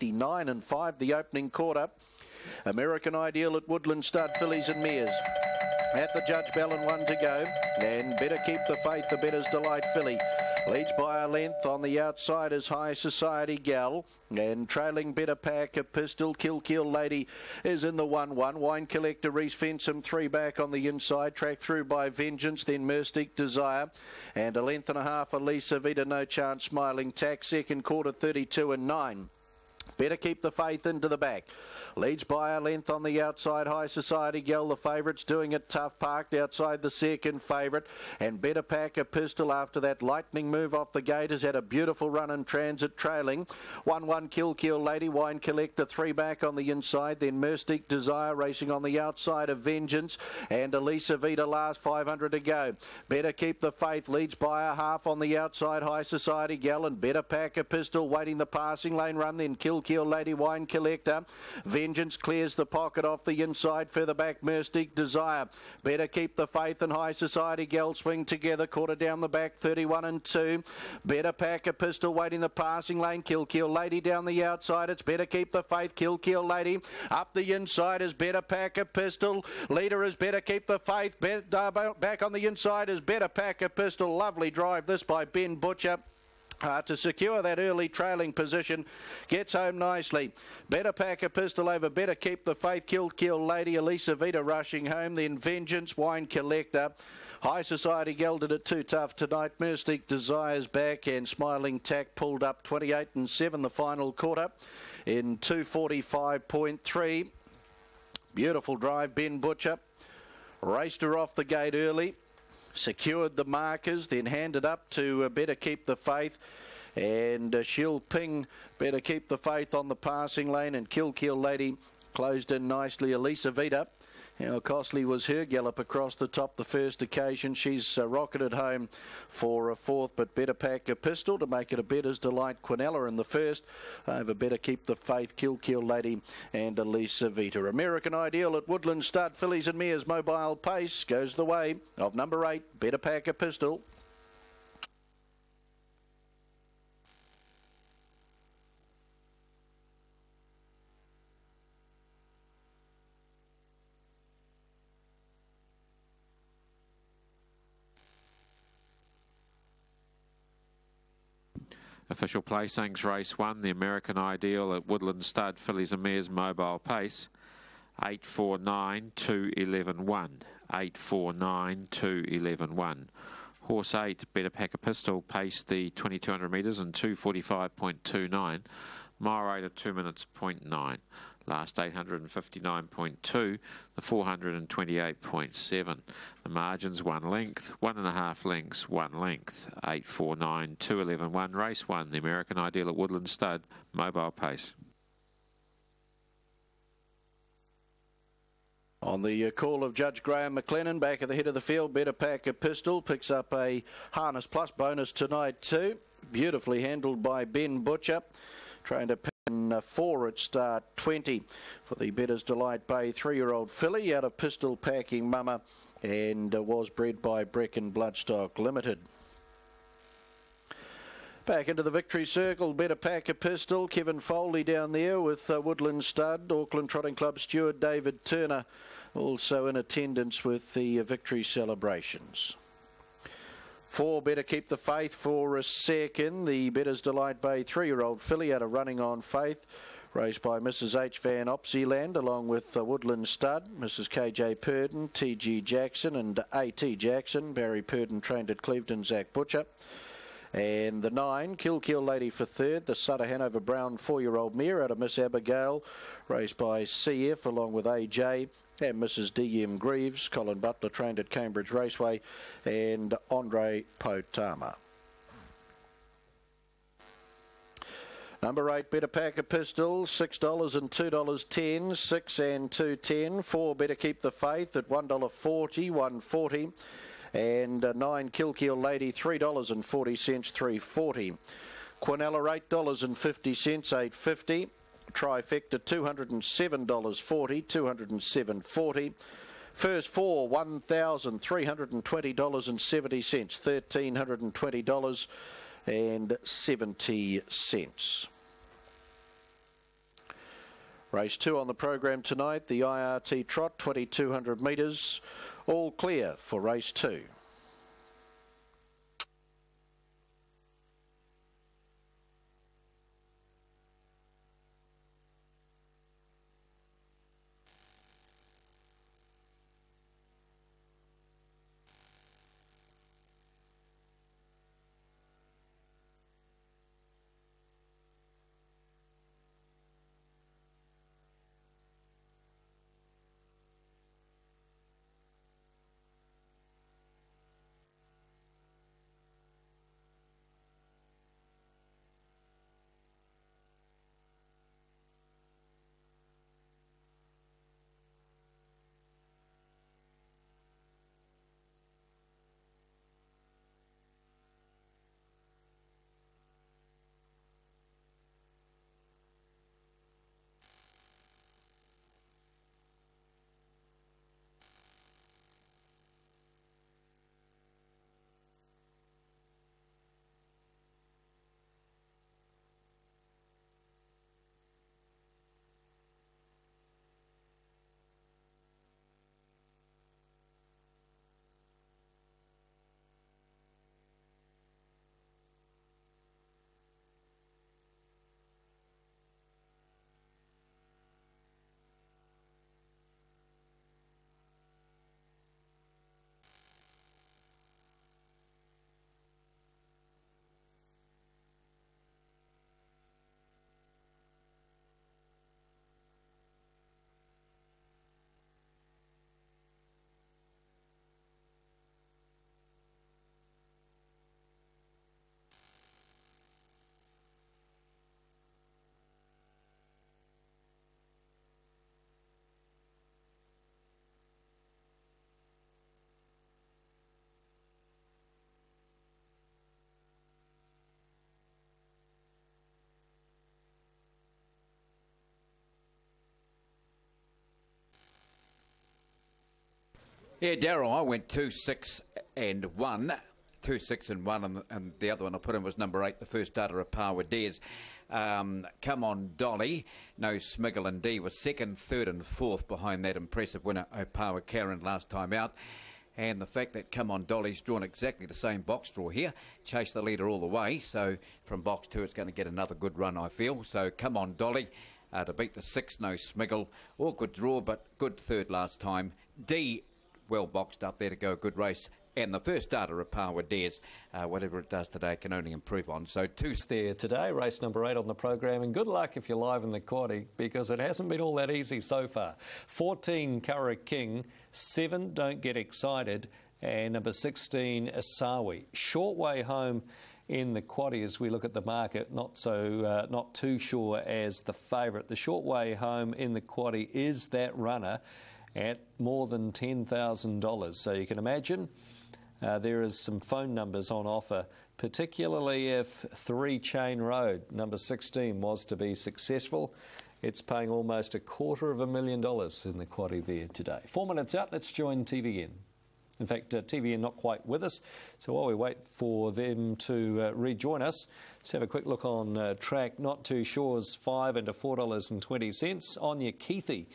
29 and 5 the opening quarter. American Ideal at Woodland Stud, fillies and mares. At the Judge Bell and 1 to go. And Better Keep the Faith, the Better's Delight filly. Leads by a length. On the outside is High Society Gal. And trailing Better Pack, a Pistol. Kill Lady is in the 1-1. Wine Collector, Reese Fensom, 3 back on the inside. Track through by Vengeance, then Mystic Desire. And a length and a half, Elisa Vita, No Chance, Smiling Tack. Second quarter, 32 and 9. Better Keep the Faith into the back. Leads by a length on the outside. High Society Gal, the favourites, doing it tough. Parked outside the second favourite. And Better Pack, a Pistol, after that lightning move off the gate, has had a beautiful run in transit trailing. 1-1 Kill Lady. Wine Collector, 3 back on the inside. Then Mystic Desire racing on the outside of Vengeance. And Elisa Vita last, 500 to go. Better Keep the Faith leads by a half on the outside. High Society Gal and Better Pack, a Pistol waiting the passing lane run. Then Kill Lady. Wine Collector. Vengeance clears the pocket off the inside. Further back, Mystic Desire. Better Keep the Faith and High Society Gal swing together. Quarter down the back, 31 and 2. Better Pack, a Pistol waiting the passing lane. Kill Lady down the outside. It's Better Keep the Faith. Kill Lady. Up the inside is Better Pack, a Pistol. Leader is Better Keep the Faith. Back on the inside is Better Pack, a Pistol. Lovely drive this by Ben Butcher. To secure that early trailing position. Gets home nicely. Better Pack, a Pistol over Better Keep the Faith. Kill Lady. Elisa Vita rushing home. Then Vengeance. Wine Collector. High Society Gal did it too tough tonight. Mystic Desire's back, and Smiling Tack pulled up 28 and 7 the final quarter in 2:45.3. Beautiful drive, Ben Butcher. Raced her off the gate early. Secured the markers, then handed up to Better Keep the Faith, and she'll ping Better Keep the Faith on the passing lane, and Kill Lady closed in nicely. Elisa Vita, how costly was her gallop across the top the first occasion. She's rocketed home for a fourth, but Better Pack, a Pistol to make it a Better's Delight. Quinella in the first over Better Keep the Faith, Kill Lady and Elisa Vita. American Ideal at Woodland Stud, fillies and mares, Mobile Pace goes the way of number 8, Better Pack, a Pistol. Official placings, race 1, the American Ideal at Woodland Stud, fillies and mares, Mobile Pace, 849 211 1. 849 211 1. Horse 8, Better Pack, a Pistol, paced the 2200 metres in 245.29. Mile rate of 2 minutes 0.9. Last 859.2, the 428.7. The margins 1 length, 1.5 lengths, 1 length. 849 211 1. Race 1, the American Ideal at Woodland Stud, Mobile Pace. On the call of Judge Graham McLennan, back at the head of the field, Better Pack, a Pistol picks up a Harness Plus bonus tonight too. Beautifully handled by Ben Butcher. Trained a pin 4 at start 20 for the Better's Delight Bay 3-year-old filly out of Pistol Packing Mama, and was bred by Brecon Bloodstock Limited. Back into the victory circle, Better Pack, a Pistol. Kevin Foley down there with Woodland Stud. Auckland Trotting Club steward David Turner also in attendance with the victory celebrations. 4, Better Keep the Faith for a second. The Better's Delight Bay 3-year-old filly out of Running on Faith, raised by Mrs. H. Van Opseyland, along with Woodland Stud, Mrs. K.J. Purden, T.G. Jackson and A.T. Jackson. Barry Purden trained at Clevedon, Zach Butcher. And the 9, Kill Lady for third, the Sutter Hanover Brown 4-year-old mare out of Miss Abigail, raised by CF along with AJ and Mrs. D.M. Greaves. Colin Butler trained at Cambridge Raceway, and Andre Potama. Number 8, Better Pack, a Pistol, $6 and $2.10, 6 and 2.10. 4, Better Keep the Faith at $1.40, $1.40. And 9, Kill Lady, $3.40, $3.40. Quinella, $8.50, $8.50. Trifecta, $207.40, $207.40. First 4, $1,320.70, $1,320.70. Race 2 on the program tonight, the IRT Trot, 2,200 metres, all clear for race 2. Yeah, Daryl, I went 2, 6 and 1. 2, 6 and 1, and the other one I put in was number 8, the first starter of Power Dares. Come On Dolly, No Smiggle and D was second, third and fourth behind that impressive winner, Opawa Karen, last time out. And the fact that Come On Dolly's drawn exactly the same box draw here, chased the leader all the way, so from box 2 it's going to get another good run, I feel. So Come On Dolly to beat the 6, No Smiggle. Awkward draw, but good third last time. D, well boxed up there to go a good race. And the first starter of Power Dares, whatever it does today, can only improve on. So 2 there today, race number 8 on the program, and good luck if you're live in the quaddie, because it hasn't been all that easy so far. 14, Curra King, 7, Don't Get Excited, and number 16, Asawi. Short way home in the quaddie as we look at the market, not too sure as the favourite. The short way home in the quaddie is that runner at more than $10,000. So you can imagine there is some phone numbers on offer, particularly if 3 Chain Road, number 16, was to be successful. It's paying almost $250,000 in the quaddie there today. 4 minutes out, let's join TVN. In fact, TVN not quite with us, so while we wait for them to rejoin us, let's have a quick look on track. Not Too Sure's 5 into $4.20. Anya Keithy,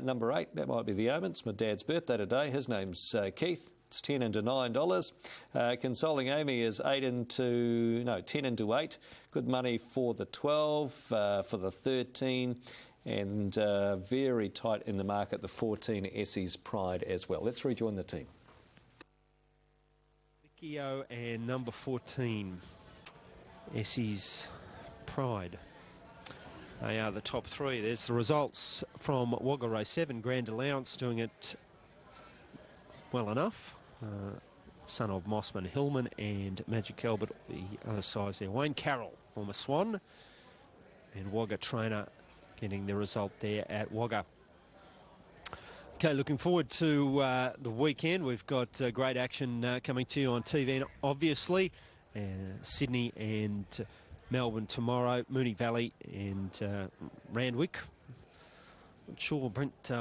number 8, that might be the omen. It's my dad's birthday today. His name's Keith. It's 10 into $9. Consoling Amy is 10 into 8. Good money for the 12, for the 13, and very tight in the market, the 14, Essie's Pride as well. Let's rejoin the team. Vickio and number 14, Essie's Pride. They are the top 3. There's the results from Wagga Race 7. Grand Allowance doing it well enough. Son of Mossman Hillman and Magic Albert, the other sides there. Wayne Carroll, former Swan, and Wagga trainer getting the result there at Wagga. Okay, looking forward to the weekend. We've got great action coming to you on TV, obviously. Sydney and Melbourne tomorrow, Moonee Valley and Randwick. Not sure, Brent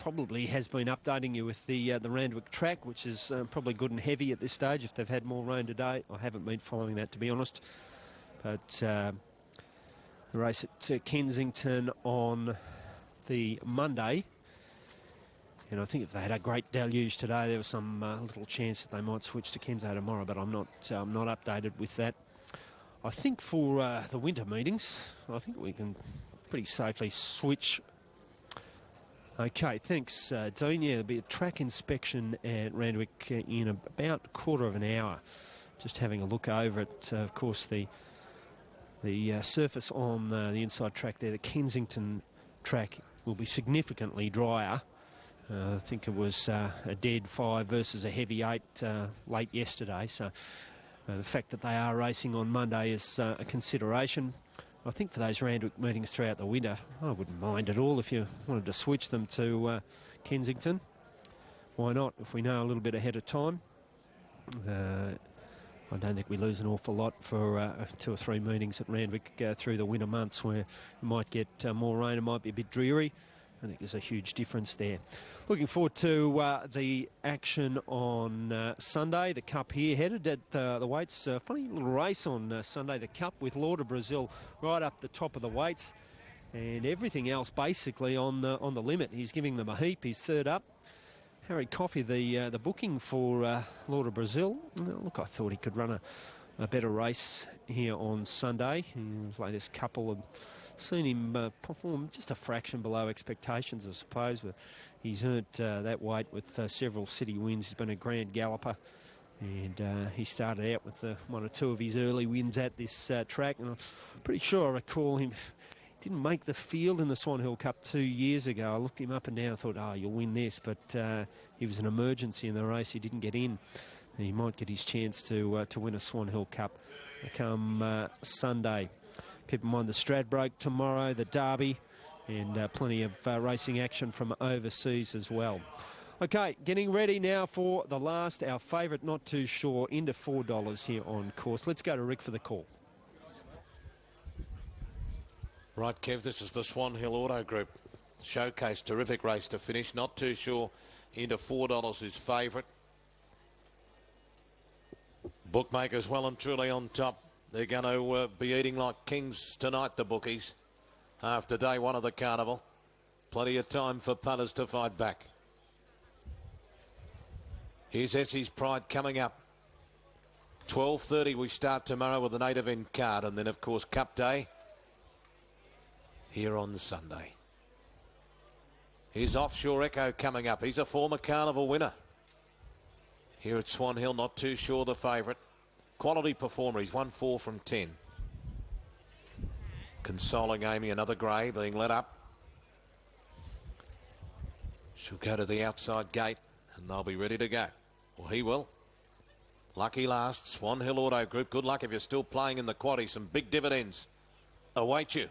probably has been updating you with the Randwick track, which is probably good and heavy at this stage if they've had more rain today. I haven't been following that, to be honest. But the race at Kensington on the Monday. And I think if they had a great deluge today, there was some little chance that they might switch to Kenzo tomorrow, but I'm not updated with that. I think for the winter meetings, I think we can pretty safely switch. Okay, thanks, Dean. Yeah, there'll be a track inspection at Randwick in about a quarter of an hour. Just having a look over it. Of course, the surface on the inside track there, the Kensington track, will be significantly drier. I think it was a dead 5 versus a heavy 8 late yesterday. So the fact that they are racing on Monday is a consideration. I think for those Randwick meetings throughout the winter, I wouldn't mind at all if you wanted to switch them to Kensington. Why not, if we know a little bit ahead of time? I don't think we lose an awful lot for 2 or 3 meetings at Randwick through the winter months where we might get more rain. It might be a bit dreary. I think there's a huge difference there. Looking forward to the action on Sunday. The Cup here, headed at the weights. Funny little race on Sunday, the Cup, with Lord of Brazil right up the top of the weights. And everything else basically on the limit. He's giving them a heap. He's third up. Harry Coffey, the booking for Lord of Brazil. Look, I thought he could run a better race here on Sunday. His latest couple of seen him perform just a fraction below expectations, I suppose. But he's earned that weight with several city wins. He's been a grand galloper, and he started out with 1 or 2 of his early wins at this track. And I'm pretty sure I recall him didn't make the field in the Swan Hill Cup 2 years ago. I looked him up and down. I thought, oh, you'll win this, but he was an emergency in the race. He didn't get in. He might get his chance to win a Swan Hill Cup come Sunday. Keep in mind the Stradbroke tomorrow, the Derby, and plenty of racing action from overseas as well. Okay, getting ready now for the last, our favourite, Not Too Sure, into $4 here on course. Let's go to Rick for the call. Right, Kev, this is the Swan Hill Auto Group showcase. Terrific race to finish. Not Too Sure into $4 is favourite. Bookmakers well and truly on top. They're going to be eating like kings tonight, the bookies, after day 1 of the carnival. Plenty of time for punters to fight back. Here's Essie's Pride coming up. 12:30 we start tomorrow with an 8-event card, and then of course Cup Day here on Sunday. Here's Offshore Echo coming up. He's a former carnival winner. Here at Swan Hill, Not Too Sure the favourite. Quality performer. He's won 4 from 10. Consoling Amy, another grey being let up. She'll go to the outside gate and they'll be ready to go. Well, he will. Lucky Last, Swan Hill Auto Group. Good luck if you're still playing in the quaddie. Some big dividends await you.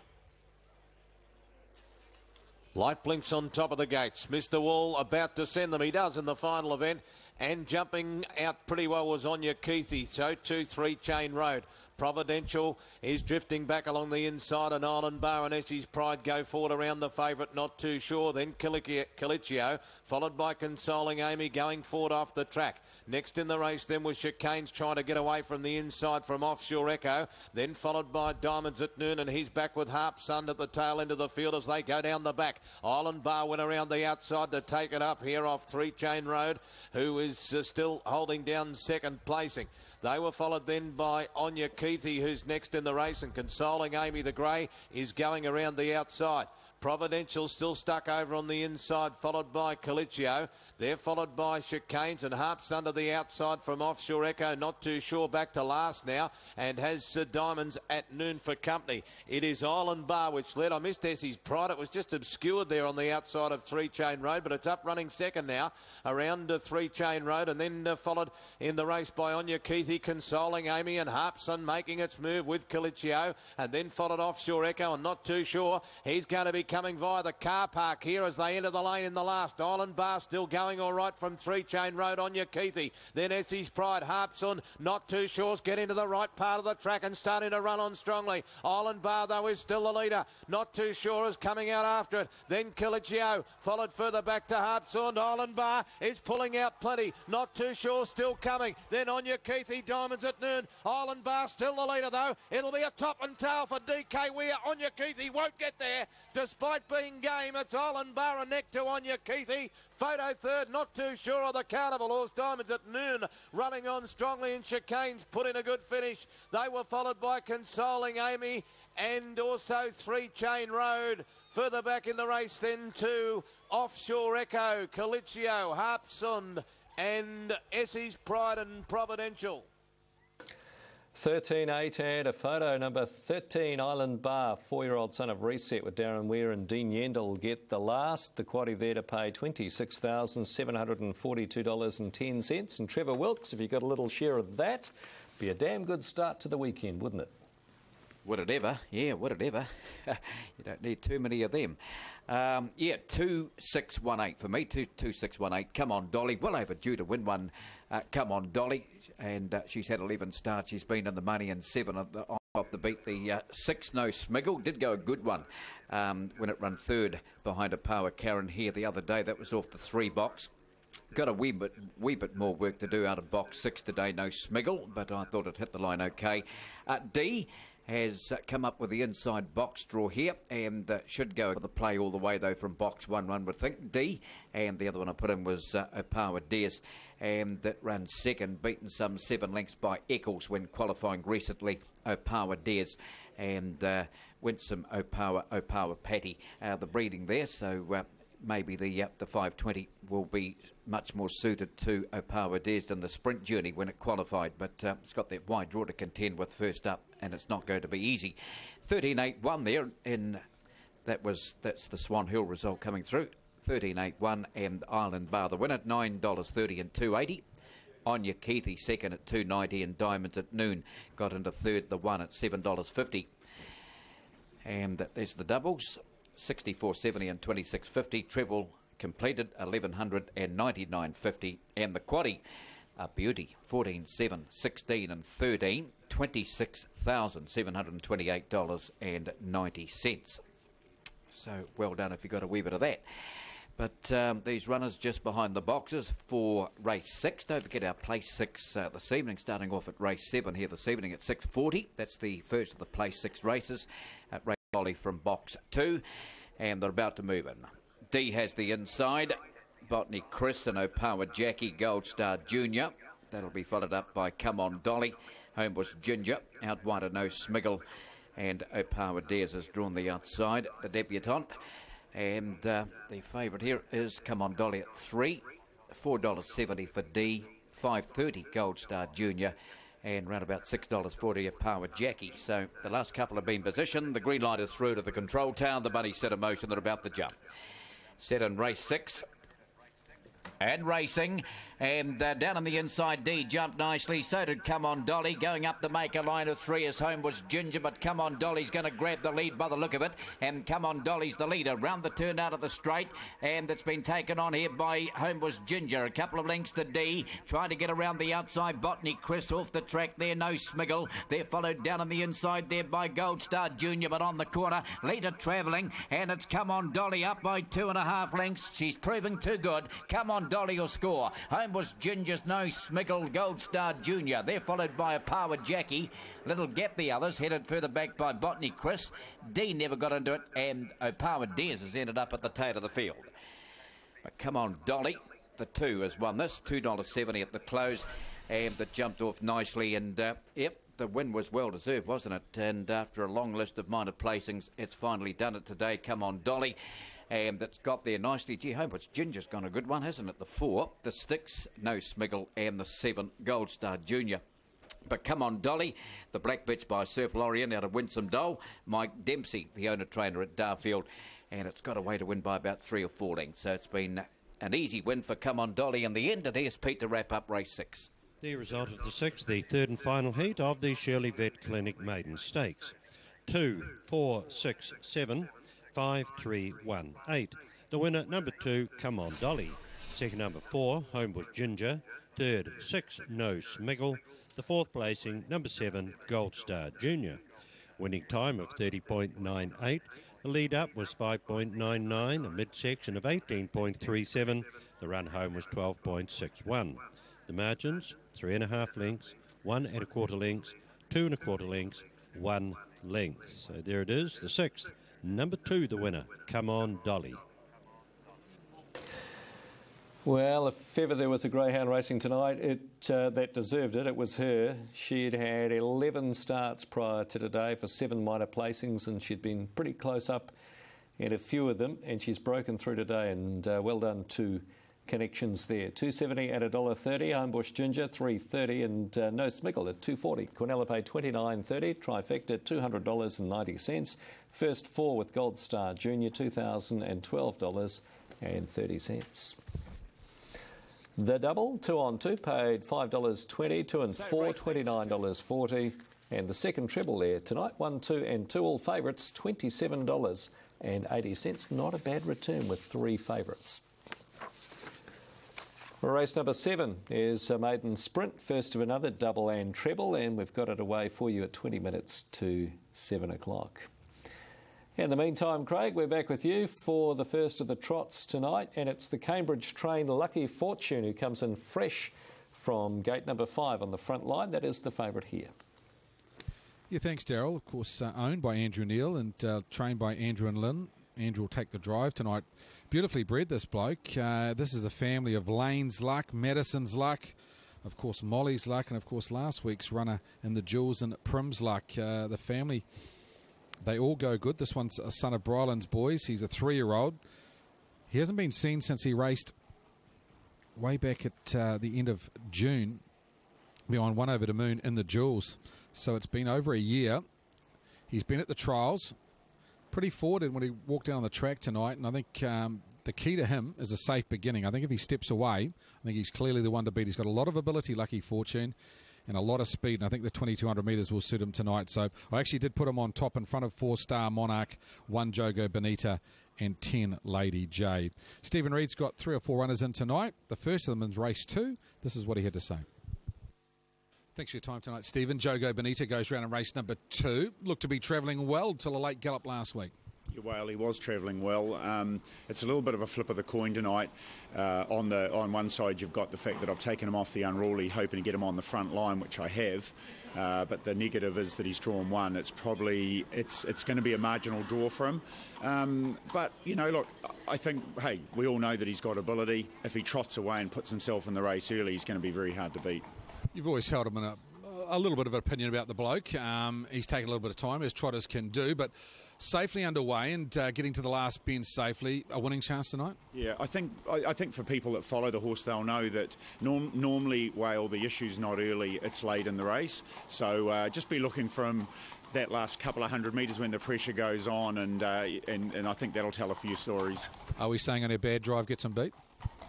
Light blinks on top of the gates. Mr. Wall about to send them. He does in the final event. And jumping out pretty well was Anya Keithy. So 2-3 Chain Road. Providential is drifting back along the inside, and Island Bar and Essie's Pride go forward around the favourite, Not Too Sure. Then Colicchio, followed by Consoling Amy, going forward off the track. Next in the race then was Chicanes trying to get away from the inside from Offshore Echo. Then followed by Diamonds at Noon, and he's back with Harp Sun at the tail end of the field as they go down the back. Island Bar went around the outside to take it up here off 3 Chain Road, who is still holding down second placing. They were followed then by Anya Keithy, who's next in the race, and Consoling Amy the Grey is going around the outside. Providential still stuck over on the inside, followed by Colicchio. They're followed by Chicanes, and Harps under the outside from Offshore Echo. Not Too Sure back to last now, and has Diamonds at Noon for company. It is Island Bar which led. I missed Essie's Pride. It was just obscured there on the outside of 3 Chain Road, but it's up running second now around 3 Chain Road, and then followed in the race by Anya Keithy, Consoling Amy, and Harpson making its move with Colicchio, and then followed Offshore Echo, and Not Too Sure. He's going to be coming via the car park here as they enter the lane in the last. Island Bar still going all right from 3 Chain Road. Anya Keithy, then Essie's Pride, Harpson, Not Too Sure's get into the right part of the track and starting to run on strongly. Island Bar though is still the leader. Not Too Sure is coming out after it. Then Colicchio, followed further back to Harpson. Island Bar is pulling out plenty. Not Too Sure still coming. Then Anya Keithy, Diamonds at Noon. Island Bar still the leader though. It'll be a top and tail for DK Weir. Anya Keithy won't get there despite despite being game. It's Island Bar and neck to Anya Keithy. Photo third, not too sure of the Carnival Horse. Diamonds at Noon running on strongly, and Chicane's put in a good finish. They were followed by Consoling Amy and also 3 Chain Road. Further back in the race then to Offshore Echo, Colicchio, Harpsund and Essie's Pride and Providential. 13-8 and a photo number 13, Island Bar, 4-year-old son of Reset with Darren Weir and Dean Yendall get the last. The quaddie there to pay $26,742.10. And Trevor Wilkes, if you got a little share of that, be a damn good start to the weekend, wouldn't it? Would it ever? Yeah, would it ever? You don't need too many of them. Yeah, 2-6-1-8 for me, 2-6-1-8. Come on, Dolly. Well overdue to win one. Come on, Dolly. And she's had 11 starts. She's been in the money and 7 of the beat. The 6 No Smiggle did go a good one when it run third behind a Power Karen here the other day. That was off the 3 box. Got a wee bit more work to do out of box 6 today, No Smiggle, but I thought it hit the line okay. D has come up with the inside box draw here and should go with the play all the way though from box 1 would think. D, and the other one I put in was Opawa Dares, and that ran second, beaten some 7 lengths by Eccles when qualifying recently. Opawa Dares and went some Opawa Patty. The breeding there, so maybe the 520 will be much more suited to Opawa Dares than the Sprint Journey when it qualified, but it's got that wide draw to contend with first up, and it's not going to be easy. 13-8-1 there, and that's the Swan Hill result coming through. 13-8-1 and Island Bar the winner, $9.30 and $2.80. Anya Keithy second at $2.90, and Diamonds at Noon got into third, the 1 at $7.50. And there's the doubles. 64.70 and 26.50. Treble completed 1100 and 99.50. And the quaddie, a beauty, 14.7, 16 and 13, $26,728.90. So well done if you got a wee bit of that. But these runners just behind the boxes for race 6. Don't forget our place 6 this evening, starting off at race 7 here this evening at 6:40. That's the first of the place 6 races at race Dolly from box 2, and they're about to move in. D has the inside. Botany Chris and Opawa Jackie, Gold Star Junior. That'll be followed up by Come On Dolly, Homebush Ginger, out wide of No Smiggle, and Opawa Dares has drawn the outside, the debutante. And the favourite here is Come On Dolly at 3, $4.70 for D, $5.30 Gold Star Junior, and round about $6.40 Opawa Jackie. So the last couple have been positioned. The green light is through to the control tower. The bunny set in motion. They're about to jump. Set in race 6. And racing, and down on the inside, D jumped nicely. So did Come On Dolly. Going up the maker line of 3 as home was Ginger, but Come On Dolly's going to grab the lead by the look of it. And Come On Dolly's the leader. Round the turn out of the straight, and it's been taken on here by home was Ginger. A couple of lengths to D, trying to get around the outside. Botany Chris off the track there, No Smiggle. They're followed down on the inside there by Gold Star Junior, but on the corner, leader travelling, and it's Come On Dolly up by 2.5 lengths. She's proving too good. Come On Dolly will score. Home was Ginger's No Smiggle, Gold Star Junior. They're followed by Opawa Jackie. Little gap the others, headed further back by Botany Chris. D never got into it, and Opawa Dares has ended up at the tail of the field. But Come On Dolly, the 2 has won this, $2.70 at the close, and that jumped off nicely, and yep, the win was well deserved, wasn't it? And after a long list of minor placings, it's finally done it today. Come On Dolly. And that's got there nicely. Gee, Homebush Ginger's gone a good one, hasn't it? The 4, the 6, No Smiggle, and the 7, Gold Star Junior. But Come On Dolly, the Black Bitch by Surf Lorien out of Winsome Dole. Mike Dempsey, the owner-trainer at Darfield. And it's got away to win by about 3 or 4 lengths. So it's been an easy win for Come On Dolly in the end. And here's Pete to wrap up race 6. The result of the 6th, the third and final heat of the Shirley Vet Clinic Maiden Stakes. 2, 4, 6, 7... 5, 3, 1, 8. The winner, number 2, Come On Dolly. Second, number 4, Homebush Ginger. Third, 6, No Smiggle. The fourth placing, number 7, Gold Star Junior. Winning time of 30.98. The lead up was 5.99, a midsection of 18.37. The run home was 12.61. The margins, 3.5 lengths, 1 1/4 lengths, 2 1/4 lengths, 1 length. So there it is, the 6th. number 2, the winner, Come On Dolly. Well, if ever there was a greyhound racing tonight, that deserved it. It was her. She'd had 11 starts prior to today for 7 minor placings, and she'd been pretty close up in a few of them, and she's broken through today, and well done to Connections there. $2.70 at $1.30. Homebush Ginger $3.30, and No Smiggle at $2.40. Cornellape $29.30. Trifecta at $200.90. First 4 with Gold Star Junior $2,012.30. The double, 2 on 2, paid $5.20, 2 and 4, $29.40. And the second treble there tonight, 1, 2 and 2, all favourites, $27.80. Not a bad return with 3 favourites. Race number 7 is a maiden sprint, first of another double and treble, and we've got it away for you at 20 minutes to 7 o'clock. In the meantime, Craig, we're back with you for the first of the trots tonight, and it's the Cambridge-trained Lucky Fortune who comes in fresh from gate number 5 on the front line. That is the favourite here. Yeah, thanks, Daryl. Of course, owned by Andrew Neal and trained by Andrew and Lynn. Andrew will take the drive tonight. Beautifully bred, this bloke. This is the family of Lane's Luck, Madison's Luck, of course, Molly's Luck, and, of course, last week's runner in the Jules and Prim's Luck. The family, they all go good. This one's a son of Bryland's boys. He's a 3-year-old. He hasn't been seen since he raced way back at the end of June behind One Over the Moon in the Jules. So it's been over a year. He's been at the trials. Pretty forward when he walked down the track tonight, and I think the key to him is a safe beginning. I think if he steps away, I think he's clearly the one to beat. He's got a lot of ability, Lucky Fortune, and a lot of speed, and I think the 2,200 metres will suit him tonight. So I actually did put him on top in front of 4-Star Monarch, 1 Jogo Bonita, and 10 Lady J. Stephen Reid's got 3 or 4 runners in tonight. The first of them is race 2. This is what he had to say. Thanks for your time tonight, Stephen. Jogo Bonita goes round in race number 2. Looked to be travelling well till a late gallop last week. Yeah, well, he was travelling well. It's a little bit of a flip of the coin tonight. On one side, you've got the fact that I've taken him off the unruly, hoping to get him on the front line, which I have. But the negative is that he's drawn 1. It's going to be a marginal draw for him. But you know, look, I think, hey, we all know that he's got ability. If he trots away and puts himself in the race early, he's going to be very hard to beat. You've always held him in a little bit of an opinion about the bloke. He's taken a little bit of time, as trotters can do, but safely underway and getting to the last bend safely. A winning chance tonight? Yeah, I think for people that follow the horse, they'll know that normally, Whale, the issue's not early, it's late in the race. So just be looking from that last couple of 100 metres when the pressure goes on, and I think that'll tell a few stories. Are we saying on a bad drive gets him beat?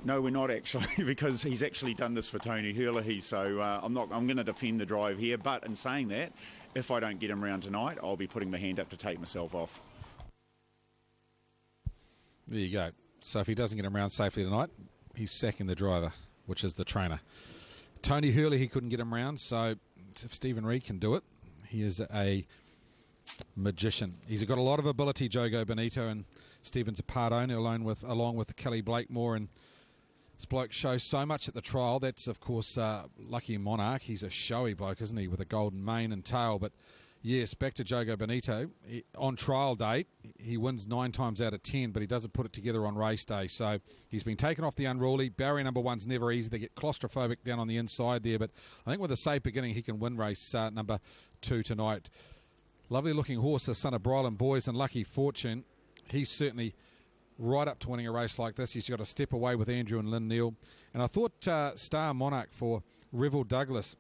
No, we're not actually, because he's actually done this for Tony Hurley, so I'm going to defend the drive here. But in saying that, if I don't get him round tonight, I'll be putting my hand up to take myself off. There you go. So if he doesn't get him round safely tonight, he's sacking the driver, which is the trainer. Tony Hurley, he couldn't get him round, so if Stephen Reid can do it, he is a magician. He's got a lot of ability, Jogo Bonito, and Stephen's a part owner along with Kelly Blakemore, and this bloke shows so much at the trial. That's, of course, Lucky Monarch. He's a showy bloke, isn't he, with a golden mane and tail. But, yes, back to Jogo Bonito. On trial day, he wins 9 times out of 10, but he doesn't put it together on race day. So he's been taken off the unruly. Barrier number 1's never easy. They get claustrophobic down on the inside there. But I think with a safe beginning, he can win race number 2 tonight. Lovely-looking horse, the son of Bryland Boys and Lucky Fortune. He's certainly right up to winning a race like this. He's got to step away with Andrew and Lynn Neal. And I thought Star Monarch for Revel Douglas,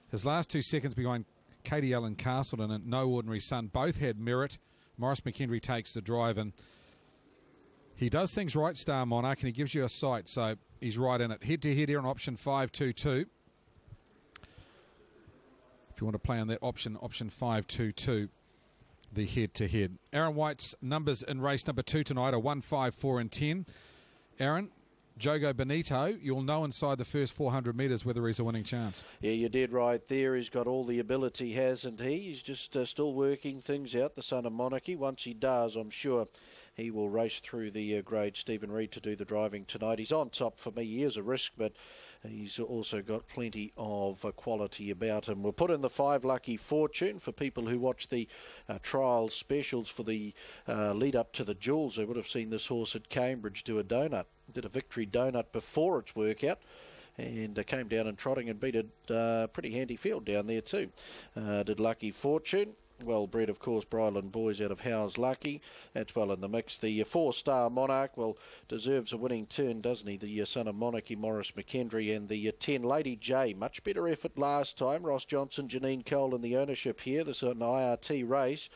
his last 2 seconds behind Katie Allen Castleton and No Ordinary Sun, both had merit. Maurice McHenry takes the drive, and he does things right, Star Monarch, and he gives you a sight, so he's right in it. Head-to-head here on option 522. If you want to play on that option 522. The head-to-head. Aaron White's numbers in race number 2 tonight are 1, 5, 4 and 10. Aaron, Jogo Bonito, you'll know inside the first 400 metres whether he's a winning chance. Yeah, you did right there. He's got all the ability, hasn't he? He's just still working things out, the son of Monarchy. Once he does, I'm sure He will race through the grade. Stephen Reid to do the driving tonight. He's on top for me. He is a risk, but he's also got plenty of quality about him. We'll put in the 5 Lucky Fortune for people who watch the trial specials for the lead up to the Jewels. They would have seen this horse at Cambridge do a donut. Did a victory donut before its workout. And came down and Trotting and beat a pretty handy field down there too. Did Lucky Fortune. Well bred, of course, Bryland Boys out of How's Lucky. That's well in the mix. The 4-star Monarch, well, deserves a winning turn, doesn't he? The son of Monarchy, Maurice McKendry, and the 10 Lady J. Much better effort last time. Ross Johnson, Janine Cole in the ownership here. This is an IRT race.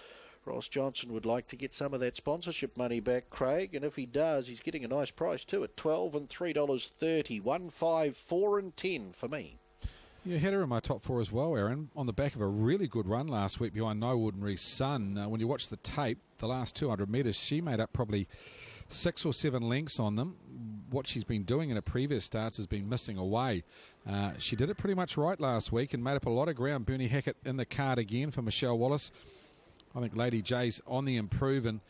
Ross Johnson would like to get some of that sponsorship money back, Craig, and if he does, he's getting a nice price too at $12 and $3.30. 1, 5, 4 and 10 for me. Yeah, had her in my top 4 as well, Aaron, on the back of a really good run last week behind No Ordinary Sun. When you watch the tape, the last 200 metres, she made up probably 6 or 7 lengths on them. What she's been doing in her previous starts has been missing away. She did it pretty much right last week and made up a lot of ground. Bernie Hackett in the card again for Michelle Wallace. I think Lady J's on the improve, and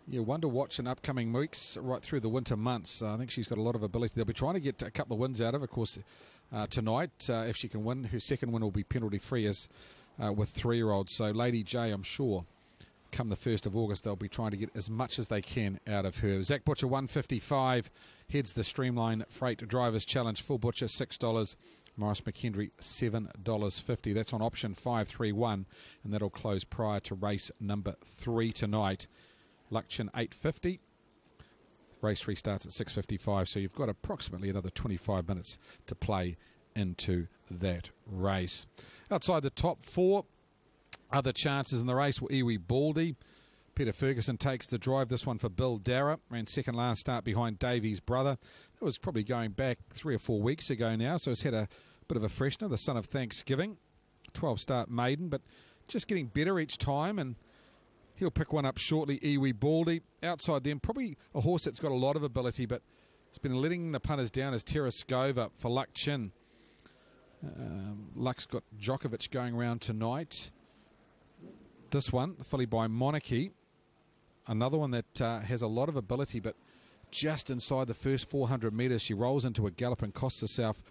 you one to watch in upcoming weeks right through the winter months. I think she's got a lot of ability. They'll be trying to get a couple of wins out of course, tonight. If she can win, her second win will be penalty-free as with 3-year-olds. So Lady J, I'm sure, come the 1st of August, they'll be trying to get as much as they can out of her. Zach Butcher, 155, heads the Streamline Freight Drivers Challenge. Full Butcher, $6. Maurice McKendry, $7.50. That's on option 531, and that'll close prior to race number 3 tonight. Luckchin, $8.50. Race 3 starts at $6.55, so you've got approximately another 25 minutes to play into that race. Outside the top 4, other chances in the race were Iwi Baldy. Peter Ferguson takes the drive. This one for Bill Darragh. Ran second last start behind Davies' brother. That was probably going back 3 or 4 weeks ago now, so it's had a bit of a freshener. The son of Thanksgiving. 12-start maiden, but just getting better each time, and he'll pick one up shortly. Iwi Baldy. Outside them, probably a horse that's got a lot of ability, but it's been letting the punters down as Terraskova for Luck Chin. Luck's got Djokovic going around tonight. This one, the filly by Monarchy. Another one that has a lot of ability, but just inside the first 400 metres, she rolls into a gallop and costs herself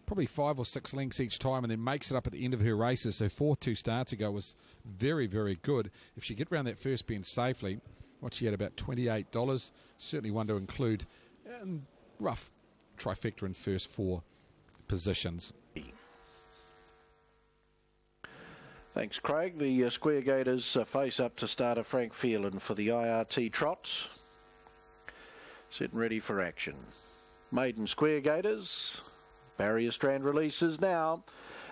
probably 5 or 6 lengths each time, and then makes it up at the end of her races. Her 4th 2 starts ago was very, very good. If she get around that first bend safely, what she had about $28, certainly one to include. Rough trifecta in first 4 positions. Thanks, Craig. The Square Gators face up to starter Frank Phelan for the IRT Trots. Set and ready for action. Maiden Square Gators. Barrier strand releases now.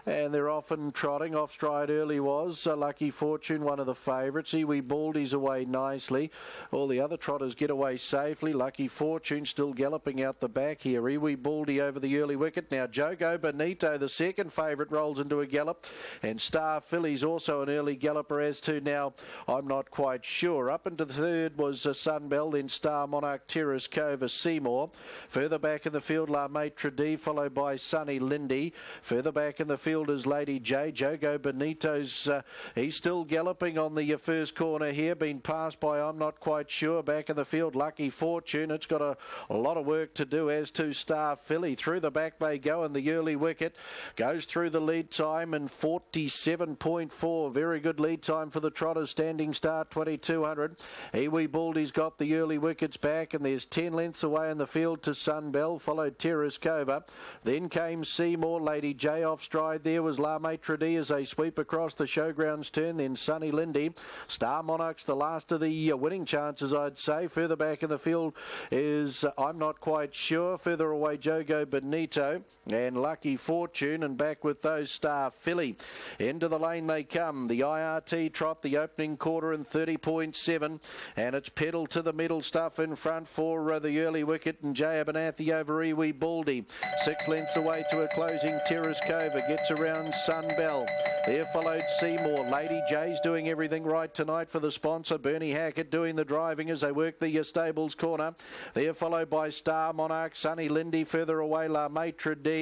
And they're off and trotting. Off stride early was Lucky Fortune, one of the favourites. Iwi Baldy's away nicely. All the other trotters get away safely. Lucky Fortune still galloping out the back here. Iwi Baldy over the early wicket. Now Jogo Benito, the second favourite, rolls into a gallop. And Star Philly's also an early galloper as to now. I'm not quite sure. Up into the third was Sunbell, then Star Monarch, Terraskova, Seymour. Further back in the field, La Maitre D, followed by Sunny Lindy. Further back in the field is Lady J. Jogo Benito's, he's still galloping on the first corner here, been passed by I'm not quite sure. Back in the field, Lucky Fortune. It's got a lot of work to do, as to Star Philly. Through the back they go, and the early wicket goes through the lead time in 47.4. Very good lead time for the trotters. Standing start 2200. Iwi Baldy's got the early wickets back, and there's 10 lengths away in the field to Sunbell, followed Terraskova. Then came Seymour. Lady J off stride. There was La Maitre D as they sweep across the showgrounds turn. Then Sunny Lindy. Star Monarch's the last of the winning chances, I'd say. Further back in the field is I'm not quite sure. Further away, Jogo Benito and Lucky Fortune, and back with those Star Philly. Into the lane they come. The IRT trot, the opening quarter in 30.7, and it's pedal to the middle stuff in front for the early wicket, and Jay Abernathy over Iwi Baldy. 6 lengths away to a closing. Terraskova gets around Sunbell. There followed Seymour. Lady J's doing everything right tonight for the sponsor. Bernie Hackett doing the driving as they work the stables corner. There followed by Star Monarch, Sunny Lindy. Further away, La Maitre D.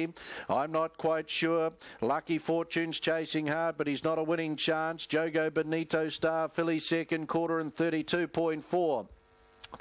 I'm not quite sure. Lucky Fortune's chasing hard, but he's not a winning chance. Jogo Benito, Star Philly, second quarter in 32.4.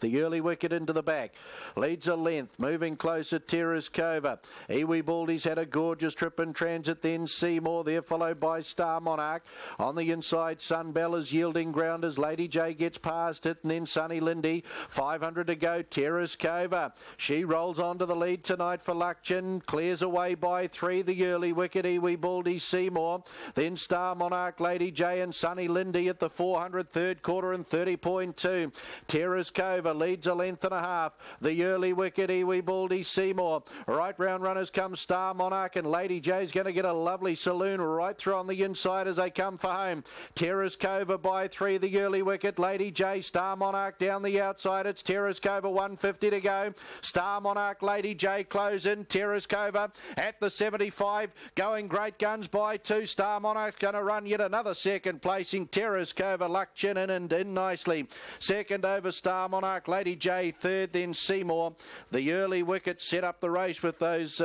The early wicket into the back. Leads a length. Moving closer, Terraskova. Iwi Baldy's had a gorgeous trip in transit. Then Seymour there, followed by Star Monarch. On the inside, Sunbell is yielding ground as Lady J gets past it. And then Sunny Lindy. 500 to go. Terraskova. She rolls on to the lead tonight for Luckchin. Clears away by 3. The early wicket, Iwi Baldy, Seymour. Then Star Monarch, Lady J and Sunny Lindy at the 400 third quarter and 30.2. Terraskova leads a length and a half. The early wicket, Iwi Baldy, Seymour. Right round runners come Star Monarch, and Lady J's going to get a lovely saloon right through on the inside as they come for home. Terraskova by 3. The early wicket, Lady J, Star Monarch down the outside. It's Terraskova, 150 to go. Star Monarch, Lady J close in. Terraskova at the 75, going great guns by 2. Star Monarch going to run yet another second placing. Terraskova, Luckchin in and in nicely. Second over Star Monarch. Lady J third, then Seymour. The early wicket set up the race with those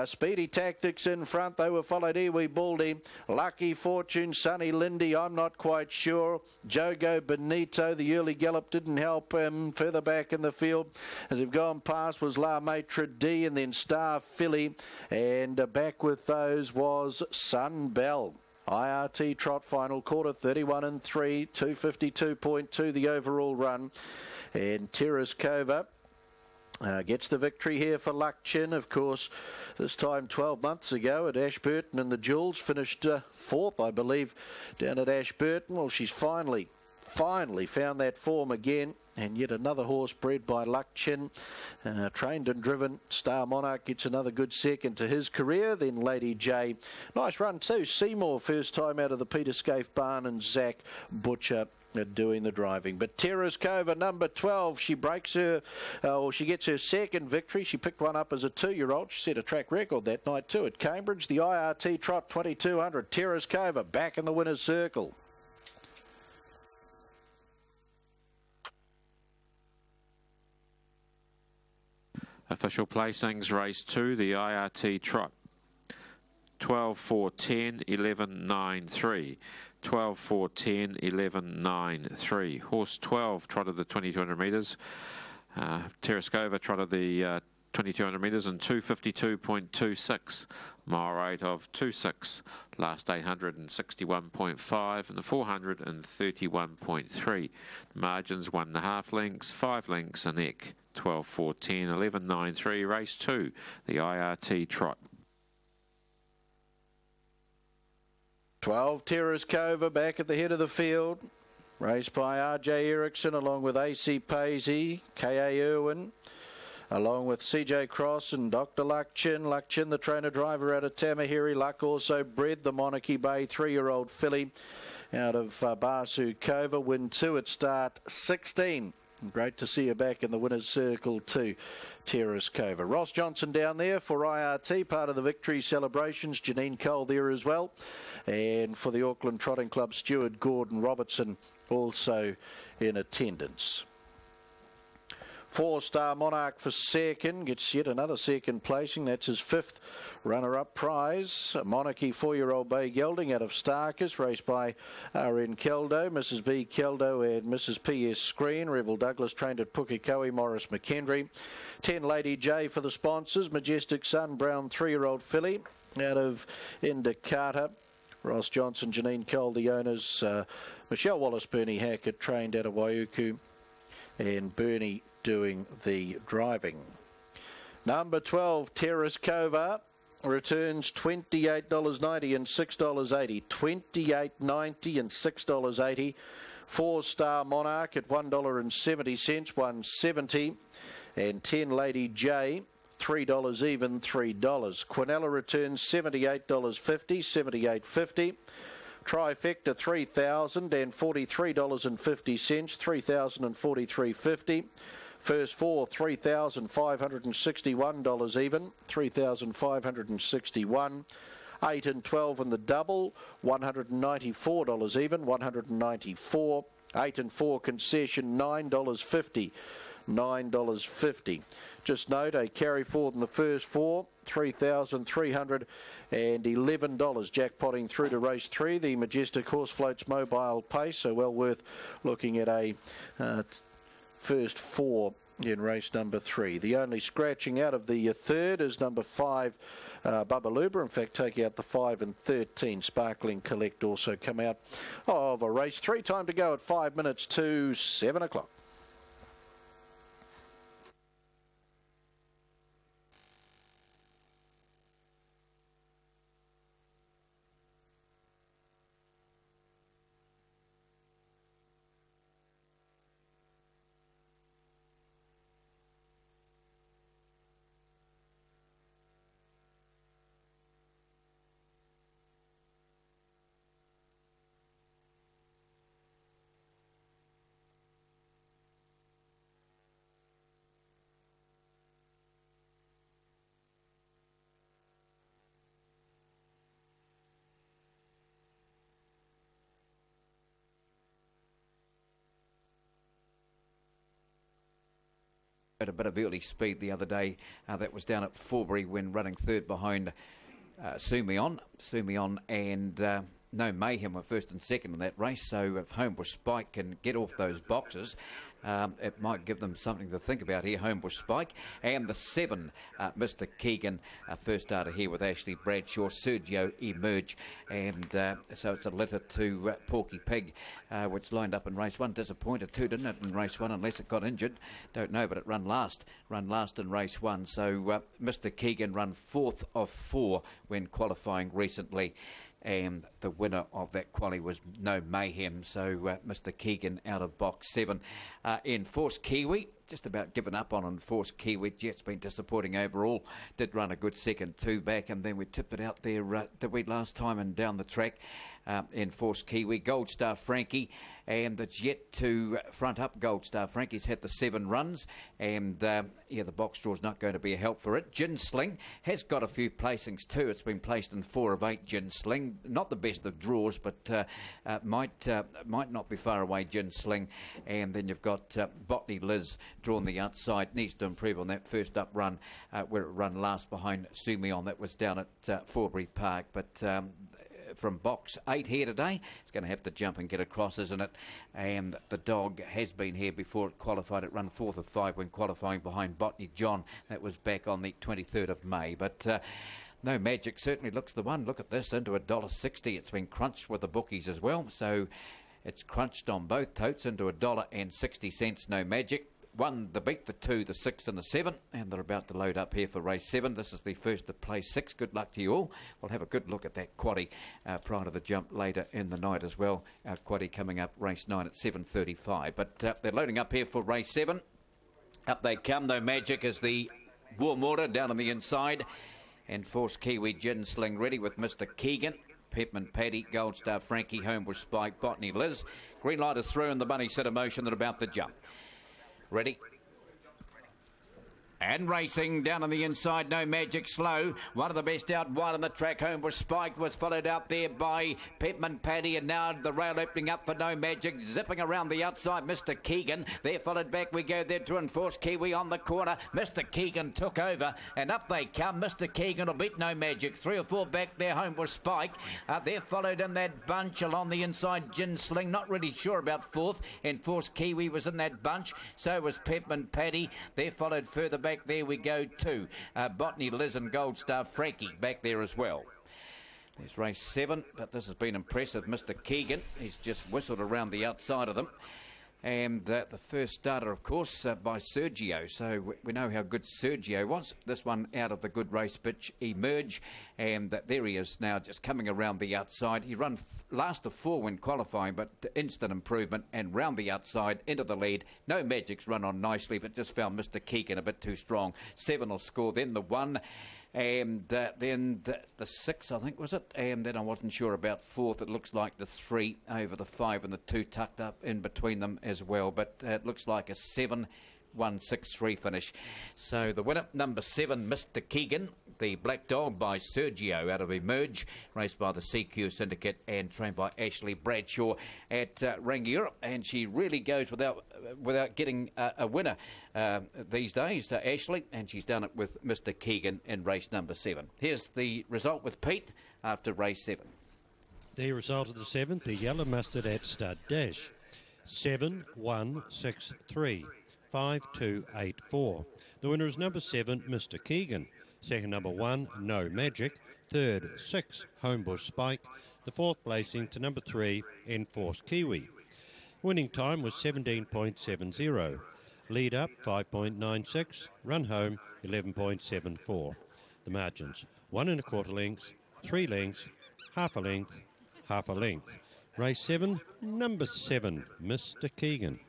speedy tactics in front. They were followed Iwi Baldy, Lucky Fortune, Sunny Lindy, I'm not quite sure. Jogo Benito, the early gallop didn't help him. Further back in the field as they've gone past was La Maitre D and then Star Philly, and back with those was Sunbell. IRT trot final quarter, 31 and 3, 252.2 the overall run. And Terraskova gets the victory here for Luckchin. Of course, this time 12 months ago at Ashburton and the Jewels, finished 4th, I believe, down at Ashburton. Well, she's finally found that form again. And yet another horse bred by Luckchin, trained and driven. Star Monarch gets another good second to his career. Then Lady J. Nice run too. Seymour, first time out of the Peter Scaife barn, and Zach Butcher doing the driving. But Terraskova, number 12, she breaks her, or she gets her second victory. She picked one up as a 2-year-old. She set a track record that night too at Cambridge. The IRT trot 2200. Terraskova back in the winner's circle. Official placings, race 2, the IRT trot. 12, 4, 10, 11, 9, 3. 12, 4, 10, 11, 9, 3. Horse 12 trotted the 2200 metres. Terraskova trotted the 2200 metres in 252.26. Mile rate of 2.6. Last 861.5 and the 431.3. The margins 1.5 lengths, 5 lengths a neck. 12, 4, 10, 11, 9, 3. Race 2, the IRT trot. 12, Terraskova back at the head of the field. Raced by RJ Erickson along with AC Paisley, K.A. Irwin, along with CJ Cross and Dr. Luckchin. Luckchin, the trainer-driver out of Tamahiri. Luck also bred the Monarchy Bay 3-year-old filly out of Basu Kova. Win 2 at start 16. Great to see her back in the winner's circle too, Terraskova. Ross Johnson down there for IRT, part of the victory celebrations. Janine Cole there as well. And for the Auckland Trotting Club, Stuart Gordon Robertson also in attendance. 4-Star Monarch for second, gets yet another second placing. That's his 5th runner-up prize. Monarchy 4-year-old Bay Gelding out of Starkers, raced by R.N. Keldo, Mrs. B. Keldo and Mrs. P.S. Screen. Revel Douglas trained at Pukekohe, Morris McKendry. 10 Lady J for the sponsors. Majestic Sun Brown 3-year-old filly out of Indicata. Ross Johnson, Janine Cole, the owners. Michelle Wallace, Bernie Hackett trained out of Waiuku, and Bernie doing the driving. Number 12, Terraskova, returns $28.90 and $6.80. $28.90 and $6.80. 4-Star Monarch at $1.70, $1.70. And 10 Lady J, $3 even, $3. Quinella returns $78.50, $78.50. Trifecta $3,043.50, $3,043.50. First 4, $3,561 even, $3,561. 8 and 12 in the double, $194 even, $194. 8 and 4 concession, $9.50. $9.50. Just note a carry forward in the first 4, $3,311. Jackpotting through to race 3. The Majestic Horse Floats mobile pace, so well worth looking at a first 4 in race number 3. The only scratching out of the third is number 5, Bubba Luber. In fact, taking out the 5 and 13, Sparkling Collect also come out of a race 3. Time to go at 5 minutes to 7 o'clock. At a bit of early speed the other day, that was down at Forbury when running third behind Sumion, and No Mayhem were first and second in that race. So if Homebush Spike can get off those boxes, it might give them something to think about here. Homebush Spike and the 7, Mr. Keegan, first starter here with Ashley Bradshaw, Sergio Emerge, and so it's a letter to Porky Pig, which lined up in race 1. Disappointed too, didn't it, in race 1, unless it got injured? Don't know, but it run last in race 1. So Mr. Keegan run 4th of 4 when qualifying recently. And the winner of that quali was No Mayhem. So Mr. Keegan out of box 7. Enforced Kiwi, just about given up on Enforced Kiwi. Jet's been disappointing overall. Did run a good second 2 back, and then we tipped it out there the week last time and down the track. Enforced Kiwi, Gold Star Frankie, and the Jet to front up. Gold Star Frankie's had the 7 runs, and the box draw's not going to be a help for it. Gin Sling has got a few placings too. It's been placed in 4 of 8. Gin Sling, not the best of draws, but might not be far away. Gin Sling, and then you've got Botany Liz drawn the outside. Needs to improve on that first up run where it run last behind Sumion. That was down at Forbury Park, but from box 8 here today, it's going to have to jump and get across, isn't it? And the dog has been here before it qualified. It run 4th of 5 when qualifying behind Botany John. That was back on the 23rd of May. But No Magic certainly looks the one. Look at this, into $1.60. It's been crunched with the bookies as well. So it's crunched on both totes into $1.60. No Magic. 1, the beat, the 2, the 6 and the 7, and they're about to load up here for race 7. This is the first to play 6. Good luck to you all. We'll have a good look at that quaddie prior to the jump later in the night as well. Our quaddie coming up race 9 at 7:35. But they're loading up here for race 7. Up they come. No Magic is the warm water down on the inside. Enforced Kiwi, Gin Sling ready with Mr. Keegan. Pepman Paddy, Gold Star Frankie, Homebush Spike, Botany Liz. Green light is through and the bunny set in motion. They're about to jump. Ready? And racing down on the inside, No Magic slow. One of the best out wide on the track. Homebush Spike was followed out there by Pepman Paddy, and now the rail opening up for No Magic. Zipping around the outside, Mr. Keegan. There followed back we go there to Enforced Kiwi on the corner. Mr. Keegan took over, and up they come. Mr. Keegan will beat No Magic. 3 or 4 back there, Homebush Spike. There followed in that bunch along the inside, Gin Sling. Not really sure about 4th. Enforced Kiwi was in that bunch. So was Pepman Paddy. There followed further back. There we go too. Botany Liz and Gold Star Frankie back there as well. There's race 7, but this has been impressive. Mr. Keegan, he's just whistled around the outside of them. And the first starter, of course, by Sergio. So we know how good Sergio was. This one out of the good race pitch, Emerge. And there he is now, just coming around the outside. He run last of 4 when qualifying, but instant improvement. And round the outside, into the lead. No Magic's run on nicely, but just found Mr. Keegan a bit too strong. 7 will score, then the 1. And then the 6, I think, was it? And then I wasn't sure about 4th. It looks like the 3 over the 5 and the 2 tucked up in between them as well. But it looks like a 7-1-6-3 finish. So the winner, number 7, Mr. Keegan. The Black Dog by Sergio out of Emerge, raced by the CQ Syndicate and trained by Ashley Bradshaw at Rangiora. And she really goes without getting a winner these days, Ashley, and she's done it with Mr. Keegan in race number 7. Here's the result with Pete after race 7. The result of the 7th, the Yellow Mustard at Stud Dash. 7-1-6-3. 5284. The winner is number 7, Mr. Keegan. Second, number 1, No Magic. Third, 6, Homebush Spike. The fourth placing to number 3, Enforced Kiwi. Winning time was 17.70. Lead up 5.96. Run home 11.74. The margins 1 1/4 lengths, 3 lengths, half a length, half a length. Race 7, number 7, Mr. Keegan.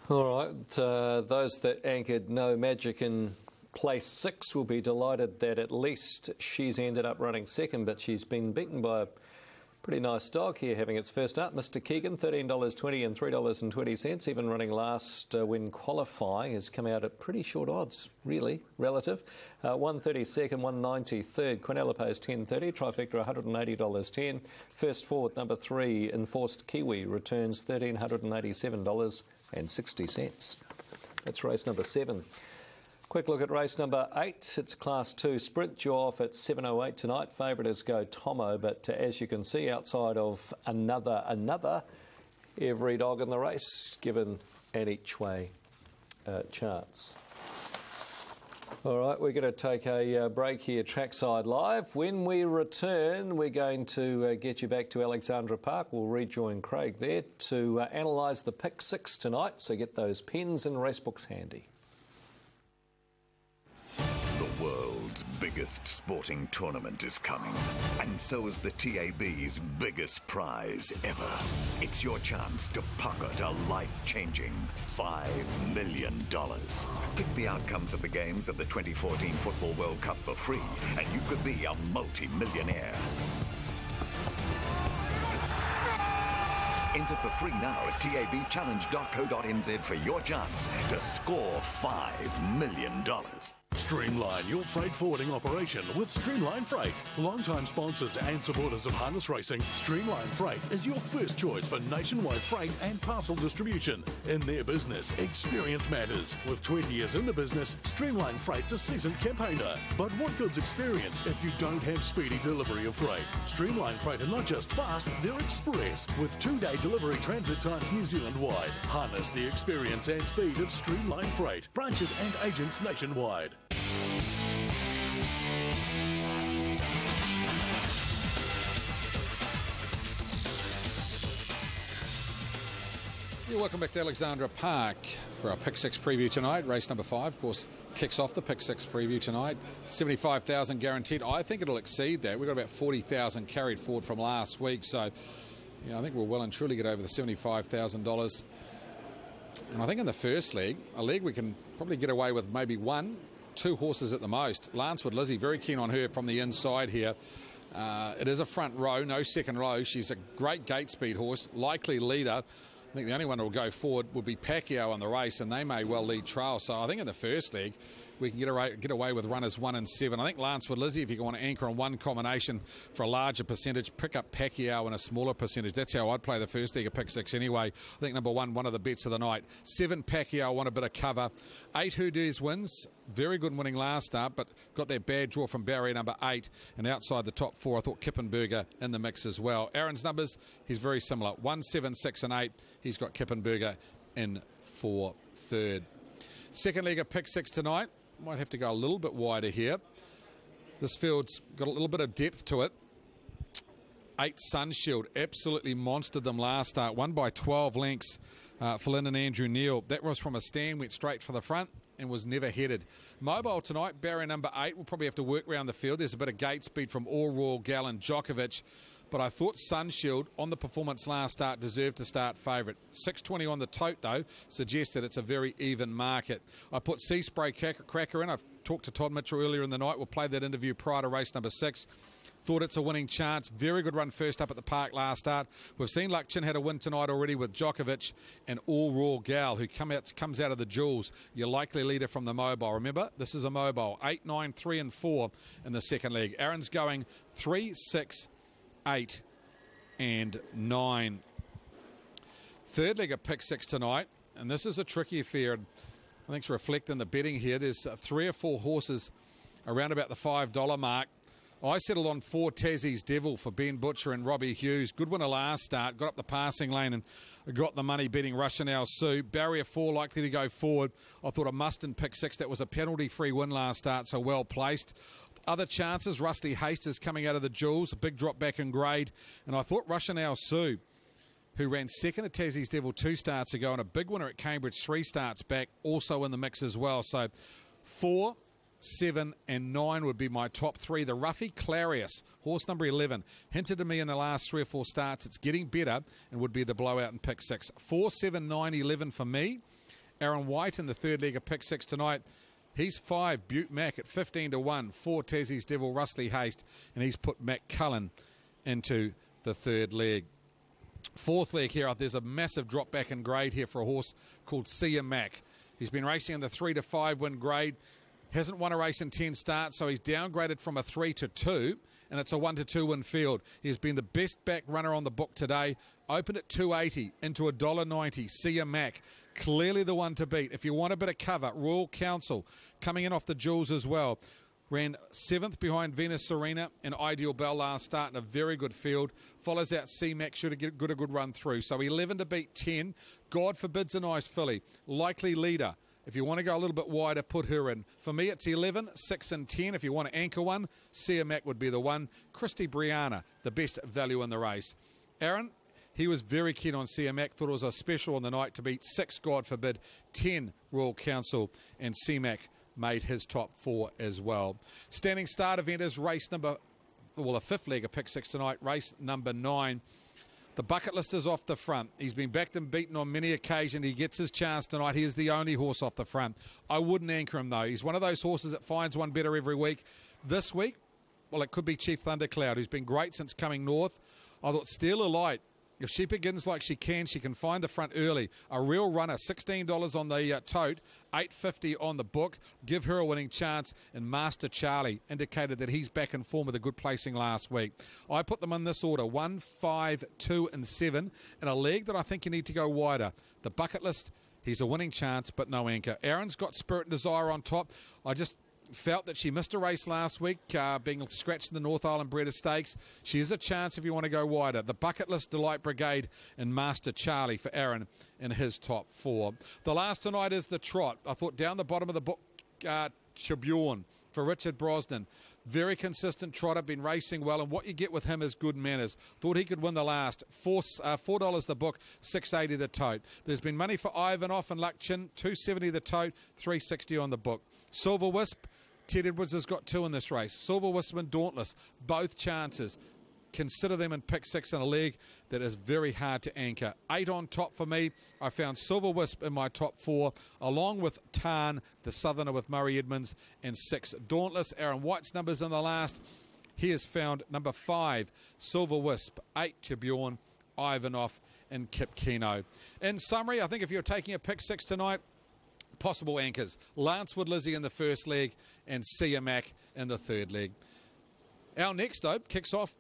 All right, those that anchored No Magic in place 6 will be delighted that at least she's ended up running second, but she's been beaten by a pretty nice dog here having its first up. Mr. Keegan, $13.20 and $3.20, even running last when qualifying, has come out at pretty short odds, really, relative. 132nd, 193rd, Quinellipo's $10.30, Trifecta $180.10. First forward, number 3, Enforced Kiwi, returns $1,387.60. That's race number 7. Quick look at race number 8. It's Class 2 Sprint, due off at 7:08 tonight. Favourite is Go Tomo, but as you can see, outside of another, every dog in the race given an each way chance. All right, we're going to take a break here, Trackside Live. When we return, we're going to get you back to Alexandra Park. We'll rejoin Craig there to analyse the Pick 6 tonight, so get those pens and racebooks handy. The world's biggest sporting tournament is coming, and so is the TAB's biggest prize ever. It's your chance to pocket a life-changing $5 million. Pick the outcomes of the games of the 2014 Football World Cup for free, and you could be a multi-millionaire. Enter for free now at tabchallenge.co.nz for your chance to score $5 million. Streamline your freight forwarding operation with Streamline Freight. Long-time sponsors and supporters of harness racing, Streamline Freight is your first choice for nationwide freight and parcel distribution. In their business, experience matters. With 20 years in the business, Streamline Freight's a seasoned campaigner. But what good's experience if you don't have speedy delivery of freight? Streamline Freight are not just fast, they're express, with 2-day delivery transit times New Zealand-wide. Harness the experience and speed of Streamline Freight. Branches and agents nationwide. Yeah, welcome back to Alexandra Park for our Pick 6 preview tonight. Race number 5, of course, kicks off the Pick 6 preview tonight. 75,000 guaranteed. I think it'll exceed that. We've got about 40,000 carried forward from last week, so I think we'll well and truly get over the $75,000. And I think in the first leg, a leg we can probably get away with maybe 1, 2 horses at the most. Lancewood Lizzie, very keen on her from the inside here. It is a front row, no second row. She's a great gate speed horse, likely leader. I think the only one that will go forward would be Pacquiao on the race, and they may well lead trail. So I think in the first leg, we can get away with runners 1 and 7. I think Lancewood Lizzie, if you want to anchor on one combination for a larger percentage, pick up Pacquiao in a smaller percentage. That's how I'd play the first leg of Pick 6 anyway. I think number 1, one of the bets of the night. 7, Pacquiao, want a bit of cover. 8, Who Dares Wins. Very good winning last start, but got that bad draw from barrier number 8. And outside the top 4, I thought Kippenberger in the mix as well. Aaron's numbers, he's very similar. 1, 7, 6 and 8. He's got Kippenberger in for third. Second leg of Pick 6 tonight. Might have to go a little bit wider here. This field's got a little bit of depth to it. 8, Sunshield, absolutely monstered them last start. Won by 12 lengths for Lynn and Andrew Neal. That was from a stand, went straight for the front and was never headed. Mobile tonight, barrier number 8. We'll probably have to work around the field. There's a bit of gate speed from All Royal Gal and Djokovic. But I thought Sunshield, on the performance last start, deserved to start favourite. 6.20 on the tote, though, suggested it's a very even market. I put Sea Spray Cracker in. I've talked to Todd Mitchell earlier in the night. We'll play that interview prior to race number 6. Thought it's a winning chance. Very good run first up at the park last start. We've seen Luck Chin had a win tonight already with Djokovic and All Royal Gal, who comes out of the Jewels. Your likely leader from the mobile. Remember, this is a mobile. 8, 9, 3 and 4 in the second leg. Aaron's going 3, 6, 8 and 9. Third leg of Pick 6 tonight, and this is a tricky affair. I think it's reflecting the betting here. There's 3 or 4 horses around about the $5 mark I settled on 4 Tassie's Devil for Ben Butcher and Robbie Hughes. Good winner last start, got up the passing lane and got the money beating Russian Al Sue. Barrier 4 likely to go forward. I thought a must in pick 6. That was a penalty-free win last start, so well placed. Other chances, Rusty Haste is coming out of the Jewels, a big drop back in grade. And I thought Russian Al Sue, who ran second at Tassie's Devil 2 starts ago and a big winner at Cambridge 3 starts back, also in the mix as well. So 4, 7 and 9 would be my top 3. The Ruffy Clarius, horse number 11, hinted to me in the last 3 or 4 starts. It's getting better and would be the blowout in pick 6. 4, 7, 9, 11 for me. Aaron White in the third leg of pick 6 tonight. He's 5, Butte Mac at 15 to 1. 4, Tassie's Devil, Rusty Haste, and he's put Mac Cullen into the third leg. Fourth leg here, there's a massive drop back in grade here for a horse called Sia Mac. He's been racing in the 3 to 5 win grade. Hasn't won a race in 10 starts, so he's downgraded from a 3 to 2, and it's a 1 to 2 win field. He's been the best back runner on the book today. Opened at $2.80 into $1.90. Sia Mac, clearly the one to beat. If you want a bit of cover, Royal Council coming in off the Jewels as well. Ran 7th behind Venus Serena and Ideal Bell last start in a very good field. Follows out C-Mac, should have got a good run through. So 11 to beat 10. God forbids a nice filly. Likely leader. If you want to go a little bit wider, put her in. For me, it's 11, 6 and 10. If you want to anchor one, Sia Mac would be the one. Christy Brianna, the best value in the race. Aaron, he was very keen on Sia Mac. Thought it was a special on the night to beat 6, God forbid, 10 Royal Council, and C-Mac made his top 4 as well. Standing start event is race number, well, a 5th leg of pick 6 tonight, race number 9. The bucket list is off the front. He's been backed and beaten on many occasions. He gets his chance tonight. He is the only horse off the front. I wouldn't anchor him, though. He's one of those horses that finds one better every week. This week, well, it could be Chief Thundercloud, who's been great since coming north. I thought Steal a Light, if she begins like she can find the front early. A real runner, $16 on the tote, $8.50 on the book. Give her a winning chance. And Master Charlie indicated that he's back in form with a good placing last week. I put them in this order, 1, 5, 2 and 7, and a leg that I think you need to go wider. The bucket list, he's a winning chance, but no anchor. Aaron's got Spirit and Desire on top. I just felt that she missed a race last week, being scratched in the North Island Breeder Stakes. She is a chance if you want to go wider. The Bucket List, Delight Brigade, and Master Charlie for Aaron in his top 4. The last tonight is the Trot. I thought down the bottom of the book, Tribune for Richard Brosnan. Very consistent trotter, been racing well, and what you get with him is good manners. Thought he could win the last. $4 the book, $6.80 the tote. There's been money for Ivanov and Luck Chin, $2.70 the tote, $3.60 on the book. Silver Wisp, Ted Edwards has got 2 in this race. Silver Wisp and Dauntless, both chances. Consider them in pick 6 in a leg that is very hard to anchor. 8 on top for me. I found Silver Wisp in my top 4, along with Tarn, the Southerner with Murray Edmonds, and 6 Dauntless. Aaron White's numbers in the last. He has found number 5, Silver Wisp, 8 Tribune, Ivanov, and Kip Keno. In summary, I think if you're taking a pick 6 tonight, possible anchors. Lancewood Lizzie in the first leg and Sia Mac in the third leg. Our next dope kicks off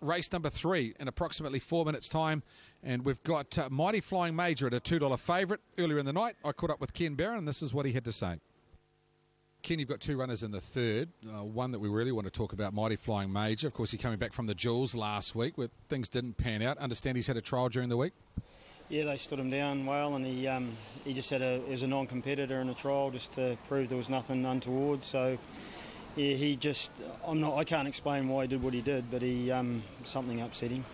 race number 3 in approximately 4 minutes' time, and we've got Mighty Flying Major at a $2 favourite. Earlier in the night, I caught up with Ken Barron, and this is what he had to say. Ken, you've got 2 runners in the third. One that we really want to talk about, Mighty Flying Major. Of course, he's coming back from the Jewels last week where things didn't pan out. Understand he's had a trial during the week? Yeah, they stood him down well, and he just had he was a non-competitor in the trial just to prove there was nothing untoward. So yeah, he just I can't explain why he did what he did, but something upset him.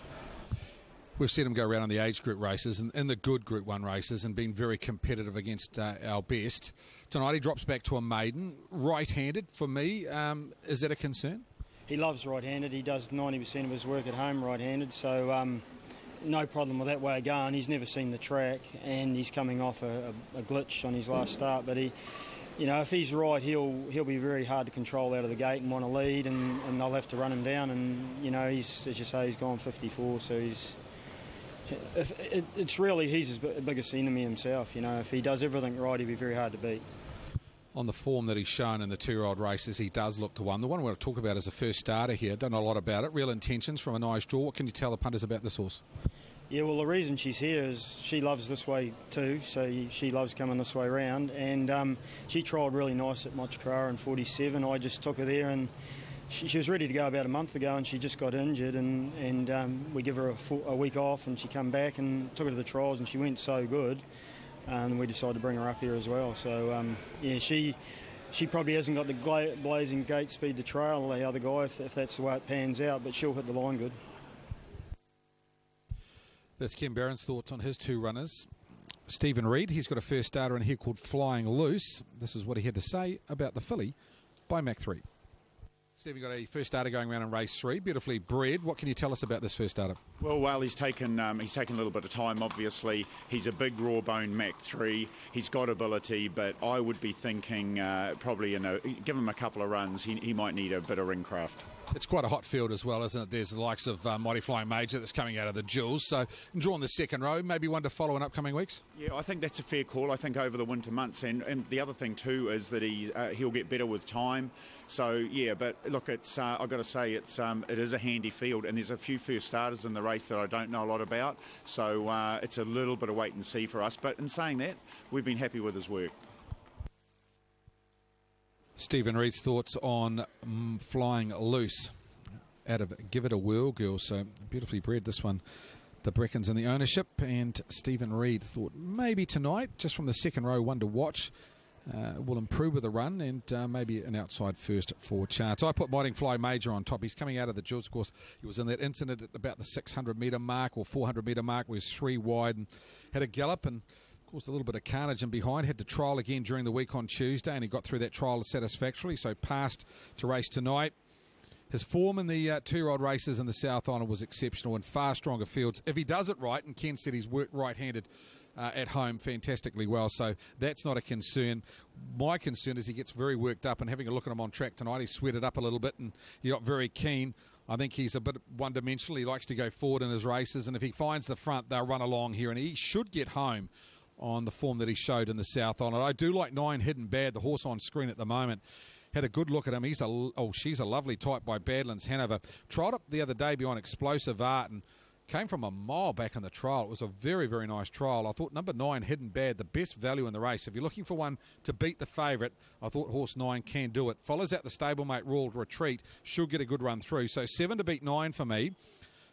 We've seen him go around on the age group races and in the good Group 1 races and been very competitive against our best. Tonight he drops back to a maiden, right-handed for me. Is that a concern? He loves right-handed. He does 90% of his work at home right-handed, so no problem with that way of going. He's never seen the track, and he's coming off a glitch on his last start. But if he's right, he'll be very hard to control out of the gate and want to lead, and they'll have to run him down. And he's, as you say, he's gone 54, so he's his biggest enemy himself. If he does everything right, he'll be very hard to beat. On the form that he's shown in the 2-year-old races, he does look to one. The one I want to talk about is a first starter here. Don't know a lot about it. Real Intentions from a nice draw. What can you tell the punters about this horse? Yeah, well, the reason she's here is she loves this way too, so she loves coming this way round. And she trialled really nice at Mochikara in 47. I just took her there and she was ready to go about a month ago, and she just got injured, and we give her a week off, and she come back and took her to the trials, and she went so good, and we decided to bring her up here as well. So yeah, she probably hasn't got the blazing gate speed to trail the other guy if that's the way it pans out, but she'll hit the line good. That's Ken Barron's thoughts on his two runners. Stephen Reid, he's got a first starter in here called Flying Loose. This is what he had to say about the filly by Mach 3. Stephen got a first starter going around in race 3, beautifully bred. What can you tell us about this first starter? Well, he's taken a little bit of time, obviously. He's a big raw bone Mach 3. He's got ability, but I would be thinking probably, give him a couple of runs, he might need a bit of ring craft. It's quite a hot field as well, isn't it? There's the likes of Mighty Flying Major that's coming out of the Jewels, so drawing the second row, maybe one to follow in upcoming weeks? Yeah, I think that's a fair call, I think, over the winter months. And the other thing, too, is that he'll get better with time. So, yeah, but look, it's I've got to say it is a handy field, and there's a few first starters in the race that I don't know a lot about. So it's a little bit of wait and see for us. But in saying that, we've been happy with his work. Stephen Reid's thoughts on Flying Loose out of Give It a Whirl Girl. So beautifully bred, this one. The Breckons in the ownership, and Stephen Reid thought maybe tonight, just from the second row, one to watch, will improve with a run, and maybe an outside first for chance. I put Mighty Flying Major on top. He's coming out of the Jewels, of course. He was in that incident at about the 600 metre mark or 400 metre mark, where he was 3 wide and had a gallop and caused a little bit of carnage in behind. Had to trial again during the week on Tuesday, and he got through that trial satisfactorily, so passed to race tonight. His form in the two-year-old races in the South Island was exceptional in far stronger fields. If he does it right, and Ken said he's worked right-handed at home fantastically well, so that's not a concern. My concern is he gets very worked up, and having a look at him on track tonight, he sweated up a little bit and he got very keen. I think he's a bit one-dimensional. He likes to go forward in his races, and if he finds the front, they'll run along here, and he should get home on the form that he showed in the South Island. I do like 9 Hidden Bad, the horse on screen at the moment. Had a good look at him. She's a lovely type by Badlands Hanover. Trialled up the other day behind Explosive Art and came from a mile back in the trial. It was a very, very nice trial. I thought number 9, Hidden Bad, the best value in the race. If you're looking for one to beat the favourite, I thought horse 9 can do it. Follows out the stablemate Royal Retreat. Should get a good run through. So 7 to beat 9 for me.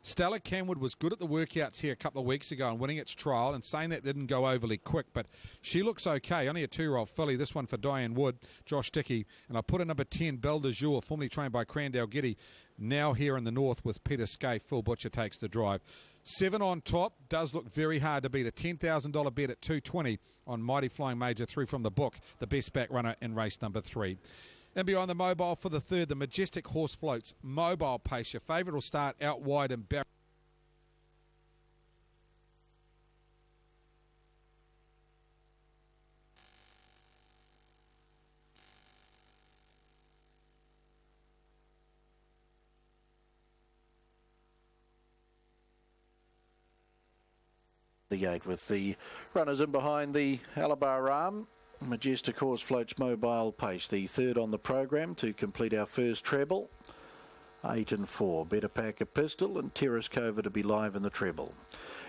Stella Camwood was good at the workouts here a couple of weeks ago and winning its trial, and saying that didn't go overly quick, but she looks okay. Only a 2-year-old filly. This one for Diane Wood, Josh Dickey, and I put in number 10, Belle de Jour, formerly trained by Crandale Giddy, now here in the north with Peter Scaife. Phil Butcher takes the drive. 7 on top does look very hard to beat. A $10,000 bet at 220 on Mighty Flying Major through from the book, the best back runner in race number 3. And behind the mobile for the third, the Majestic Horse Floats. Mobile pace. Your favourite will start out wide and back. The gate with the runners in behind the Alabar Arm. Majestic Horse Floats Mobile Pace, the third on the program to complete our first treble. 8 and 4, Better Pack a Pistol, and Terrace Cover to be live in the treble.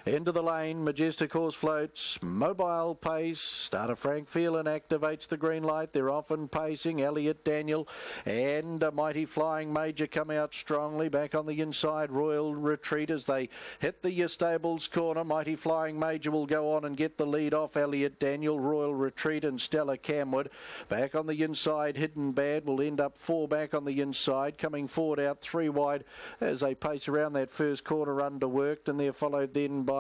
Into the lane, Majestic Horse Floats, Mobile Pace. Starter Frank Phelan activates the green light. They're often pacing. Elliot Daniel and Mighty Flying Major come out strongly. Back on the inside, Royal Retreat as they hit the stables corner. Mighty Flying Major will go on and get the lead off Elliot Daniel, Royal Retreat and Stella Camwood. Back on the inside, Hidden Bad will end up 4 back on the inside. Coming forward out 3 wide as they pace around that first corner underworked, and they're followed then by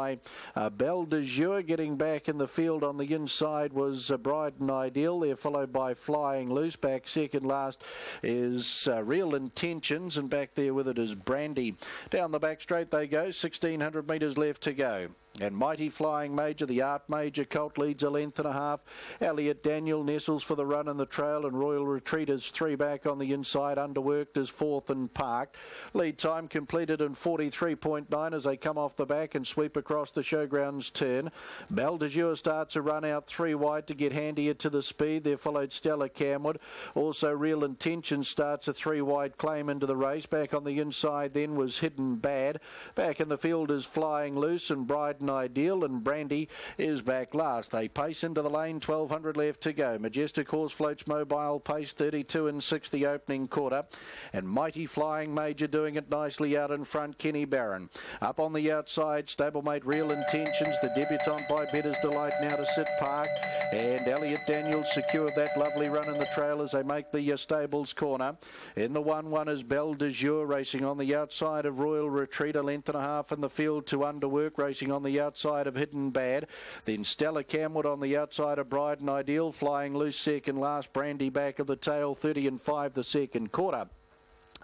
Belle de Jour. Getting back in the field on the inside was Bryden Ideal. They're followed by Flying Loose. Back second last is Real Intentions, and back there with it is Brandy. Down the back straight they go, 1,600 metres left to go. And Mighty Flying Major, the Art Major colt, leads a length and a half. Elliot Daniel nestles for the run in the trail, and Royal Retreat is 3 back on the inside. Underworked is 4th and parked. Lead time completed in 43.9 as they come off the back and sweep across the showgrounds turn. Belle de Jour starts a run out 3 wide to get handier to the speed. They're followed Stella Camwood. Also Real Intention starts a 3 wide claim into the race. Back on the inside then was Hidden Bad. Back in the field is Flying Loose, and Bryden Bryden Ideal, and Brandy is back last. They pace into the lane, 1200 left to go. Majestic Horse Floats Mobile Pace, 32 and 6 the opening quarter. And Mighty Flying Major doing it nicely out in front, Kenny Barron. Up on the outside, stablemate Real Intentions, the debutante by Better's Delight now to sit park. And Elliot Daniels secured that lovely run in the trail as they make the stables corner. In the 1-1 is Belle de Jour racing on the outside of Royal Retreat, a length and a half in the field to Underwork, racing on the outside of Hidden Bad. Then Stella Camwood on the outside of Bryden Ideal, flying loose second last. Brandy back of the tail, 30 and 5 the second quarter.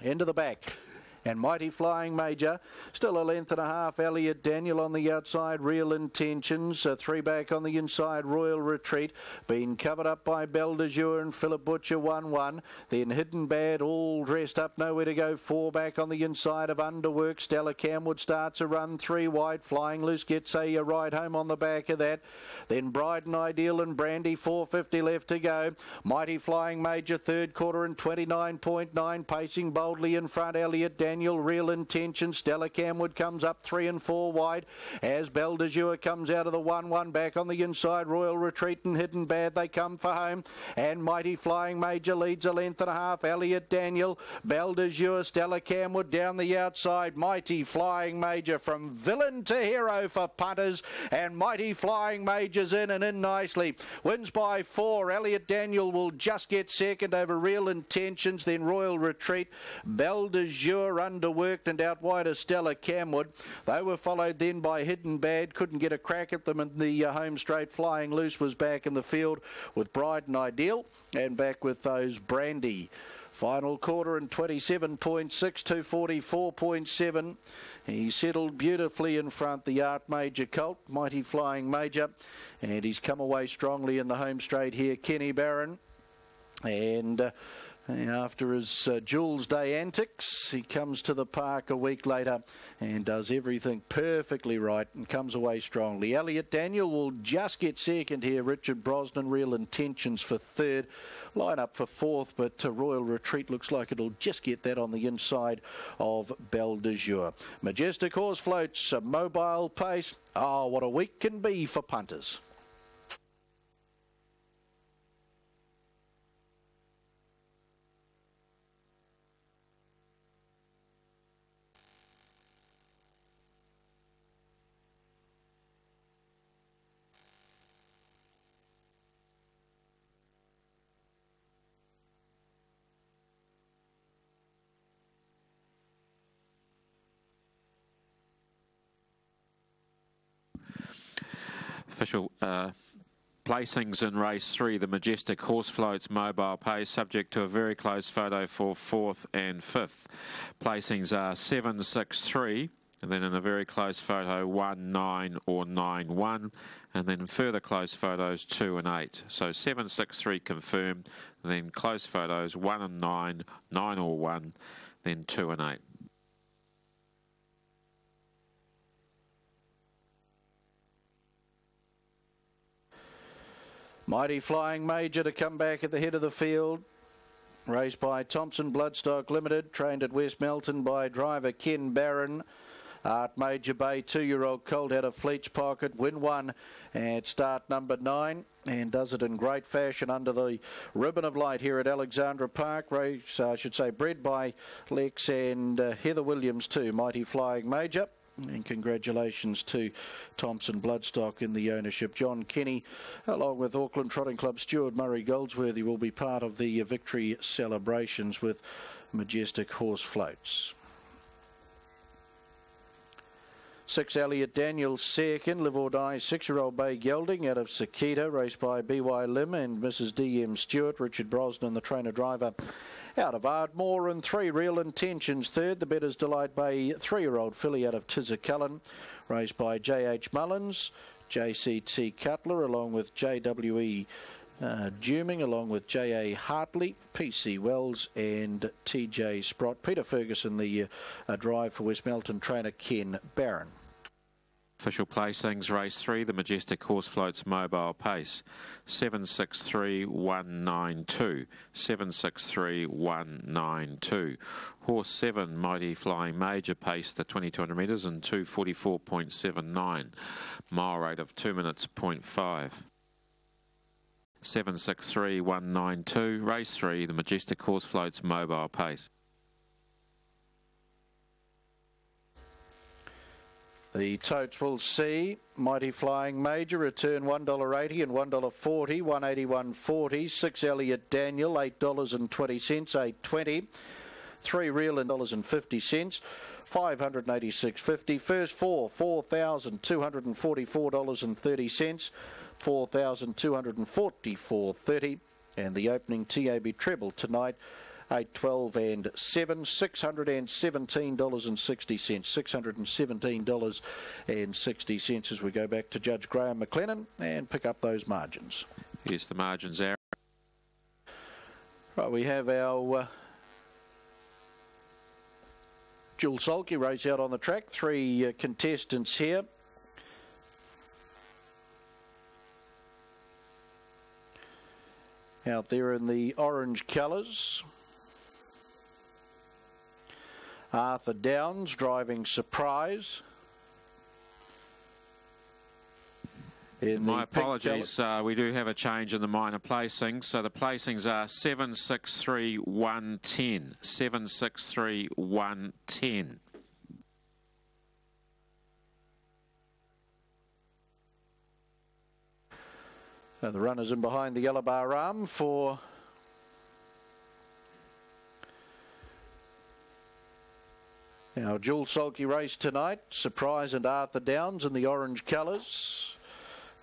Into the back. And Mighty Flying Major, still a length and a half. Elliot Daniel on the outside, Real Intentions. 3 back on the inside, Royal Retreat. Been covered up by Belle de Jour and Philip Butcher, 1-1. Then Hidden Bad, all dressed up, nowhere to go. 4 back on the inside of Underwork. Stella Camwood starts a run, 3 wide. Flying Loose gets a ride home on the back of that. Then Bryden Ideal and Brandy, 450 left to go. Mighty Flying Major, third quarter and 29.9. Pacing boldly in front, Elliot Daniel. Real Intention. Stella Camwood comes up 3 and 4 wide as Belle de Jour comes out of the 1-1 back on the inside. Royal Retreat and Hidden Bad, they come for home, and Mighty Flying Major leads a length and a half. Elliot Daniel, Belle de Jour, Stella Camwood down the outside. Mighty Flying Major from villain to hero for punters, and Mighty Flying Major's in and in nicely. Wins by 4. Elliot Daniel will just get second over Real Intentions, then Royal Retreat. Belle de Jour underworked and out wide of Stella Camwood. They were followed then by Hidden Bad. Couldn't get a crack at them in the home straight. Flying Loose was back in the field with Bryden Ideal, and back with those Brandy. Final quarter in 27.6 to 44.7. He settled beautifully in front, the Art Major colt, Mighty Flying Major, and he's come away strongly in the home straight here, Kenny Barron. And after his Jules Day antics, he comes to the park a week later and does everything perfectly right and comes away strongly. Elliot Daniel will just get second here. Richard Brosnan, Real Intentions for third. Line up for fourth, but Royal Retreat looks like it'll just get that on the inside of Belle de Jour. Majestic Horse Floats, a Mobile Pace. Oh, what a week can be for punters. Official placings in race 3, the Majestic Horse Floats Mobile Pace, subject to a very close photo for 4th and 5th. Placings are 7, 6, 3, and then in a very close photo 1, 9 or 9, 1, and then further close photos 2 and 8. So 7, 6, 3 confirmed, then close photos 1 and 9, 9 or 1, then 2 and 8. Mighty Flying Major to come back at the head of the field. Raced by Thompson Bloodstock Limited, trained at West Melton by driver Ken Barron. Art Major Bay, 2-year-old colt out of Fleet's pocket. Win 1 at start number 9, and does it in great fashion under the ribbon of light here at Alexandra Park. Race, I should say, bred by Lex and Heather Williams too. Mighty Flying Major. And congratulations to Thompson Bloodstock in the ownership. John Kenny, along with Auckland Trotting Club steward Murray Goldsworthy, will be part of the victory celebrations with Majestic Horse Floats. 6 Elliot Daniels second, Live or Die 6-year-old Bay Gelding out of Sakita, raced by B.Y. Lim and Mrs. D.M. Stewart. Richard Brosnan, the trainer driver, out of Ardmore, and 3 Real Intentions third. The Better's Delight Bay 3-year-old filly out of Tizacullen, raced by J.H. Mullins, J.C.T. Cutler, along with J.W.E. Duming, along with J.A. Hartley, P.C. Wells and T.J. Sprott. Peter Ferguson, the drive for West Melton trainer Ken Barron. Official placings, race 3, the Majestic Horse Floats Mobile Pace, 763-192, 763-192. Horse 7, Mighty Flying Major, pace the 2200 metres in 2:44.79, mile rate of 2 minutes 0.5. 763-192, race 3, the Majestic Horse Floats Mobile Pace. The totes will see Mighty Flying Major return $1.80 and $1.40, 181.40. 6 Elliot Daniel, $8.20, 8.20. 3 Real and $50, 586.50. First 4, $4,244.30, 4,244.30. And the opening TAB treble tonight, 8, 12 and 7, $617.60, $617.60 as we go back to Judge Graham McLennan and pick up those margins. Here's the margins, Aaron. Right, we have our Jules Sulky race out on the track. 3 contestants here. Out there in the orange colours. Arthur Downs driving Surprise. My apologies, we do have a change in the minor placings. So the placings are 763-110, 763-110. The runners in behind the yellow bar arm for our Jules Sulky race tonight. Surprise and Arthur Downs in the orange colours.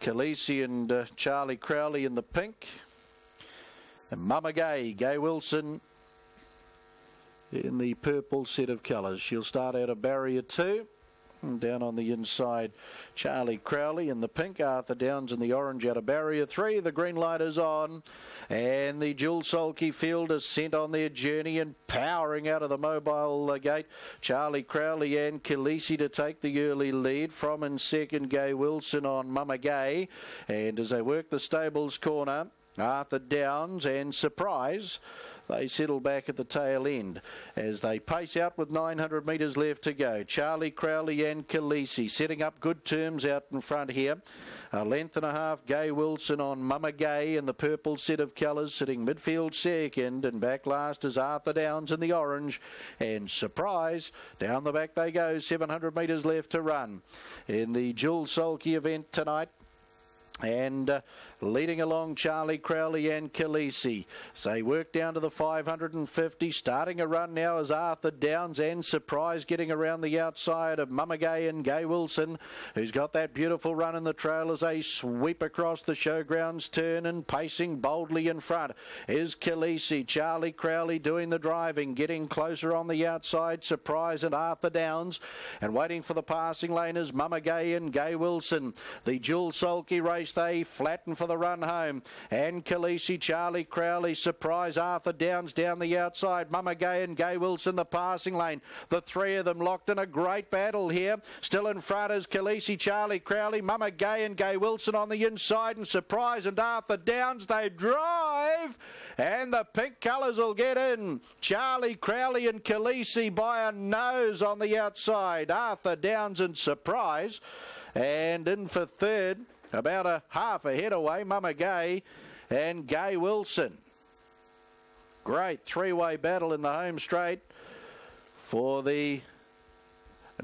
Khaleesi and Charlie Crowley in the pink. And Mama Gay Wilson in the purple set of colours. She'll start out of barrier 2. And down on the inside, Charlie Crowley in the pink, Arthur Downs in the orange out of barrier 3. The green light is on, and the Jules Sulky field is sent on their journey and powering out of the mobile gate. Charlie Crowley and Khaleesi to take the early lead. From in second, Gay Wilson on Mama Gay. And as they work the stables corner, Arthur Downs and Surprise, they settle back at the tail end as they pace out with 900 metres left to go. Charlie Crowley and Khaleesi setting up good terms out in front here. A length and a half, Gay Wilson on Mama Gay in the purple set of colours, sitting midfield second, and back last is Arthur Downs in the orange. And Surprise, down the back they go, 700 metres left to run in the Jules Sulky event tonight. And leading along Charlie Crowley and Khaleesi. So they work down to the 550. Starting a run now is Arthur Downs and Surprise getting around the outside of Mama Gay and Gay Wilson, who's got that beautiful run in the trail as they sweep across the showgrounds turn, and pacing boldly in front is Khaleesi. Charlie Crowley doing the driving, getting closer on the outside. Surprise and Arthur Downs. And waiting for the passing lane is Mama Gay and Gay Wilson. The Jules Sulky race, they flatten for the run home. And Khaleesi, Charlie Crowley, Surprise, Arthur Downs down the outside. Mama Gay and Gay Wilson the passing lane. The 3 of them locked in a great battle here. Still in front is Khaleesi, Charlie Crowley, Mama Gay and Gay Wilson on the inside, and Surprise and Arthur Downs. They drive, and the pink colours will get in. Charlie Crowley and Khaleesi by a nose on the outside. Arthur Downs and Surprise. And in for third, about a half a head away, Mama Gay and Gay Wilson. Great 3-way battle in the home straight for the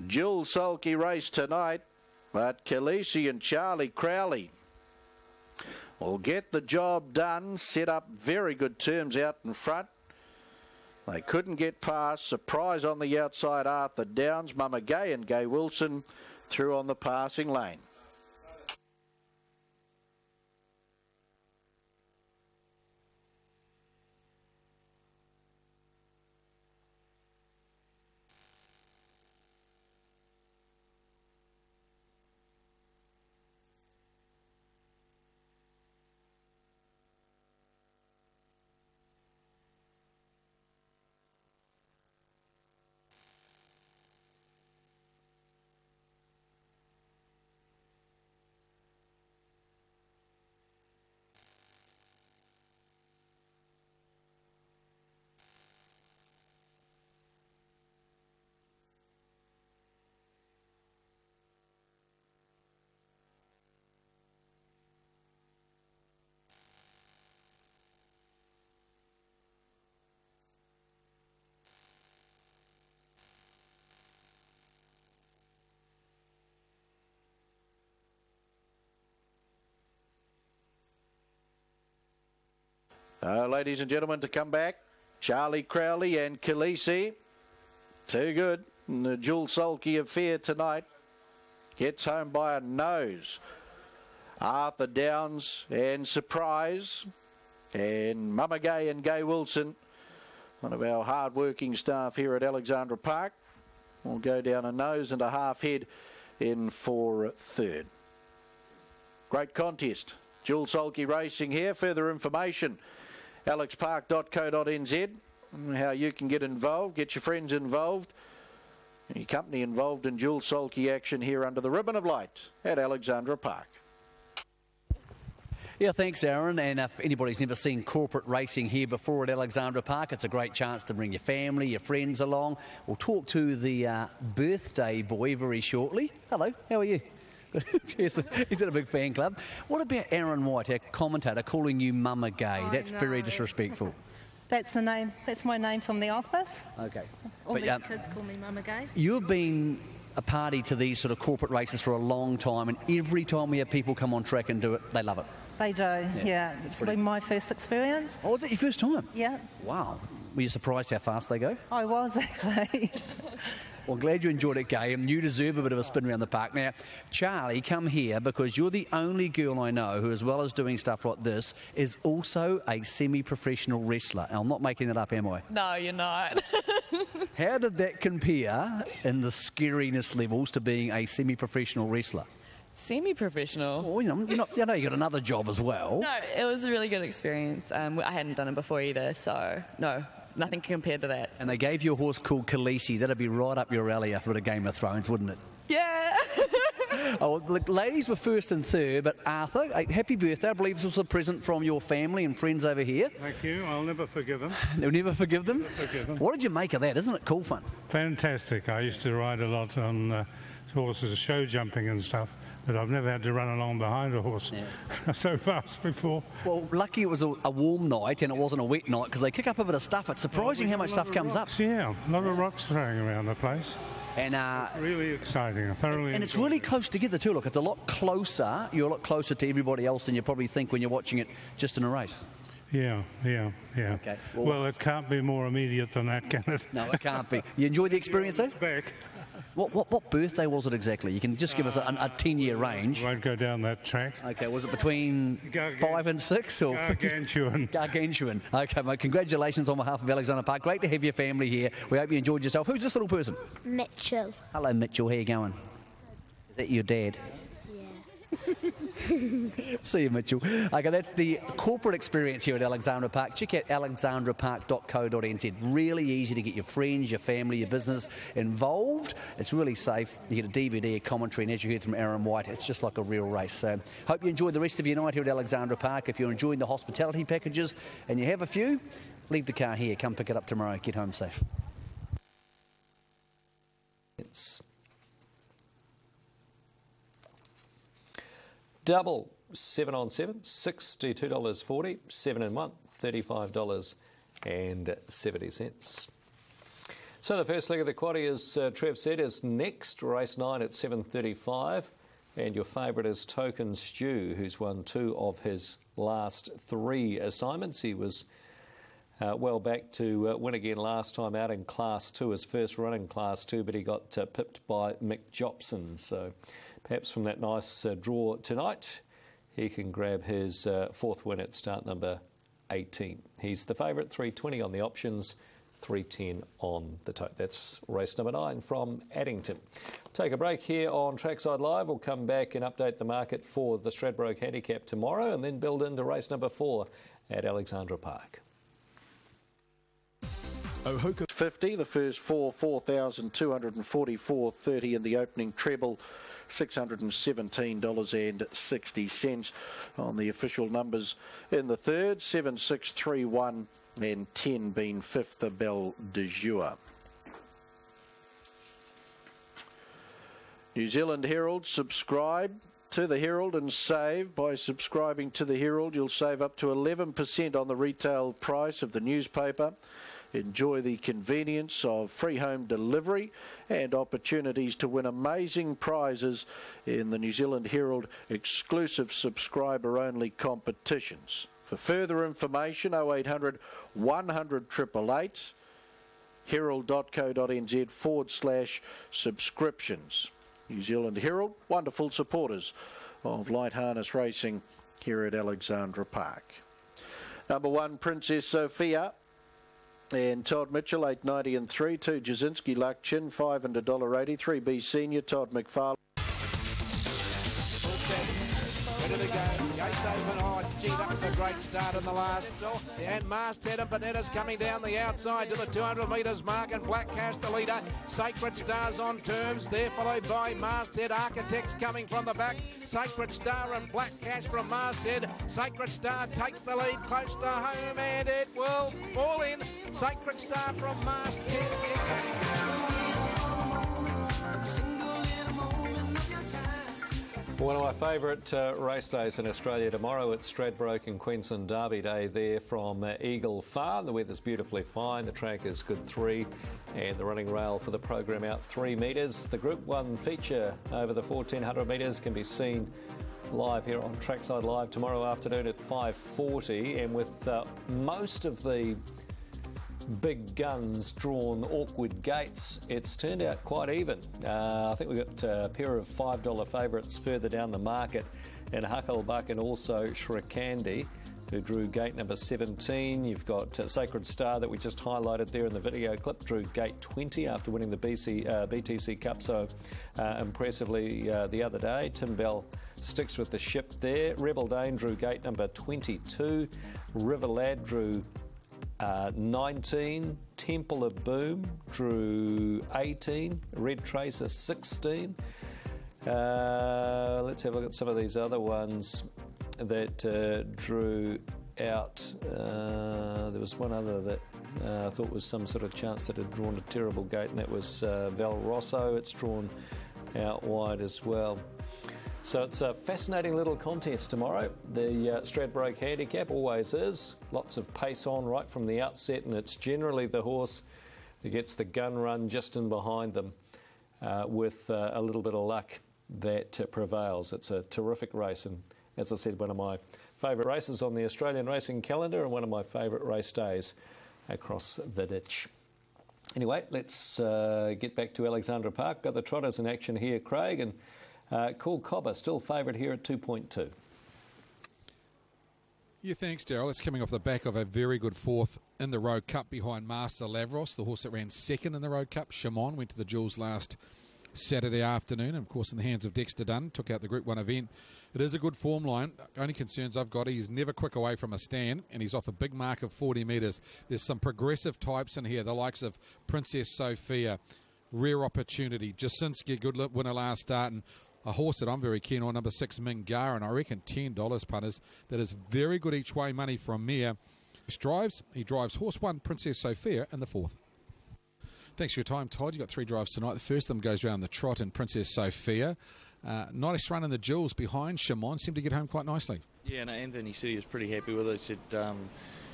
Jules Sulky race tonight. But Khaleesi and Charlie Crowley will get the job done, set up very good terms out in front. They couldn't get past. Surprise on the outside, Arthur Downs. Mama Gay and Gay Wilson through on the passing lane. Ladies and gentlemen, to come back, Charlie Crowley and Khaleesi. Too good. And the Jewel Sulky affair tonight gets home by a nose. Arthur Downs and Surprise. And Mama Gay and Gay Wilson, one of our hard-working staff here at Alexandra Park, will go down a nose and a half head in for third. Great contest. Jewel Sulky Racing here. Further information, alexpark.co.nz. How you can get involved, get your friends involved, your company involved in Jewel Sulky action here under the ribbon of light at Alexandra Park. Yeah, thanks, Aaron. And if anybody's never seen corporate racing here before at Alexandra Park, it's a great chance to bring your family, your friends along. We'll talk to the birthday boy very shortly. Hello, how are you? He's in a big fan club. What about Aaron White, our commentator, calling you Mama Gay? That's very disrespectful. That's the name. That's my name from the office. Okay. All these kids call me Mama Gay. You've been a party to these sort of corporate races for a long time, and every time we have people come on track and do it, they love it. They do, yeah. It's been my first experience. Oh, was it your first time? Yeah. Wow. Were you surprised how fast they go? I was, actually. Well, glad you enjoyed it, Gay, and you deserve a bit of a spin around the park. Now, Charlie, come here because you're the only girl I know who, as well as doing stuff like this, is also a semi-professional wrestler. And I'm not making it up, am I? No, you're not. How did that compare in the scariness levels to being a semi-professional wrestler? Semi-professional? Well, you know, you got another job as well. No, it was a really good experience. I hadn't done it before either, so no. Nothing compared to that. And they gave you a horse called Khaleesi. That'd be right up your alley after a Game of Thrones, wouldn't it? Yeah. Oh, well, the ladies were first and third, but Arthur, happy birthday. I believe this was a present from your family and friends over here. Thank you. I'll never forgive them. You'll never forgive them? Never forgive them. What did you make of that? Isn't it cool fun? Fantastic. I used to ride a lot on horses, show jumping and stuff, but I've never had to run along behind a horse so fast before. Well, lucky it was a warm night and it wasn't a wet night because they kick up a bit of stuff. It's surprising how much stuff comes up. Yeah, a lot of rocks throwing around the place. And really exciting, thoroughly. And it's really close together too. Look, it's a lot closer. You're a lot closer to everybody else than you probably think when you're watching it just in a race. Yeah. Okay. Well, it can't be more immediate than that, can it? No, it can't be. You enjoyed the experience, though? Back. What birthday was it exactly? You can just give us a 10-year range. Won't go down that track. Okay, was it between 5 and 6? Or Gargantuan. Gargantuan. Okay, mate, congratulations on behalf of Alexandra Park. Great to have your family here. We hope you enjoyed yourself. Who's this little person? Mitchell. Hello, Mitchell. How you going? Is that your dad? See you, Mitchell. Okay, that's the corporate experience here at Alexandra Park. Check out alexandrapark.co.nz. Really easy to get your friends, your family, your business involved. It's really safe. You get a DVD, a commentary, and as you heard from Aaron White, it's just like a real race. So hope you enjoy the rest of your night here at Alexandra Park. If you're enjoying the hospitality packages and you have a few, leave the car here. Come pick it up tomorrow. Get home safe. Double 7 on 7, $62.40, 7 and 1, $35.70. So the first leg of the quaddie, as Trev said, is next, race 9 at 7:35, and your favourite is Token Stew, who's won 2 of his last 3 assignments. He was well back to win again last time out in Class 2, his first run in Class 2, but he got pipped by Mick Jobson. So perhaps from that nice draw tonight, he can grab his 4th win at start number 18. He's the favourite, 320 on the options, 310 on the tote. That's race number 9 from Addington. Take a break here on Trackside Live. We'll come back and update the market for the Stradbroke Handicap tomorrow and then build into race number 4 at Alexandra Park. Ohoka 50, the first 4, 4,244.30 in the opening treble, $617.60 on the official numbers in the third, 7, 6, 3, 1 and 10 being fifth, the Belle de Jour. New Zealand Herald, subscribe to the Herald and save. By subscribing to the Herald, you'll save up to 11% on the retail price of the newspaper. Enjoy the convenience of free home delivery and opportunities to win amazing prizes in the New Zealand Herald exclusive subscriber-only competitions. For further information, 0800 100 888, herald.co.nz/subscriptions. New Zealand Herald, wonderful supporters of light harness racing here at Alexandra Park. Number 1, Princess Sophia and Todd Mitchell, 8.90 and 3. 2, Jasinski, Luck Chin, 5 and $1.80. 3B Senior, Todd McFarlane. Ready to go. Gates open. Oh, gee, that was a great start in the last. And Masthead and Panetta's coming down the outside to the 200 metres mark, and Black Cash the leader. Sacred Star's on terms. They're followed by Masthead. Architects coming from the back. Sacred Star and Black Cash from Masthead. Sacred Star takes the lead close to home, and it will fall in. Sacred Star from Masthead. One of my favourite race days in Australia tomorrow. It's Stradbroke and Queensland Derby Day there from Eagle Farm. The weather's beautifully fine. The track is good 3 and the running rail for the program out 3 metres. The Group 1 feature over the 1400 metres can be seen live here on Trackside Live tomorrow afternoon at 5:40, and with most of the big guns drawn awkward gates, it's turned out quite even. I think we've got a pair of $5 favourites further down the market, and Hucklebuck and also Shrekandi, who drew gate number 17. You've got Sacred Star that we just highlighted there in the video clip, drew gate 20 after winning the BTC Cup so impressively the other day. Tim Bell sticks with the ship there. Rebel Dane drew gate number 22. River Lad drew 19, Temple of Boom drew 18, Red Tracer 16. Let's have a look at some of these other ones that drew out. There was one other that I thought was some sort of chance that had drawn a terrible gate, and that was Val Rosso. It's drawn out wide as well. So it's a fascinating little contest tomorrow. The Stradbroke Handicap always is. Lots of pace on right from the outset, and it's generally the horse that gets the gun run just in behind them with a little bit of luck that prevails. It's a terrific race, and as I said, one of my favourite races on the Australian racing calendar and one of my favourite race days across the ditch. Anyway, let's get back to Alexandra Park. Got the trotters in action here, Craig, and Cool Cobber still favourite here at 2.2. Yeah, thanks, Daryl. It's coming off the back of a very good fourth in the Road Cup behind Master Lavros, the horse that ran second in the Road Cup. Shimon went to the Jewels last Saturday afternoon, and of course in the hands of Dexter Dunn, took out the Group 1 event. It is a good form line. Only concerns I've got, he's never quick away from a stand, and he's off a big mark of 40 metres. There's some progressive types in here, the likes of Princess Sophia, Rare Opportunity, Jasinski, good winner last start, and a horse that I'm very keen on, number 6, Mingara, and I reckon $10, punters. That is very good each way money from Mir. He drives horse 1, Princess Sophia, in the 4th. Thanks for your time, Todd. You've got 3 drives tonight. The first of them goes around the trot in Princess Sophia. Nice run in the Jewels behind Shimon. Seemed to get home quite nicely. Yeah, no, Anthony said he was pretty happy with it. He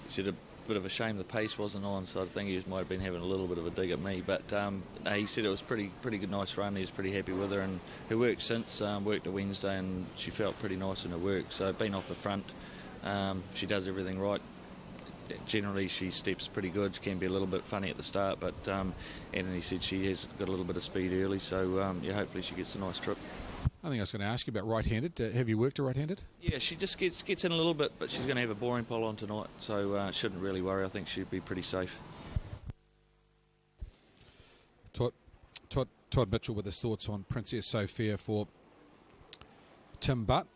said a bit of a shame the pace wasn't on, so I think he might have been having a little bit of a dig at me. But he said it was pretty good, nice run. He was pretty happy with her, and her work since worked a Wednesday, and she felt pretty nice in her work. So been off the front, she does everything right. Generally, she steps pretty good. She can be a little bit funny at the start, but Anthony said she has got a little bit of speed early, so yeah, hopefully she gets a nice trip. I think I was going to ask you about right-handed. Have you worked a right-handed? Yeah, she just gets in a little bit, but she's going to have a boring pole on tonight, so shouldn't really worry. I think she'd be pretty safe. Todd Mitchell with his thoughts on Princess Sophia for Tim Butt,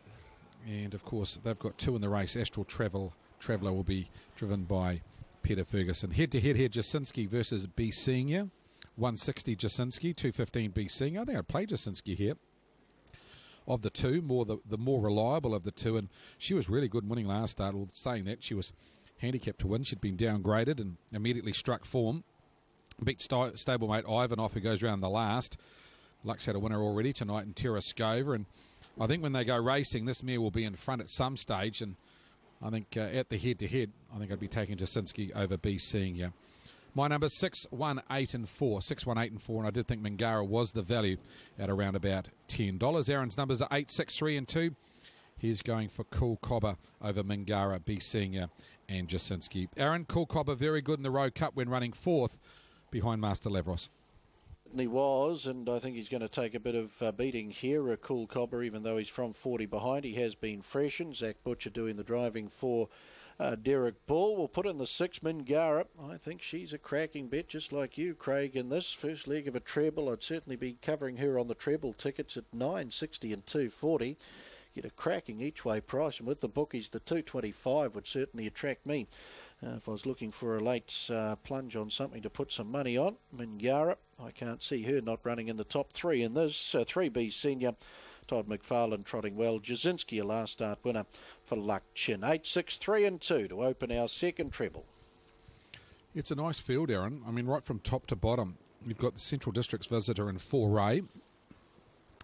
and of course they've got 2 in the race. Astral Traveller will be driven by Peter Ferguson. Head-to-head here, Jasinski versus B Senior. 160 Jasinski, 215 B Senior. I think I'd play Jasinski here. Of the 2, the more reliable of the 2, and she was really good winning last start. Well, saying that, she was handicapped to win. She'd been downgraded and immediately struck form. Beat stablemate Ivanov, who goes round the last. Lux had a winner already tonight in Terrascova, and I think when they go racing, this mare will be in front at some stage, and I think at the head-to-head, I think I'd be taking Jasinski over B Senior. My number's 6, 1, 8 and 4. 6, 1, 8 and 4, and I did think Mingara was the value at around about $10. Aaron's numbers are 8, 6, 3 and 2. He's going for Cool Cobber over Mingara, B Senior and Jasinski. Aaron, Cool Cobber very good in the Road Cup when running fourth behind Master Lavros. He was, and I think he's going to take a bit of beating here. A Cool Cobber, even though he's from 40 behind, he has been freshened. Zach Butcher doing the driving for Derek Ball. We'll put in the 6, Mingara. I think she's a cracking bet, just like you, Craig, in this first leg of a treble. I'd certainly be covering her on the treble tickets at $9.60 and $2.40. Get a cracking each way price, and with the bookies, the $2.25 would certainly attract me. If I was looking for a late plunge on something to put some money on, Mingara, I can't see her not running in the top 3 in this. 3B Senior, Todd McFarlane trotting well. Jasinski, a last start winner for Luck Chin. 8, 6, 3 and 2 to open our second treble. It's a nice field, Aaron. I mean, right from top to bottom, you've got the Central District's visitor in Foray.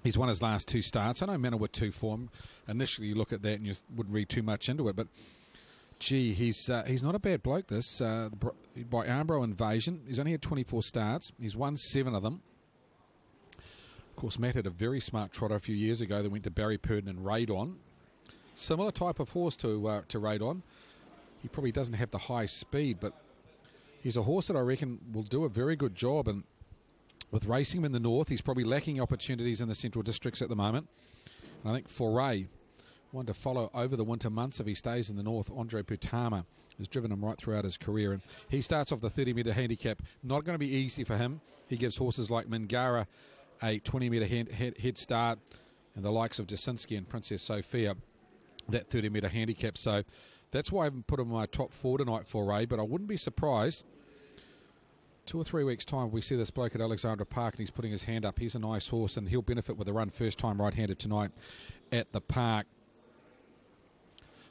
He's won his last 2 starts. I know Manawa 2 form. Initially, you look at that and you wouldn't read too much into it, but gee, he's not a bad bloke, this. By Armbro Invasion, he's only had 24 starts. He's won 7 of them. Of course, Matt had a very smart trotter a few years ago that went to Barry Purdon and Raidon. Similar type of horse to Raidon. He probably doesn't have the high speed, but he's a horse that I reckon will do a very good job. And with racing him in the north, he's probably lacking opportunities in the Central Districts at the moment. And I think Foray, one to follow over the winter months if he stays in the north. Andre Putama has driven him right throughout his career, and he starts off the 30-metre handicap. Not going to be easy for him. He gives horses like Mingara a 20-metre head start, and the likes of Jasinski and Princess Sophia that 30-metre handicap. So that's why I haven't put him in my top 4 tonight for Ray, but I wouldn't be surprised 2 or 3 weeks' time we see this bloke at Alexandra Park and he's putting his hand up. He's a nice horse, and he'll benefit with a run first time right-handed tonight at the park.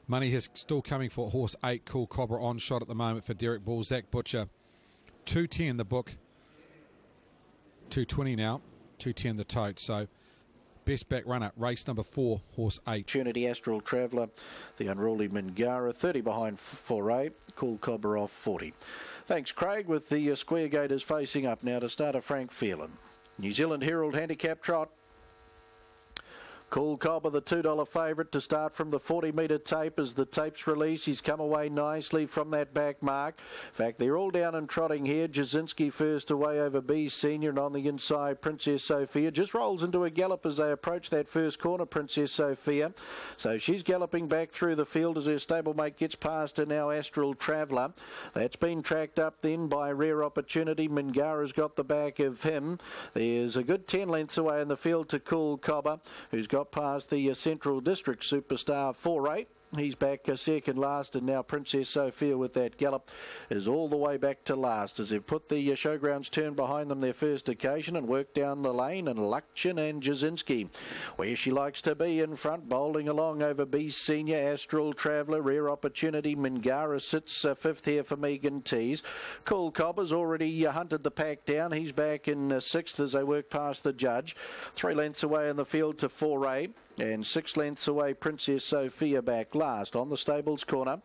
Money is still coming for horse 8, Cool Cobra, on shot at the moment for Derek Ball. Zach Butcher, 210 the book, 220 now, 210 the tote. So best back runner, race number 4, horse 8. Opportunity Astral Traveller, the unruly Mingara, 30 behind Foray, Cool Cobra off 40. Thanks, Craig, with the Square Gators facing up now to start a Frank Phelan. New Zealand Herald Handicap Trot. Cool Cobber, the $2 favourite to start from the 40-metre tape. As the tape's released, he's come away nicely from that back mark. In fact, they're all down and trotting here. Jasinski first away over B Senior, and on the inside, Princess Sophia. Just rolls into a gallop as they approach that first corner, Princess Sophia. So she's galloping back through the field as her stablemate gets past her now, Astral Traveller. That's been tracked up then by Rare Opportunity. Mingara's got the back of him. There's a good 10 lengths away in the field to Cool Cobber, who's got past the Central District superstar 4-8. He's back second last, and now Princess Sophia with that gallop is all the way back to last as they've put the showgrounds turn behind them their first occasion and worked down the lane, and Luckchin and Jasinski where she likes to be in front, bowling along over B Senior, Astral Traveller, Rare Opportunity. Mingara sits fifth here for Megan Tees. Cool Cobber's already hunted the pack down. He's back in sixth as they work past the judge. 3 lengths away in the field to 4-8. And 6 lengths away, Princess Sophia back last on the stables corner.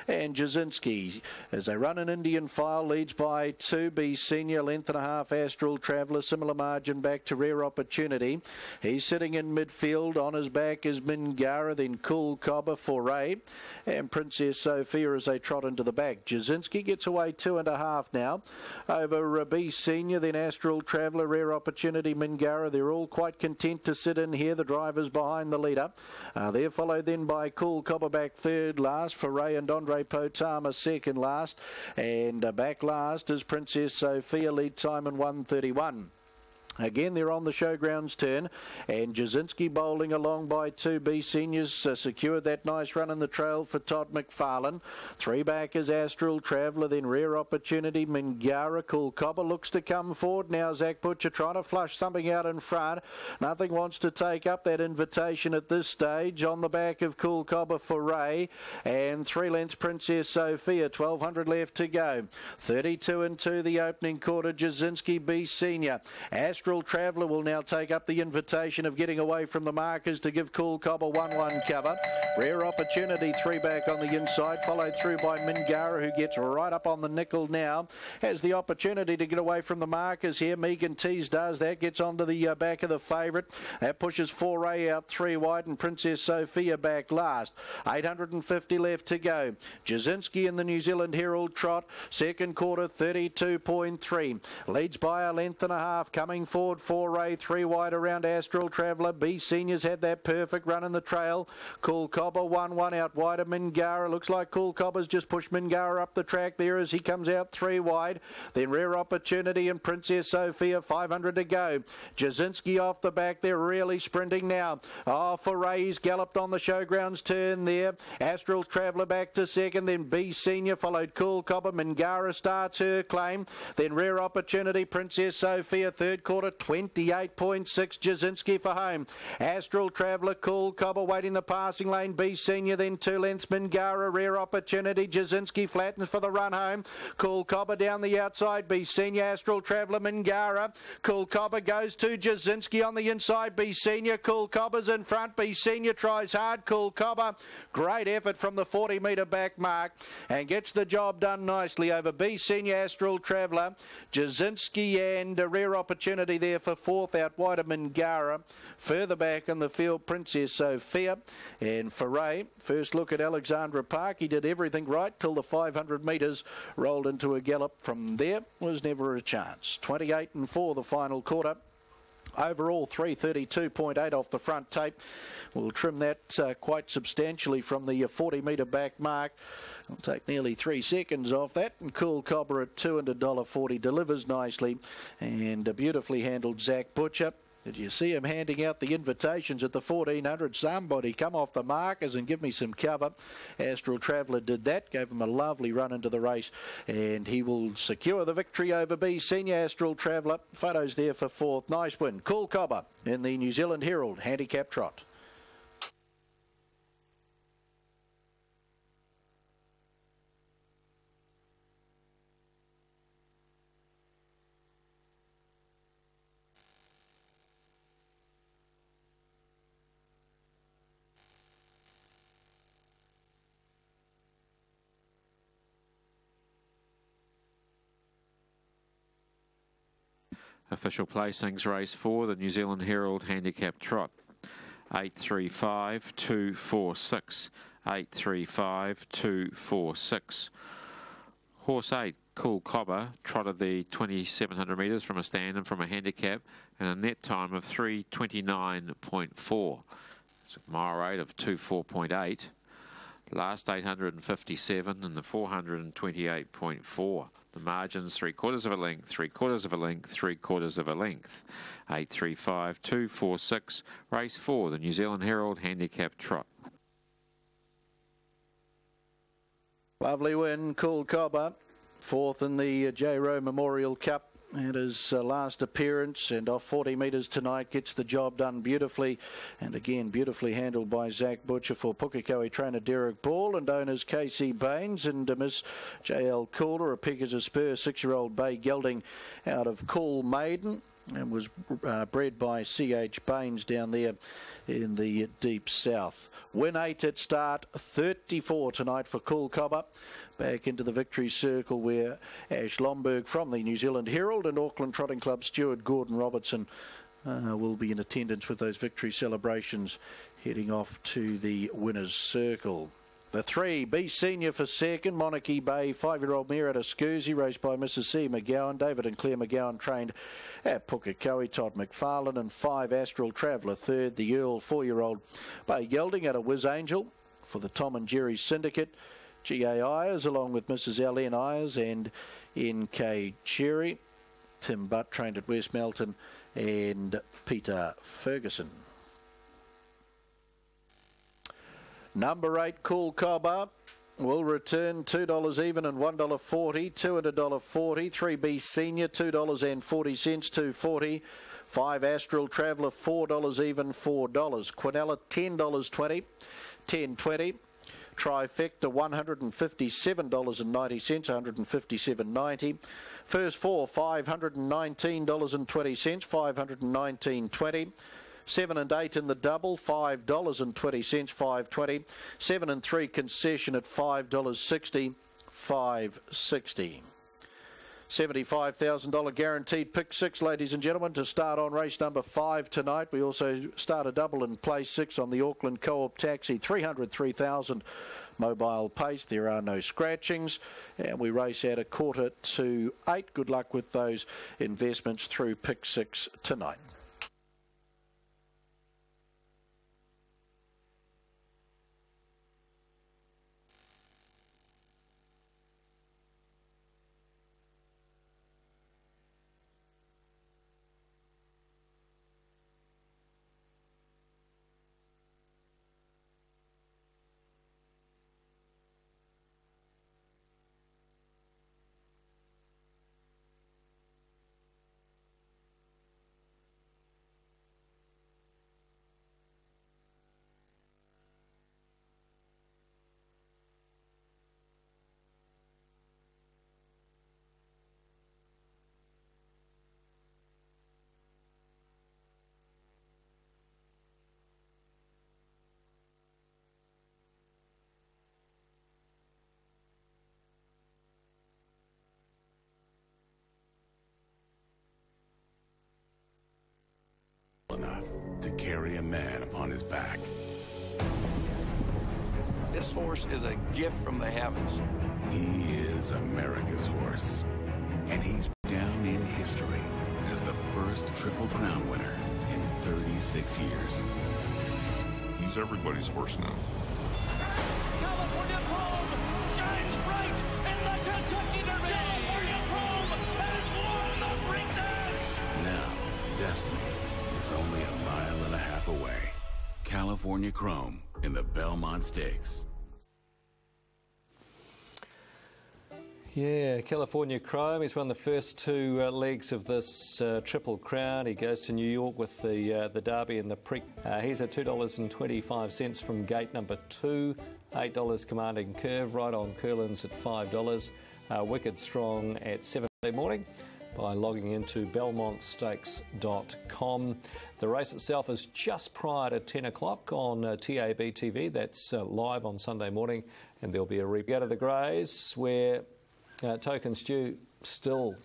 And Jasinski, as they run an Indian file, leads by 2. B Senior, length and a half, Astral Traveller, similar margin back to Rare Opportunity. He's sitting in midfield. On his back is Mingara, then Cool Cobber, Foray, and Princess Sophia as they trot into the back. Jasinski gets away 2.5 now over B Senior, then Astral Traveller, Rare Opportunity, Mingara. They're all quite content to sit in here. The drivers behind the leader. They're followed then by Cool Cobber back third last, Foray and Andre Potama second last, and back last is Princess Sophia, lead time in 1:31. Again, they're on the showgrounds turn, and Jasinski bowling along by 2. B Seniors secured that nice run in the trail for Todd McFarlane. 3 back is Astral Traveller, then Rare Opportunity, Mingara. Cool Cobber looks to come forward now. Zach Butcher trying to flush something out in front. Nothing wants to take up that invitation at this stage. On the back of Cool Cobber for Ray, and 3 lengths Princess Sophia. 1,200 left to go. 32 and 2 the opening quarter. Jasinski, B Senior, Astral Astral Traveller will now take up the invitation of getting away from the markers to give Cool Cobber 1-1 cover. Rare Opportunity 3 back on the inside, followed through by Mingara, who gets right up on the nickel now. Has the opportunity to get away from the markers here. Megan Tees does that, gets onto the back of the favourite. That pushes Foray out 3 wide and Princess Sophia back last. 850 left to go. Jasinski in the New Zealand Herald trot. Second quarter 32.3. Leads by a length and a half. Coming forward Foray 3 wide around Astral Traveller. B Senior's had that perfect run in the trail. Cool Cobber 1-1 out wide of Mingara. Looks like Cool Cobber's just pushed Mingara up the track there as he comes out 3 wide. Then Rare Opportunity and Princess Sophia, 500 to go. Jasinski off the back, they're really sprinting now. Oh, Foray's galloped on the showgrounds turn there. Astral Traveller back to second, then B Senior followed Cool Cobber. Mingara starts her claim. Then Rare Opportunity, Princess Sophia, third quarter 28.6. Jasinski for home. Astral Traveller, Cool Cobber waiting the passing lane. B Senior, then 2 lengths. Mingara, Rare Opportunity. Jasinski flattens for the run home. Cool Cobber down the outside. B Senior, Astral Traveller, Mingara. Cool Cobber goes to Jasinski on the inside. B Senior, Cool Cobber's in front. B Senior tries hard. Cool Cobber, great effort from the 40 metre back mark and gets the job done nicely over B Senior, Astral Traveller. Jasinski and a Rare Opportunity there for fourth out wide of Mingara. Further back in the field, Princess Sophia and Foray. First look at Alexandra Park. He did everything right till the 500 metres rolled into a gallop. From there was never a chance. 28-4 the final quarter. Overall 332.8 off the front tape. We'll trim that quite substantially from the 40 metre back mark. We'll take nearly 3 seconds off that. And Cool Cobber at $2 and $1.40 delivers nicely. And a beautifully handled Zach Butcher. Did you see him handing out the invitations at the 1400? Somebody come off the markers and give me some cover. Astral Traveller did that, gave him a lovely run into the race, and he will secure the victory over B Senior. Astral Traveller. Photos there for fourth. Nice win. Cool Cobber in the New Zealand Herald Handicap Trot. Official placings, race 4, the New Zealand Herald Handicap Trot. 835-246. 835-246. Horse 8, Cool Cobber, trotted the 2,700 metres from a stand and from a handicap, and a net time of 3:29.4. It's a mile rate of 2:4.8. Last 857 and the 428.4. The margins 3/4 of a length, 3/4 of a length, 3/4 of a length. 835-246. Race 4, the New Zealand Herald Handicap Trot. Lovely win, Cool Cobber. Fourth in the J. Rowe Memorial Cup. It is last appearance, and off 40 metres tonight gets the job done beautifully, and again beautifully handled by Zach Butcher for Pukekohe trainer Derek Ball and owners KC Baines and Miss J.L. Calder, a pick as a spur 6-year-old bay gelding out of Cool Maiden, and was bred by C.H. Baines down there in the deep south. Win 8 at start, 34 tonight for Cool Cobber. Back into the victory circle where Ash Lomberg from the New Zealand Herald and Auckland Trotting Club steward Gordon Robertson will be in attendance with those victory celebrations heading off to the winner's circle. The 3, B Senior for second, Monarchy Bay, 5-year-old mare at a Scoozy, raced by Mrs. C. McGowan. David and Claire McGowan trained at Pukekohe. Todd McFarlane and 5, Astral Traveller third. The Earl, 4-year-old bay gelding at a Whiz Angel for the Tom and Jerry Syndicate. G.A. Ayers along with Mrs. L.N. Ayers and N.K. Cherry. Tim Butt trained at West Melton and Peter Ferguson. Number 8, Cool Cobber, will return $2 even and $1.40, $2 and $1.40. 3B Senior, $2.40, $2.40. 5 Astral Traveller, $4 even, $4. Quinella, $10.20, $10.20. trifecta, $157.90, $157.90. First four, $519.20, $519.20. 7 and 8 in the double, $5.20, $5.20. 7 and 3 concession at $5.60, $5.60. $75,000 guaranteed pick 6, ladies and gentlemen, to start on race number 5 tonight. We also start a double in place 6 on the Auckland Co-op Taxi, 303,000 mobile pace. There are no scratchings, and we race at 7:45. Good luck with those investments through pick 6 tonight. Enough to carry a man upon his back. This horse is a gift from the heavens. He is America's horse, and he's down in history as the first Triple Crown winner in 36 years. He's everybody's horse now. California Chrome shines bright in the Kentucky Derby. California Chrome has won the Preakness. Now, destiny is only 1.5 miles away. California Chrome in the Belmont Stakes. Yeah, California Chrome. He's won the first 2 legs of this Triple Crown. He goes to New York with the Derby and the Prix. He's at $2.25 from gate number 2. $8 Commanding Curve. Right on Curlin's at $5. Wicked Strong at 7 morning by logging into belmontstakes.com. The race itself is just prior to 10 o'clock on TAB TV. That's live on Sunday morning, and there'll be a replay of the Greys where Token Stew still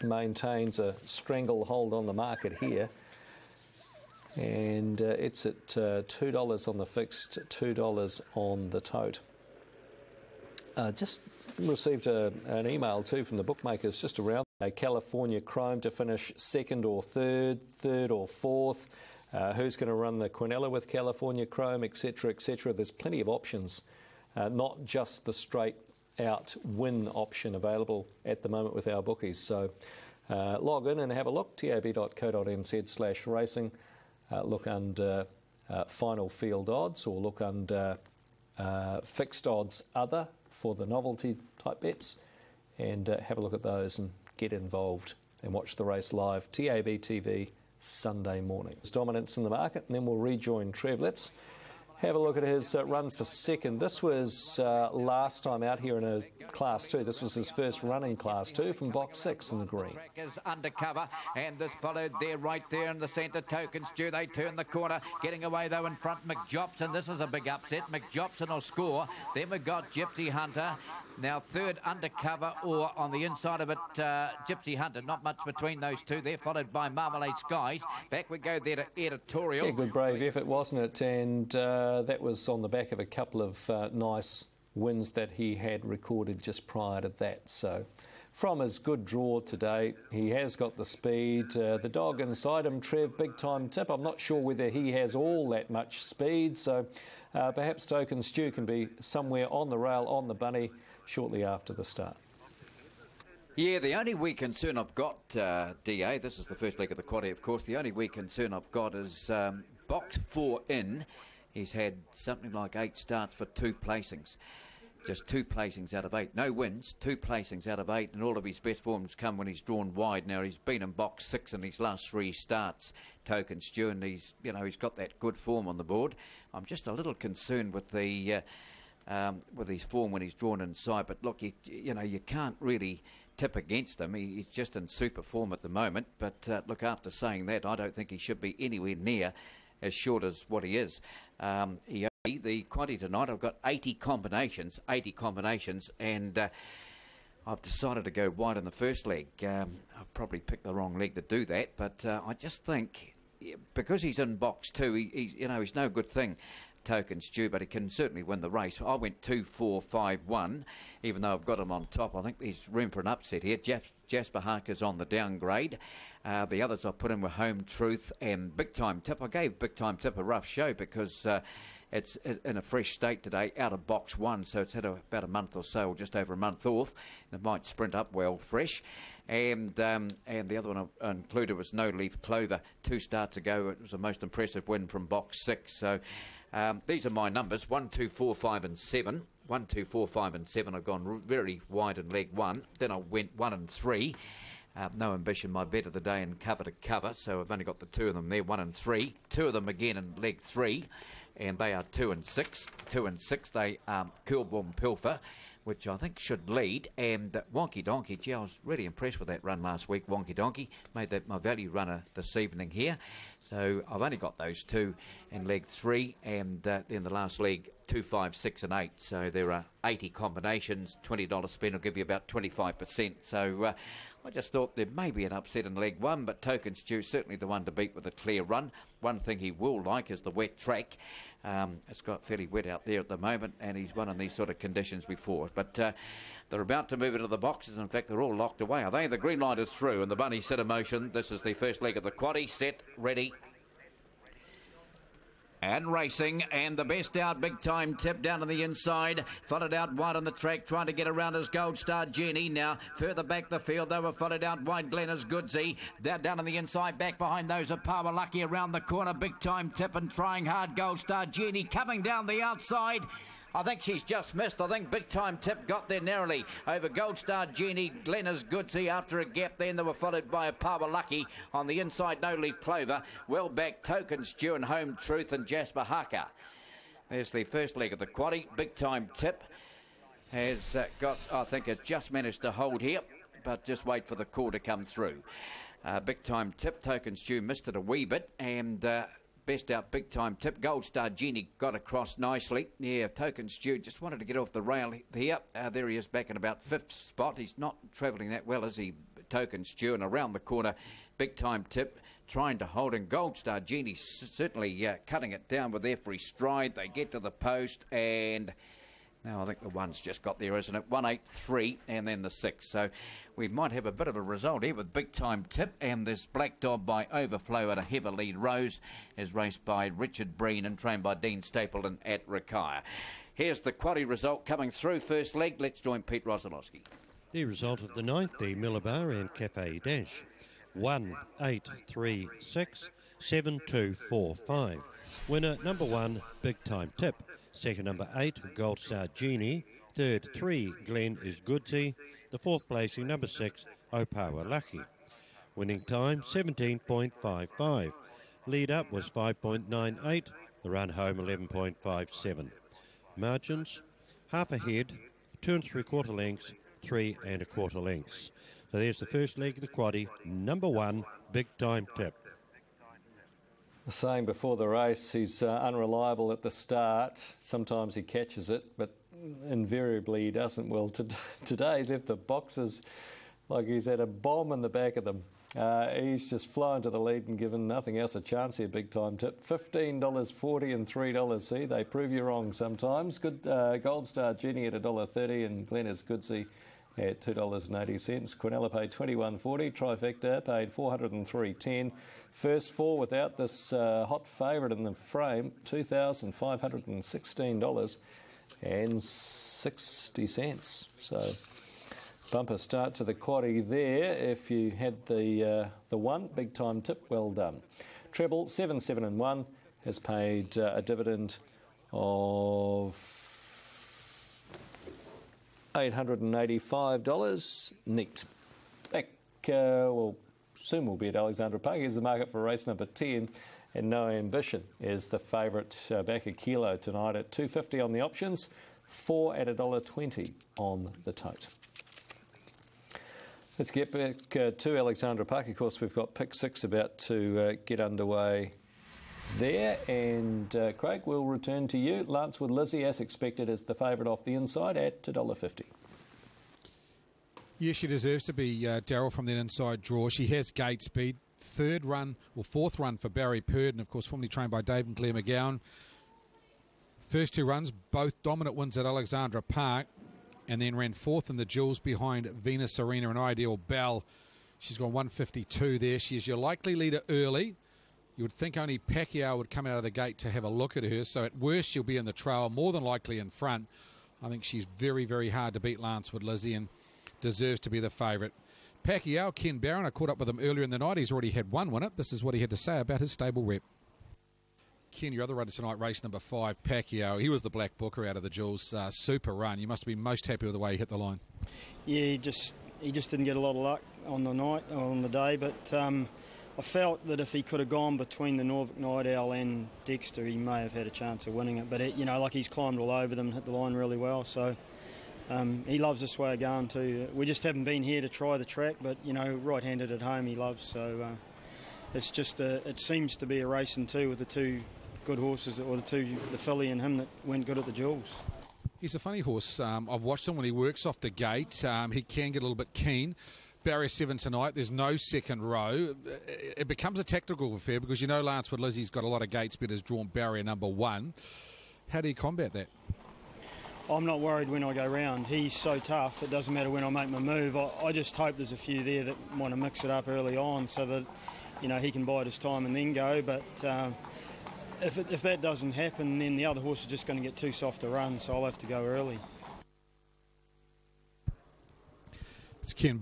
maintains a stranglehold on the market here, and it's at $2 on the fixed, $2 on the tote. Just received an email too from the bookmakers just around California Chrome to finish 2nd or 3rd, 3rd or 4th. Who's going to run the Quinella with California Chrome, etc., etc. There's plenty of options, not just the straight out win option available at the moment with our bookies. So log in and have a look, tab.co.nz/racing. Look under final field odds, or look under fixed odds other for the novelty type bets, and have a look at those and get involved and watch the race live. TAB TV Sunday morning. Dominance in the market, and then we'll rejoin Trev. Let's have a look at his run for 2nd. This was last time out here in a Class 2. This was his first run in Class 2 from box 6 in the green. Is undercover, and this followed there, right there in the centre. Token Stew, they turn the corner, getting away though in front. McJobson, this is a big upset. McJobson will score. Then we've got Gypsy Hunter. Now 3rd undercover, or on the inside of it, Gypsy Hunter. Not much between those two. They're followed by Marmalade Skies. Back we go there to Editorial. Yeah, good brave effort, wasn't it? And that was on the back of a couple of nice wins that he had recorded just prior to that. So from his good draw today, he has got the speed. The dog inside him, Trev, big time tip. I'm not sure whether he has all that much speed, so perhaps Token Stew can be somewhere on the rail, on the bunny, shortly after the start. Yeah, the only wee concern I've got, DA, this is the first leg of the quaddie, of course, the only wee concern I've got is box 4 in. He's had something like 8 starts for 2 placings. Just 2 placings out of 8. No wins, 2 placings out of 8, and all of his best forms come when he's drawn wide. Now, he's been in box 6 in his last 3 starts, Token Stew, and he's got that good form on the board. I'm just a little concerned with the with his form when he's drawn inside. But look, you know, you can't really tip against him. He's just in super form at the moment. But look, after saying that, I don't think he should be anywhere near as short as what he is. The quantity tonight, I've got 80 combinations, and I've decided to go wide in the first leg. I've probably picked the wrong leg to do that, but I just think because he's in box 2, he's no good thing, Token Stew, but he can certainly win the race. I went 2-4-5-1, even though I've got him on top. I think there's room for an upset here. Jasper Harker's on the downgrade. The others I put in were Home Truth and Big Time Tip. I gave Big Time Tip a rough show because it's in a fresh state today, out of box 1, so it's had about a month or so, or just over a month off. And it might sprint up well fresh. And the other one I included was No Leaf Clover. 2 starts ago, it was the most impressive win from box 6. So these are my numbers: 1, 2, 4, 5, and 7. 1, 2, 4, 5, and 7. I've gone very wide in leg 1. Then I went 1 and 3. No Ambition, my bet of the day, and Cover to Cover. So I've only got the 2 of them there, 1 and 3. 2 of them again in leg 3. And they are 2 and 6. 2 and 6, they are Coolboom Pilfer, which I think should lead. And Wonky Donkey, gee, I was really impressed with that run last week. Wonky Donkey made that my value runner this evening here. So I've only got those 2 in leg 3, and then the last leg, 2, 5, 6 and 8. So there are 80 combinations. $20 spend will give you about 25%. So I just thought there may be an upset in leg 1, but Token Stew certainly the one to beat with a clear run. One thing he will like is the wet track. It's got fairly wet out there at the moment, and he's won in these sort of conditions before. But they're about to move into the boxes. In fact, they're all locked away, are they? The green light is through, and the bunny set in motion. This is the first leg of the quaddie. Set, ready, and racing, and the best out, Big Time Tip down to the inside, followed out wide on the track, trying to get around his Gold Star Jenny. Now further back the field, they were followed out wide, Glenna's Goodsy. They're down on the inside, back behind those are Power Lucky around the corner, Big Time Tip and trying hard, Gold Star Jenny coming down the outside. I think she's just missed. I think Big Time Tip got there narrowly over Gold Star Jenny, Glenna's Goodsy after a gap. Then they were followed by a Power Lucky on the inside, No Leaf Clover. Well back, Token Stew and Home Truth and Jasper Harker. There's the first leg of the quaddie. Big Time Tip has has just managed to hold here, but just wait for the call to come through. Big Time Tip, Token Stew missed it a wee bit, and best out, Big Time Tip. Gold Star Genie got across nicely. Yeah, Token Stew just wanted to get off the rail here. There he is back in about 5th spot. He's not travelling that well, is he, Token Stew? And around the corner, Big Time Tip trying to hold. And Gold Star Genie certainly cutting it down with every stride. They get to the post, and now I think the 1's just got there, isn't it? 1-8-3 and then the 6. So we might have a bit of a result here with Big Time Tip, and this Black Dog by Overflow at a heavy lead. Rose is raced by Richard Breen and trained by Dean Stapleton at Retire. Here's the quaddie result coming through. First leg, let's join Pete Rosalowski. The result of the 9th, the Millibar and Cafe Dash. 1-8-3-6, 7-2-4-5. Winner number 1, Big Time Tip. Second, number 8, Gold Star Genie. Third, 3, Glen is Goodsy. The 4th placing, number 6, Opawa Lucky. Winning time, 17.55. Lead up was 5.98. The run home, 11.57. Margins, half a head, 2 3/4 lengths, 3 1/4 lengths. So there's the first leg of the quaddie, number 1, Big Time Tip. Saying before the race, he's unreliable at the start. Sometimes he catches it, but invariably he doesn't. Well, today he's left the boxes like he's had a bomb in the back of them. He's just flown to the lead and given nothing else a chance here, Big Time Tip. $15.40 and $3. See, they prove you wrong sometimes. Good Gold Star Jenny at $1.30 and Glenna's Goodsy at $2.80. Quinella paid $21.40. Trifecta paid $403.10. First 4 without this hot favourite in the frame, $2,516.60. So bumper start to the quaddie there. If you had the 1, Big Time Tip, well done. Treble 7-7-1 has paid a dividend of $885 neat. Back, soon we'll be at Alexandra Park. Here's the market for race number 10, and No Ambition is the favourite back a kilo tonight at $2.50 on the options, 4 at $1.20 on the tote. Let's get back to Alexandra Park. Of course, we've got pick 6 about to get underway there. And Craig, we'll return to you. Lance with Lizzie, as expected, is the favourite off the inside at $1.50. Yes, she deserves to be Daryl from that inside draw. She has gate speed. Fourth run for Barry Purden, of course, formerly trained by Dave and Claire McGowan. First 2 runs, both dominant wins at Alexandra Park, and then ran 4th in the Jewels behind Venus Serena and Ideal Bell. She's gone 152 there. She is your likely leader early. You would think only Pacquiao would come out of the gate to have a look at her, so at worst she'll be in the trail, more than likely in front. I think she's very, very hard to beat, Lance with Lizzie, and deserves to be the favourite. Pacquiao, Ken Barron, I caught up with him earlier in the night. He's already had 1 winner. This is what he had to say about his stable rep. Ken, your other runner tonight, race number 5, Pacquiao. He was the black booker out of the Jewels. Super run. You must have been most happy with the way he hit the line. Yeah, he just didn't get a lot of luck on the day, but I felt that if he could have gone between the Norfolk Night Owl and Dexter, he may have had a chance of winning it. But he's climbed all over them and hit the line really well. So he loves this way of going too. We just haven't been here to try the track, but right-handed at home he loves. So it's just it seems to be a racing too with the 2 good horses, or the filly and him that went good at the Jewels. He's a funny horse. I've watched him when he works off the gate. He can get a little bit keen. Barrier 7 tonight, there's no second row. It becomes a tactical affair because Lance with Lizzie's got a lot of gate speed, has drawn barrier number 1. How do you combat that? I'm not worried when I go round. He's so tough, it doesn't matter when I make my move. I just hope there's a few there that want to mix it up early on so that he can bide his time and then go. But if that doesn't happen, then the other horse is just going to get too soft to run, so I'll have to go early. It's Ken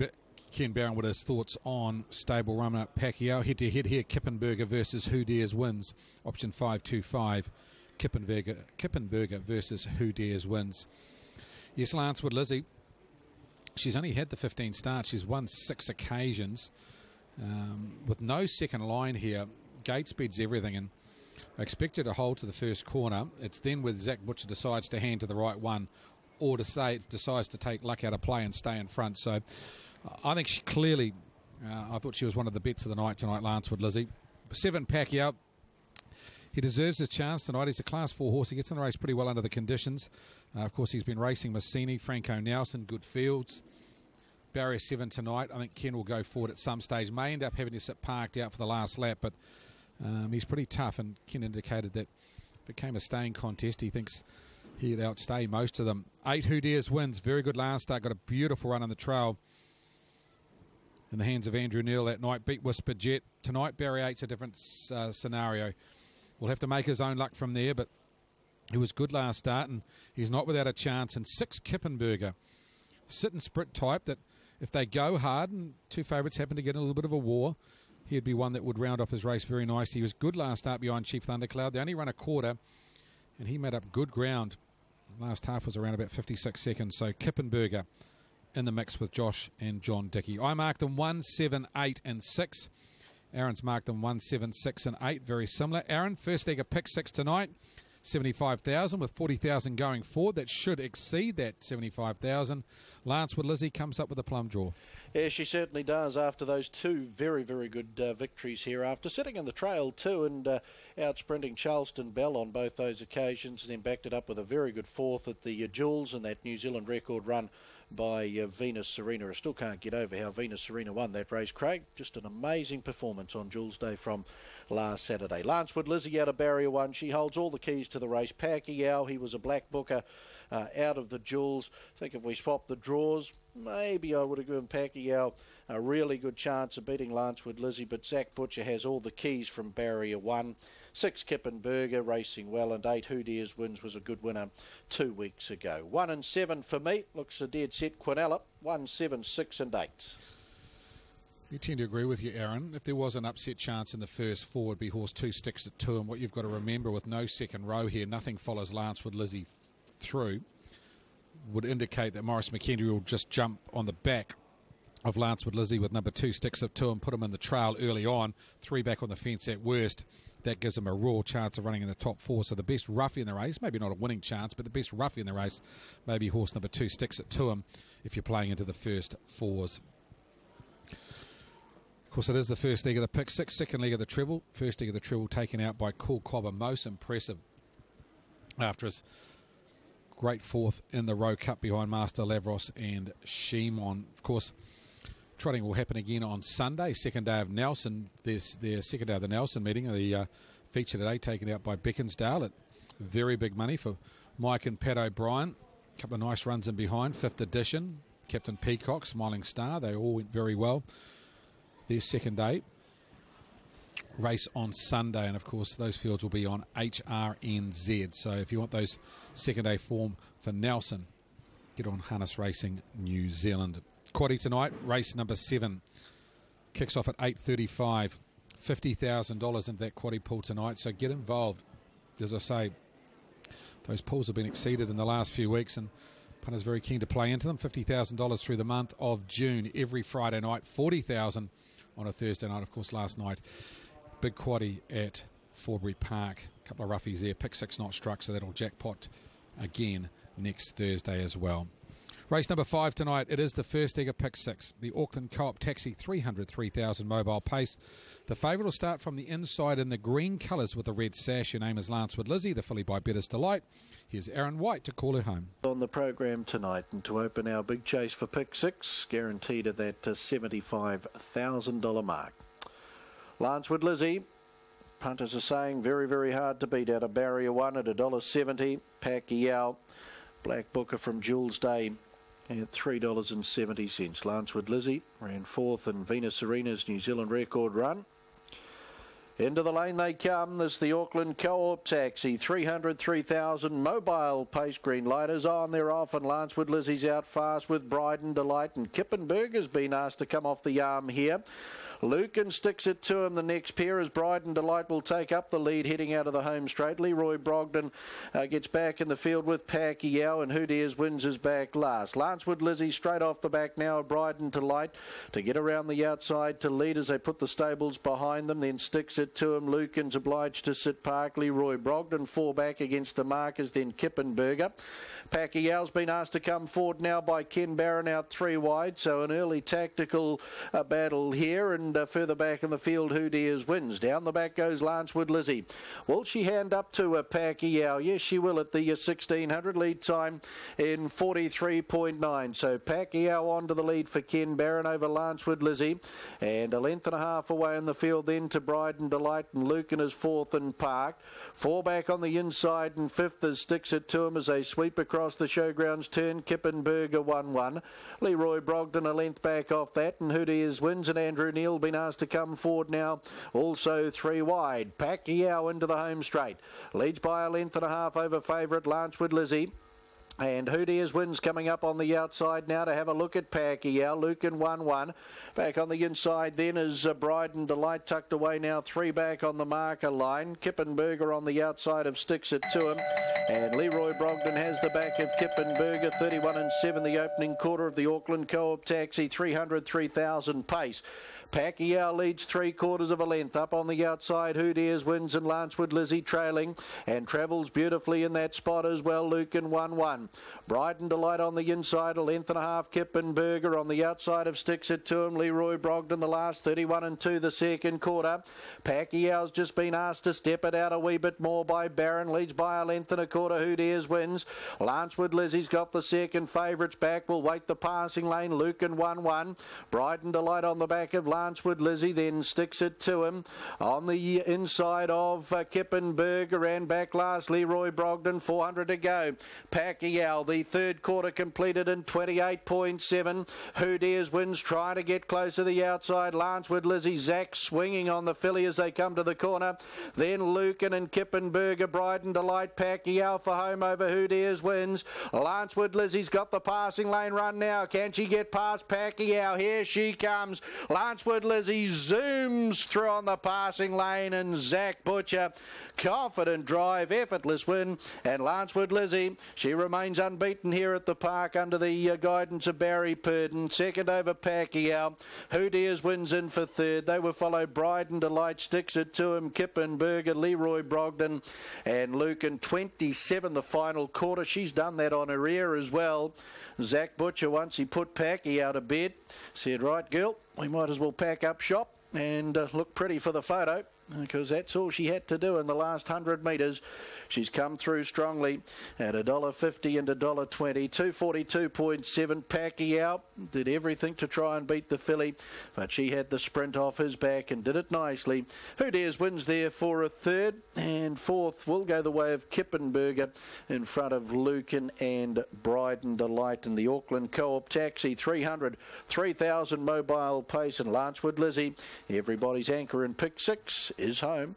Barron with his thoughts on stable runner Pacquiao. Head-to-head here, Kippenberger versus Who Dares Wins. Option 525, Kippenberger versus Who Dares Wins. Yes, Lance with Lizzie. She's only had the 15 starts. She's won 6 occasions. With no second line here, gate speed's everything, and I expect her to hold to the first corner. It's then with Zach Butcher decides to hand to the right one, or to say it decides to take luck out of play and stay in front. So I think she clearly, I thought she was one of the bets of the night tonight, Lance with Lizzie. 7, Pacquiao. He deserves his chance tonight. He's a Class 4 horse. He gets in the race pretty well under the conditions. Of course, he's been racing Massini, Franco Nelson, good fields. Barrier 7 tonight. I think Ken will go forward at some stage. May end up having to sit parked out for the last lap, but he's pretty tough, and Ken indicated that if it became a staying contest, he thinks he'd outstay most of them. 8, Who Dares Wins. Very good last start. Got a beautiful run on the trail in the hands of Andrew Neal that night. Beat Whisper Jet. Tonight, Barrier 8's a different scenario. We'll have to make his own luck from there, but he was good last start, and he's not without a chance. And 6, Kippenberger. Sit and sprint type that if they go hard and 2 favourites happen to get in a little bit of a war, he'd be one that would round off his race very nicely. He was good last start behind Chief Thundercloud. They only run a quarter, and he made up good ground. Last half was around about 56 seconds. So Kippenberger in the mix with Josh and John Dickey. I marked them 1, 7, 8 and 6. Aaron's marked them 1, 7, 6 and 8. Very similar. Aaron, first leg of pick 6 tonight. 75,000 with 40,000 going forward. That should exceed that 75,000. Lance with Lizzie comes up with a plum draw. Yeah, she certainly does after those 2 very, very good victories here. After sitting in the trail too and out sprinting Charleston Bell on both those occasions, and then backed it up with a very good 4th at the Jewels and that New Zealand record run by Venus Serena. I still can't get over how Venus Serena won that race, Craig. Just an amazing performance on Jewels Day from last Saturday. Lance with Lizzie out of barrier 1. She holds all the keys to the race. Pacquiao, he was a black booker out of the Jewels. I think if we swap the draws, maybe I would have given Pacquiao a really good chance of beating Lance with Lizzie, but Zach Butcher has all the keys from barrier 1. 6, Kippenberger racing well, and 8, Who Dares Wins was a good winner 2 weeks ago. 1 and 7 for me. Looks a dead set. Quinella 1, 7, 6 and 8. You tend to agree with you, Aaron. If there was an upset chance in the first 4, it'd be horse 2 Sticks at 2, and what you've got to remember with no second row here, nothing follows Lance with Lizzie through, would indicate that Maurice McHenry will just jump on the back of Lance with Lizzie with number 2 Sticks at 2 and put him in the trail early on. 3 back on the fence at worst. that gives him a raw chance of running in the top 4. So the best roughie in the race, maybe not a winning chance, but the best roughie in the race, maybe horse number 2 sticks it to him if you're playing into the first 4s. Of course, it is the first leg of the pick 6, second leg of the treble. First leg of the treble taken out by Cool Cobber, most impressive after his great 4th in the Rowe Cup behind Master Lavros and Shimon. Of course, trotting will happen again on Sunday, second day of Nelson. There's their second day of the Nelson meeting. The feature today taken out by Beaconsdale at very big money for Mike and Pat O'Brien. A couple of nice runs in behind. 5th edition, Captain Peacock, Smiling Star. They all went very well. Their second day race on Sunday, and of course those fields will be on HRNZ. So if you want those second day form for Nelson, get on Harness Racing New Zealand. Quaddie tonight, race number 7, kicks off at 8:35. $50,000 into that quaddie pool tonight, so get involved. As I say, those pools have been exceeded in the last few weeks, and punters very keen to play into them. $50,000 through the month of June every Friday night, $40,000 on a Thursday night. Of course, last night, big quaddie at Forbury Park. A couple of roughies there, pick 6 not struck, so that'll jackpot again next Thursday as well. Race number 5 tonight, it is the first leg of pick 6. The Auckland Co-op Taxi 303,000 mobile pace. The favourite will start from the inside in the green colours with the red sash. Her name is Lancewood Lizzie, the filly by Better's Delight. Here's Aaron White to call her home. On the program tonight, and to open our big chase for pick 6, guaranteed at that $75,000 mark. Lancewood Lizzie, punters are saying very, very hard to beat out of barrier 1 at $1.70. Pacquiao, Black Booker from Jules Day at $3.70. Lancewood Lizzie ran 4th in Venus Serena's New Zealand record run. Into the lane they come. There's the Auckland Co-op Taxi, 303,000 mobile pace. Green light is on, they're off, and Lancewood Lizzie's out fast with Bride and Delight, and Kippenberg has been asked to come off the arm here. Lucan sticks it to him. The next pair as Bride and Delight will take up the lead heading out of the home straight. Leroy Brogden gets back in the field with Pacquiao, and Who Dares wins his back last. Lancewood Lizzie straight off the back now. Bride and Delight to get around the outside to lead as they put the stables behind them, then sticks it to him. Lucan's obliged to sit park. Leroy Brogden 4 back against the markers, then Kippenberger. Pacquiao's been asked to come forward now by Ken Barron out 3 wide, so an early tactical battle here, and further back in the field Who Dares wins. Down the back goes Lancewood Lizzie. Will she hand up to Pacquiao? Yes, she will at the 1600 lead time in 43.9. So Pacquiao on to the lead for Ken Barron over Lancewood Lizzie, and a length and a half away in the field then to Bride and Delight, and Lucan is 4th and parked. 4 back on the inside, and 5th as sticks it to him as they sweep across the showgrounds turn. Kippenberger 1-1. Leroy Brogden a length back off that, and Who Dares wins, and Andrew Neal been asked to come forward now, also 3 wide. Pacquiao into the home straight, leads by a length and a half over favourite Lancewood Lizzie. And Who Dares wins coming up on the outside now to have a look at Pacquiao. Lucan 1-1. Back on the inside then is Bride and Delight tucked away now. 3 back on the marker line. Kippenberger on the outside of sticks it to him. And Leroy Brogden has the back of Kippenberger. 31-7 the opening quarter of the Auckland Co-op Taxi. 303,000 pace. Pacquiao leads 3/4 of a length. Up on the outside, Who Dares wins, and Lancewood Lizzie trailing and travels beautifully in that spot as well. Lucan 1-1. Bride and Delight on the inside, a length and a half. Kippenberger on the outside of sticks it to him. Leroy Brogden the last, 31-2 the second quarter. Pacquiao's just been asked to step it out a wee bit more by Barron. Leads by a length and a quarter. Who Dares wins. Lancewood Lizzie's got the second. Favourites back will wait the passing lane. Lucan 1-1. Bride and Delight on the back of Lancewood Lizzie, then sticks it to him on the inside of Kippenberger, and back last Leroy Brogden. 400 to go. Pacquiao, the third quarter completed in 28.7. Who Dares wins, trying to get close to the outside. Lancewood Lizzie, Zach swinging on the filly as they come to the corner. Then Lucan and Kippenberger. Bride and Delight. Pacquiao for home over Who Dares wins. Lancewood Lizzie's got the passing lane run now. Can she get past Pacquiao? Here she comes. Lancewood Lizzie zooms through on the passing lane, and Zach Butcher, confident drive, effortless win, and Lancewood Lizzie, she remains remains unbeaten here at the park under the guidance of Barry Purdon. Second over Pacquiao. Who Dares wins in for third. They were followed Bryden Delight, sticks it to him. Kippenberger, Leroy Brogdon and Lucan. 27 the final quarter. She's done that on her ear as well. Zach Butcher, once he put Pacquiao to bed, said, right girl, we might as well pack up shop and look pretty for the photo, because that's all she had to do in the last 100 metres. She's come through strongly at $1.50 and $1.20. 242.7. Pacquiao did everything to try and beat the filly, but she had the sprint off his back and did it nicely. Who Dares wins there for a third, and fourth will go the way of Kippenberger in front of Lucan and Bryden Delight in the Auckland Co-op Taxi. 300, 3,000 mobile pace, and Lancewood Lizzie, everybody's anchor in pick 6, is home.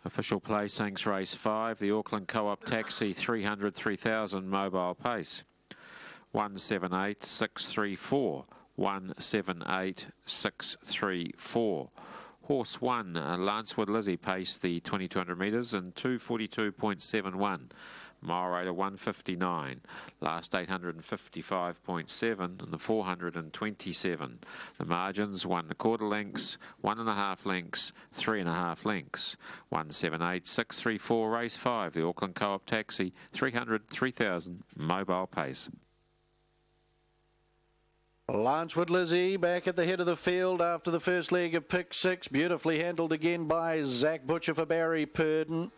Official place, thanks race 5, the Auckland Co-op Taxi, 300, 3,000 mobile pace. 178,634. 178,634. Horse 1, Lancewood Lizzie, paced the 2,200 metres in 242.71. Mile rate of 159. Last 855.7 and the 427. The margins 1 1/4 lengths, 1 1/2 lengths, 3 1/2 lengths. 178,634. Race 5, the Auckland Co-op Taxi, 300, 3,000 mobile pace. Lancewood Lizzie back at the head of the field after the first leg of pick 6. Beautifully handled again by Zach Butcher for Barry Purdon.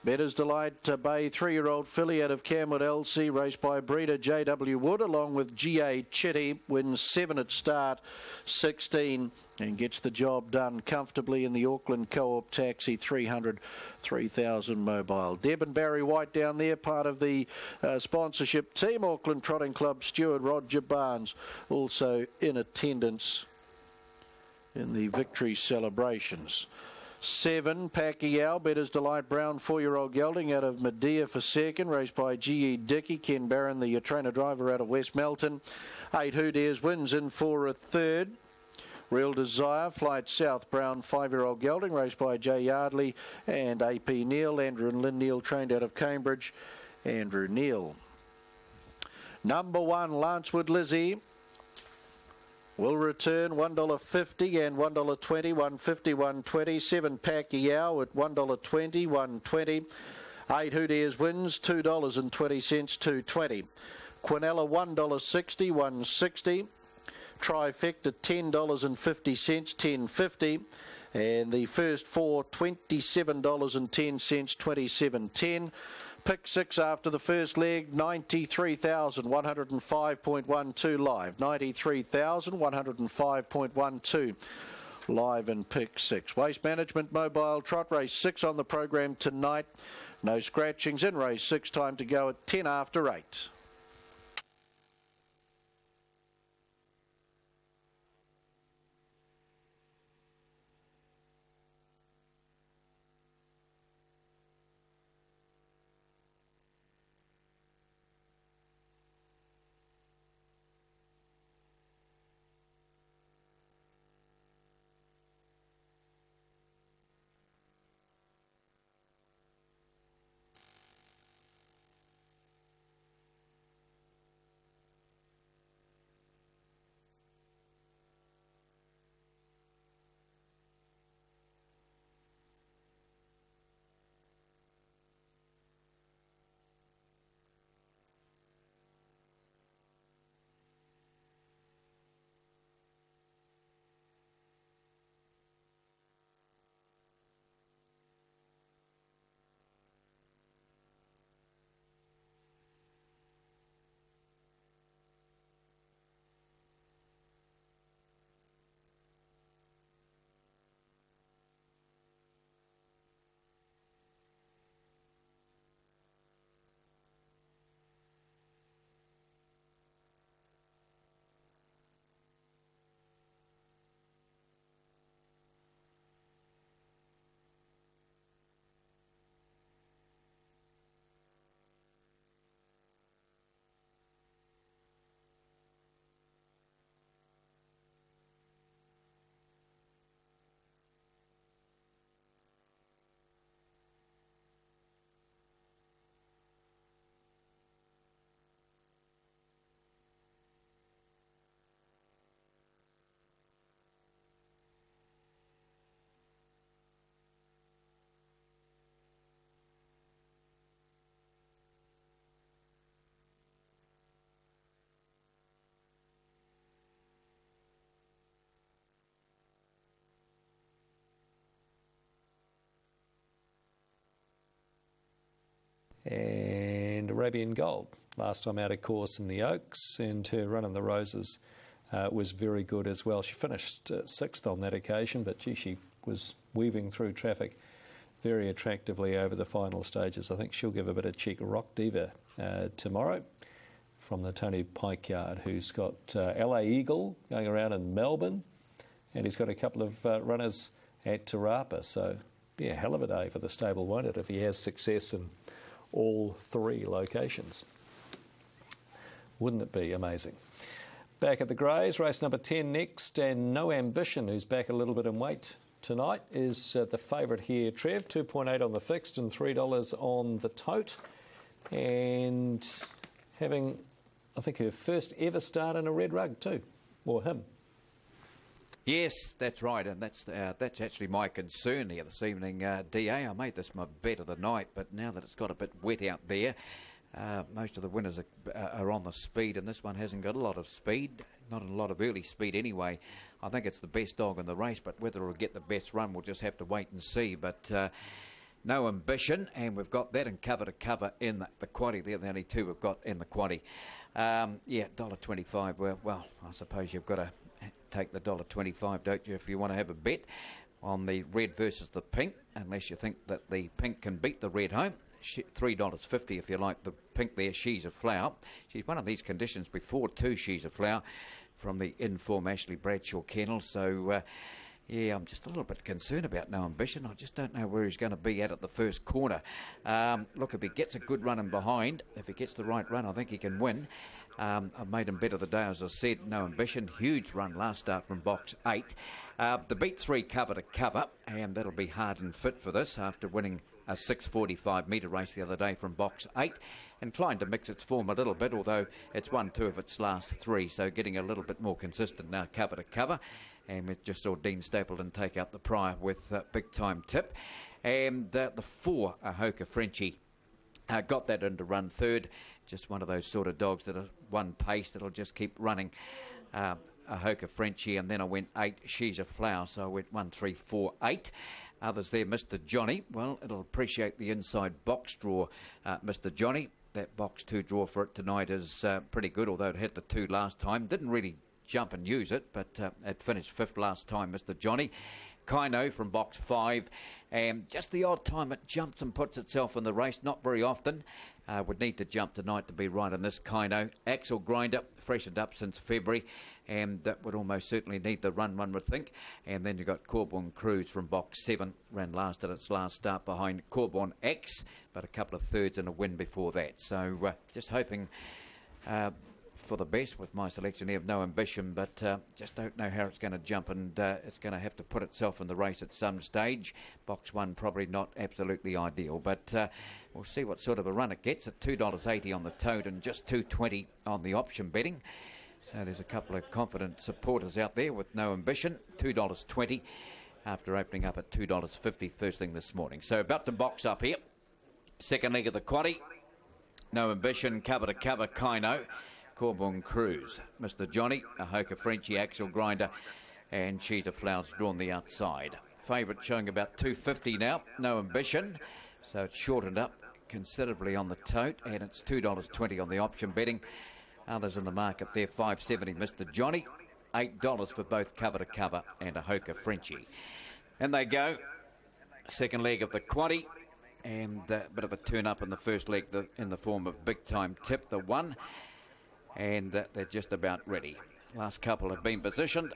Better's Delight Bay, 3-year-old filly out of Camwood LC, raced by breeder J.W. Wood, along with G.A. Chitty, wins 7 at start, 16, and gets the job done comfortably in the Auckland Co-op Taxi, 300, 3,000 mobile. Deb and Barry White down there, part of the sponsorship team. Auckland Trotting Club steward Roger Barnes also in attendance in the victory celebrations. 7, Pacquiao, Better's Delight Brown, 4-year-old gelding out of Medea for second, raced by G.E. Dickey. Ken Barron, the trainer driver out of West Melton. 8, Who Dares wins in for a third. Real Desire, Flight South Brown, 5-year-old gelding, raced by J. Yardley and A.P. Neal. Andrew and Lynn Neal, trained out of Cambridge. Andrew Neal. Number 1, Lancewood Lizzie, will return $1.50 and $1.20, $1.50, $1.20. 7, Pacquiao at $1.20, $1.20. 8, Who Dares wins, $2.20, $2.20. Quinella, $1.60, $1.60. Trifecta, $10.50, $10.50. And the first 4, $27.10, $27.10. Pick 6 after the first leg, 93,105.12 live. 93,105.12 live in pick 6. Waste Management Mobile Trot, race 6 on the program tonight. No scratchings in race 6, time to go at 10 after 8. Arabian Gold. Last time out of course in the Oaks, and her run in the Roses was very good as well. She finished 6th on that occasion, but gee, she was weaving through traffic very attractively over the final stages. I think she'll give a bit of cheek. Rock Diva tomorrow from the Tony Pike yard, who's got LA Eagle going around in Melbourne, and he's got a couple of runners at Te Rapa. So, yeah, hell of a day for the stable, won't it, if he has success in all 3 locations. Wouldn't it be amazing? Back at the Greys, race number 10 next, and No Ambition, who's back a little bit in weight tonight, is the favourite here. Trev, 2.8 on the fixed and $3 on the tote. And having, I think, her first ever start in a red rug too, or him. Yes, that's right, and that's actually my concern here this evening, DA. I made this my bet of the night, but now that it's got a bit wet out there, most of the winners are on the speed, and this one hasn't got a lot of speed, not a lot of early speed anyway. I think it's the best dog in the race, but whether it'll get the best run, we'll just have to wait and see. But No Ambition, and we've got that in cover to cover in the quaddie. They're the only 2 we've got in the quaddie. Yeah, $1.25. Well, I suppose you've got to take the $1.25, don't you, if you want to have a bet on the red versus the pink, unless you think that the pink can beat the red home. $3.50 if you like the pink there. She's a Flower. She's one of these conditions before too. She's a Flower from the Inform Ashley Bradshaw kennel. So yeah, I'm just a little bit concerned about No Ambition. I just don't know where he's going to be at the first corner. Look, if he gets a good run in behind, if he gets the right run, I think he can win. I've made him bet of the day, as I said. No Ambition, huge run last start from box 8. The beat 3 cover to cover, and that'll be hard and fit for this after winning a 6:45 metre race the other day from box 8. Inclined to mix its form a little bit, although it's won 2 of its last 3, so getting a little bit more consistent now cover to cover. And we just saw Dean Stapleton take out the prior with Big Time Tip. And the 4, Ahoka Frenchie, got that into run 3rd. Just one of those sort of dogs that are one pace that'll just keep running. Ahoka Frenchie, and then I went 8, She's a Flower, so I went 1, 3, 4, 8. Others there, Mr. Johnny. Well, it'll appreciate the inside box draw, Mr. Johnny. That box 2 draw for it tonight is pretty good, although it had the 2 last time. Didn't really jump and use it, but it finished 5th last time, Mr. Johnny. Kino from box 5, and just the odd time it jumps and puts itself in the race, not very often. Would need to jump tonight to be right in this Kino. Axel Grinder, freshened up since February, and that would almost certainly need the run, one would think. And then you've got Corborn Cruise from box 7, ran last at its last start behind Corborn X, but a couple of thirds and a win before that. So just hoping for the best with my selection here of No Ambition, but just don't know how it's going to jump, and it's going to have to put itself in the race at some stage. Box 1 probably not absolutely ideal, but we'll see what sort of a run it gets at $2.80 on the tote and just $2.20 on the option betting. So there's a couple of confident supporters out there with No Ambition, $2.20 after opening up at $2.50 first thing this morning. So about to box up here. Second leg of the quaddie. No Ambition, cover to cover, Kino. Corborn Cruise, Mr. Johnny, Ahoka Frenchie, Axel Grinder, and She's a Flower's drawn the outside. Favourite showing about $2.50 now, No Ambition, so it's shortened up considerably on the tote, and it's $2.20 on the option betting. Others in the market there, $5.70 Mr. Johnny, $8 for both cover to cover and Ahoka Frenchie. And they go, second leg of the quaddie, and a bit of a turn up in the first leg in the form of Big Time Tip, the 1. And they're just about ready. Last couple have been positioned.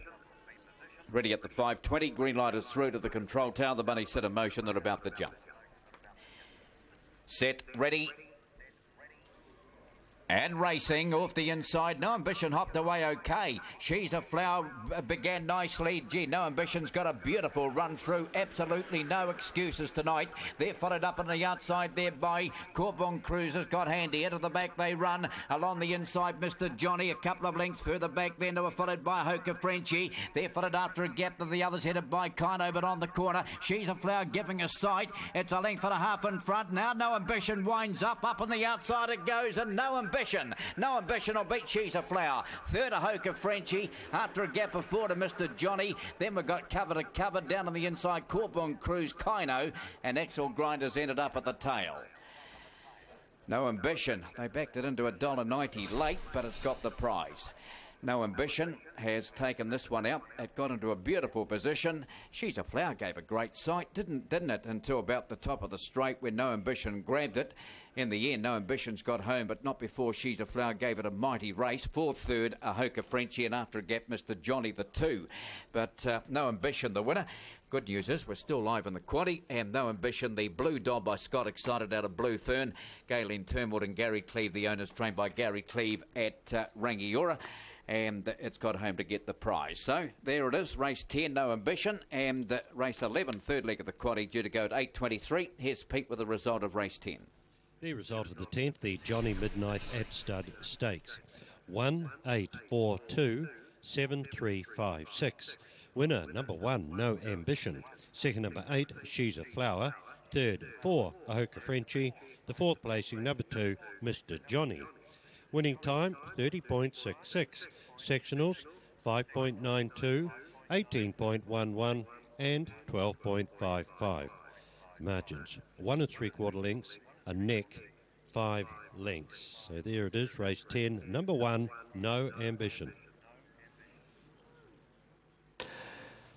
Ready at the 5:20. Green light is through to the control tower. The bunny set in motion. They're about to jump. Set, ready. And racing off the inside. No Ambition hopped away okay. She's a Flower began nicely. Gee, No Ambition's got a beautiful run through. Absolutely no excuses tonight. They're followed up on the outside there by Corborn Cruise has got handy. Out of the back they run. Along the inside, Mr. Johnny. A couple of lengths further back then they were followed by Ahoka Frenchie. They're followed after a gap that the others headed by Kino, but on the corner. She's a Flower giving a sight. It's a length and a half in front. Now No Ambition winds up on the outside it goes, and No Ambition will beat She's a Flower. Third, Ahoka Frenchie after a gap of 4 to Mr. Johnny. Then we've got cover to cover down on the inside. Corborn Cruise, Kino, and Axel Grinders ended up at the tail. No Ambition. They backed it into $1.90 late, but it's got the prize. No Ambition has taken this one out. It got into a beautiful position. She's a Flower gave a great sight, didn't it? Until about the top of the straight when No Ambition grabbed it. In the end, No Ambition's got home, but not before She's a Flower gave it a mighty race. Fourth, third, Ahoka Frenchie, and after a gap, Mr. Johnny the 2. But No Ambition, the winner. Good news is we're still live in the quaddie, and No Ambition, the Blue Dob by Scott Excited out of Blue Fern. Galen Turnwood and Gary Cleve, the owners, trained by Gary Cleve at Rangiora. And it's got home to get the prize. So there it is, race 10, No Ambition, and race 11, third leg of the quaddie, due to go at 8:23. Here's Pete with the result of race 10. The result of the 10th, the Johnny Midnight at Stud Stakes. 1, 8, 4, 2, 7, 3, 5, 6. Winner, number 1, No Ambition. Second, number 8, She's a Flower. Third, 4, Ahoka Frenchie. The fourth placing, number 2, Mr. Johnny. Winning time, 30.66. Sectionals, 5.92, 18.11 and 12.55. Margins, 1 3/4 lengths, a neck, 5 lengths. So there it is, race 10, number 1, No Ambition.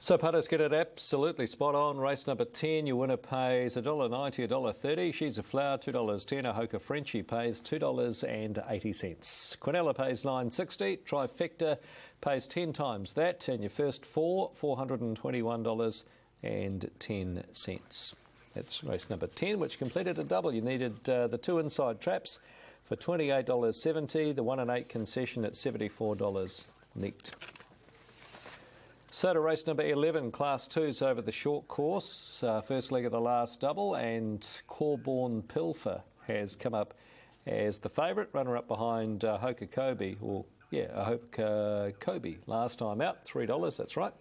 So punters get it absolutely spot on. Race number 10, your winner pays $1.90, $1.30. She's a Flower, $2.10. Ahoka Frenchie pays $2.80. Quinella pays $9.60. Trifecta pays 10 times that. And your first four, $421.10. That's race number 10, which completed a double. You needed the 2 inside traps for $28.70. The 1 and 8 concession at $74 net. So to race number 11, Class 2's over the short course. First leg of the last double, and Corborn Pilfer has come up as the favourite, runner-up behind Hoka Kobe, Hoka Kobe last time out, $3, that's right.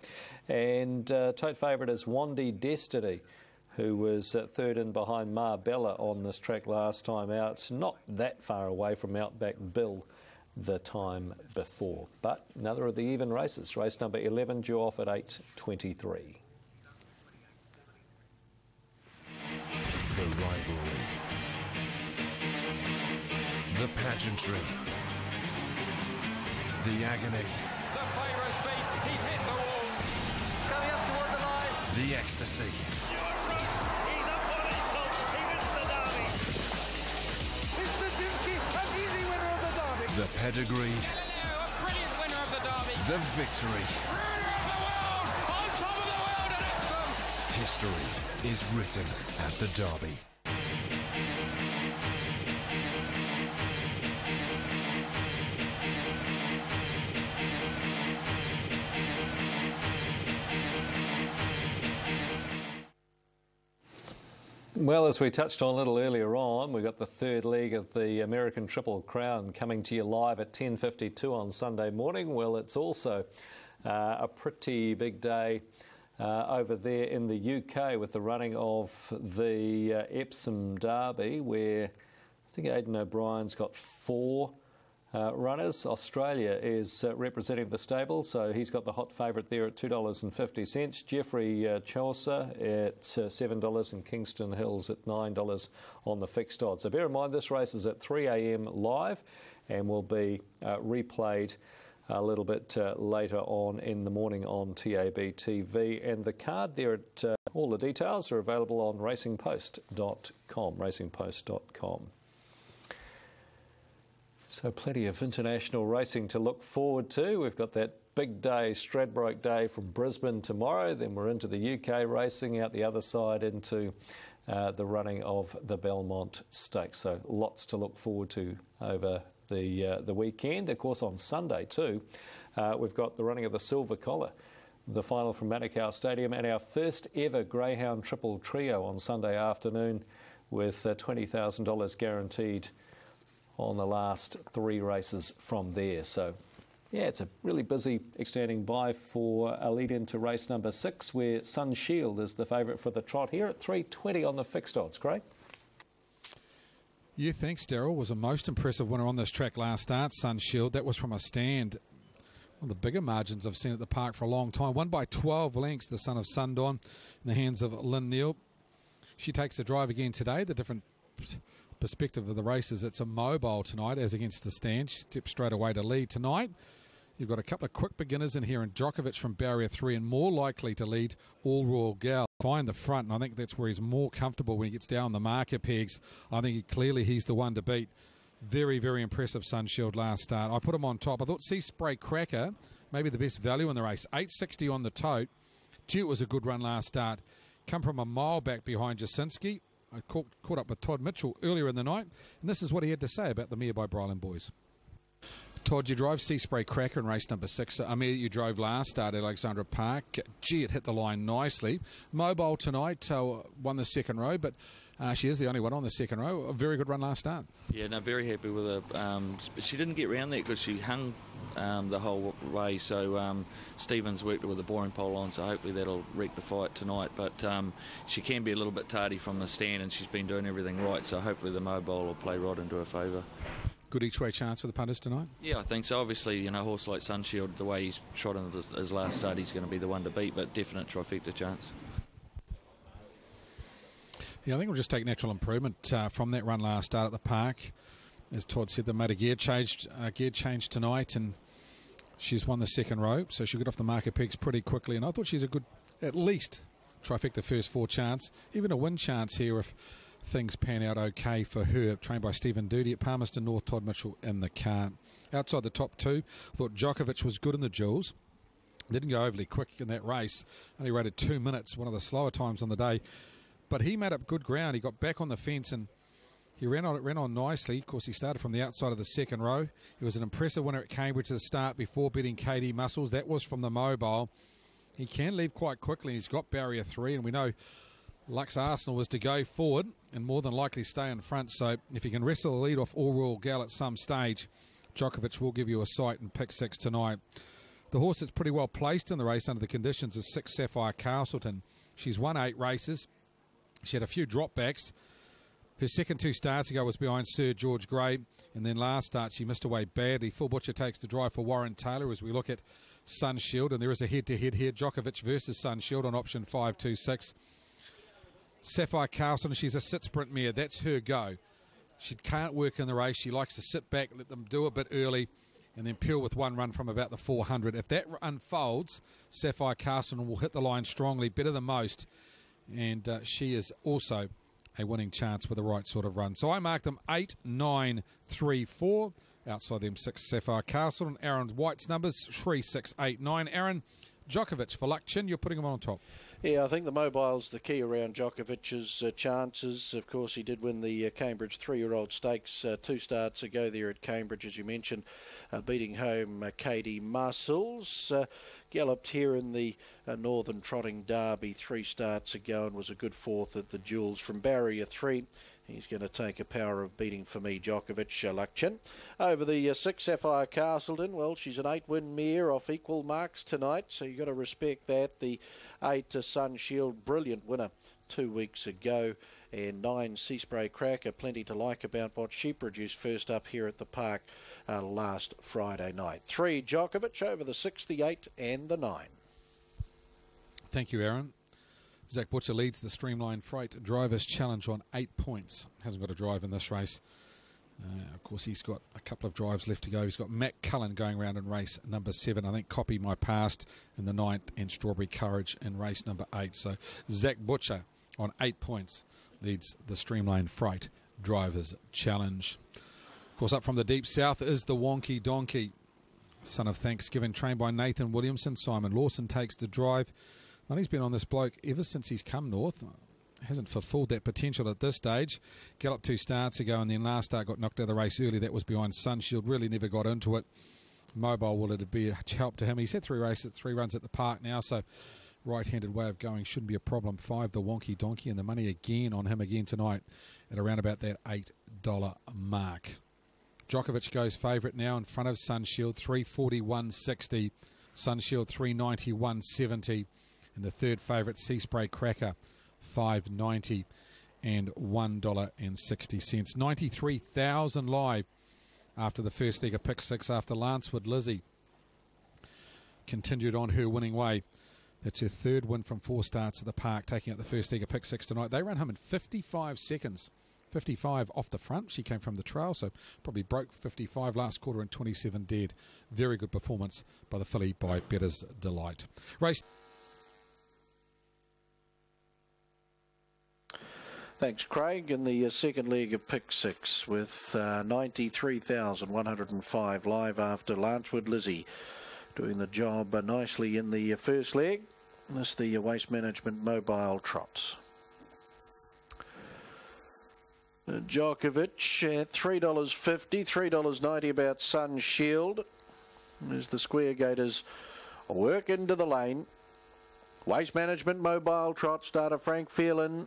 And tote favourite is Wandy Destiny, who was third in behind Marbella on this track last time out. Not that far away from Outback Bill the time before. But another of the even races. Race number 11 due off at 8:23. The rivalry. The pageantry. The agony. The favourite's beat. He's hit the wall. Coming up toward the line. The ecstasy. The pedigree. Galileo, a brilliant winner of the Derby. The victory. Ruler of the world, on top of the world at Epsom. History is written at the Derby. Well, as we touched on a little earlier on, we've got the third leg of the American Triple Crown coming to you live at 10:52 on Sunday morning. Well, it's also a pretty big day over there in the UK with the running of the Epsom Derby, where I think Aidan O'Brien's got 4 runners. Australia is representing the stable, so he's got the hot favourite there at $2.50. Jeffrey Chaucer at $7 and Kingston Hills at $9 on the fixed odds. So bear in mind this race is at 3 a.m. live and will be replayed a little bit later on in the morning on TAB TV. And the card there at all the details are available on racingpost.com. So plenty of international racing to look forward to. We've got that big day, Stradbroke Day from Brisbane tomorrow. Then we're into the UK racing, out the other side into the running of the Belmont Stakes. So lots to look forward to over the weekend. Of course, on Sunday too, we've got the running of the Silver Collar, the final from Manukau Stadium, and our first ever Greyhound Triple Trio on Sunday afternoon with $20,000 guaranteed on the last 3 races from there. So, yeah, it's a really busy standing by for a lead into race number 6, where Sun Shield is the favourite for the trot here at $3.20 on the fixed odds. Great. Yeah, thanks, Daryl. Was a most impressive winner on this track last start, Sun Shield. That was from a stand, one of the bigger margins I've seen at the park for a long time. Won by 12 lengths, the son of Sundawn, in the hands of Lynn Neal. She takes the drive again today. The different perspective of the races, it's a mobile tonight as against the stand. She steps straight away to lead tonight. You've got a couple of quick beginners in here, and Djokovic from barrier 3 and more likely to lead All Royal Gal. Find the front, and I think that's where he's more comfortable when he gets down the marker pegs. I think he's the one to beat. Very, very impressive Sunshield last start. I put him on top. I thought Sea Spray Cracker, maybe the best value in the race. 8.60 on the tote. Gee, it was a good run last start. Come from a mile back behind Jasinski. I caught up with Todd Mitchell earlier in the night, and this is what he had to say about the mare by Bryland Boys. Todd, you drove Sea Spray Cracker in race number 6. A mare you drove last start at Alexandra Park. Gee, it hit the line nicely. Mobile tonight, won the second row, but she is the only one on the second row. A very good run last start. Yeah, no, very happy with her. She didn't get round there because she hung the whole way, so Stevens worked with the boring pole on, so hopefully that'll rectify it tonight. But she can be a little bit tardy from the stand, and she's been doing everything right, so hopefully the mobile will play right into her favour. Good each-way chance for the punters tonight? Yeah, I think so. Obviously, a horse like Sunshield, the way he's trotting his last start, he's going to be the one to beat, but definite trifecta chance. Yeah, I think we'll just take natural improvement from that run last start at the park. As Todd said, they made a gear change tonight, and she's won the second row, so she'll get off the marker pegs pretty quickly. And I thought she's a good, at least, trifecta first 4 chance, even a win chance here if things pan out okay for her. Trained by Stephen Doody at Palmerston North. Todd Mitchell in the car. Outside the top 2, I thought Djokovic was good in the jewels. Didn't go overly quick in that race. Only rated 2 minutes, one of the slower times on the day. But he made up good ground. He got back on the fence and he ran on nicely. Of course, he started from the outside of the second row. He was an impressive winner at Cambridge at the start before beating Katie Muscles. That was from the mobile. He can leave quite quickly. He's got barrier 3, and we know Lux Arsenal was to go forward and more than likely stay in front. So if he can wrestle the lead off All Royal Gal at some stage, Djokovic will give you a sight in pick 6 tonight. The horse that's pretty well placed in the race under the conditions is 6 Sapphire Castleton. She's won 8 races. She had a few dropbacks. Her second 2 starts ago was behind Sir George Grey, and then last start she missed away badly. Full Butcher takes the drive for Warren Taylor as we look at Sunshield, and there is a head-to-head here, Djokovic versus Sunshield on option 526. Sapphire Carlson, she's a sit-sprint mare. That's her go. She can't work in the race. She likes to sit back, let them do a bit early, and then peel with one run from about the 400. If that unfolds, Sapphire Carlson will hit the line strongly, better than most, and she is also a winning chance with the right sort of run. So I mark them 8, 9, 3, 4. Outside them 6 Sapphire Castle, and Aaron White's numbers 3, 6, 8, 9. Aaron, Djokovic for luck. Chin, you're putting him on top. Yeah, I think the mobile's the key around Djokovic's chances. Of course, he did win the Cambridge 3-year-old stakes 2 starts ago there at Cambridge, as you mentioned, beating home Katie Muscles. Galloped here in the Northern Trotting Derby 3 starts ago and was a good 4th at the Jewels from barrier 3. He's going to take a power of beating for me, Djokovic, Luckchin. Over the 6 Sapphire Castleton, well, she's an 8-win mare off equal marks tonight, so you've got to respect that. The 8 Sunshield, brilliant winner 2 weeks ago, and 9 Sea Spray Cracker, plenty to like about what she produced first up here at the park last Friday night. 3 Djokovic over the 6, the 8 and the 9. Thank you, Aaron. Zach Butcher leads the Streamline Freight Drivers' Challenge on 8 points. Hasn't got a drive in this race. Of course, he's got a couple of drives left to go. He's got Matt Cullen going around in race number 7. I think Copy My Past in the 9th and Strawberry Courage in race number 8. So Zach Butcher on 8 points leads the Streamline Freight Drivers' Challenge. Of course, up from the deep south is the Wonky Donkey, son of Thanksgiving, trained by Nathan Williamson. Simon Lawson takes the drive. And he's been on this bloke ever since he's come north. Hasn't fulfilled that potential at this stage. Galloped 2 starts ago, and then last start got knocked out of the race early. That was behind Sunshield. Really never got into it. Mobile, will it be a help to him? He's had 3 races, 3 runs at the park now, so right-handed way of going shouldn't be a problem. 5, the Wonky Donkey, and the money again on him again tonight at around about that $8 mark. Djokovic goes favourite now in front of Sunshield, 341.60. Sunshield, 391.70. And the third favourite, Sea Spray Cracker, $5.90 and $1.60. 93,000 live after the first leg of pick 6 after Lancewood Lizzie continued on her winning way. That's her 3rd win from 4 starts at the park, taking out the first leg of pick 6 tonight. They ran home in 55 seconds 55 off the front. She came from the trail, so probably broke 55 last quarter and 27 dead. Very good performance by the filly by Better's Delight. Race. Thanks, Craig. In the second leg of pick 6 with 93,105 live after Lancewood Lizzie doing the job nicely in the first leg. This the Waste Management Mobile Trot. Djokovic at $3.50, $3.90 about Sun Shield. As the Square Gators work into the lane. Waste Management Mobile Trot starter Frank Phelan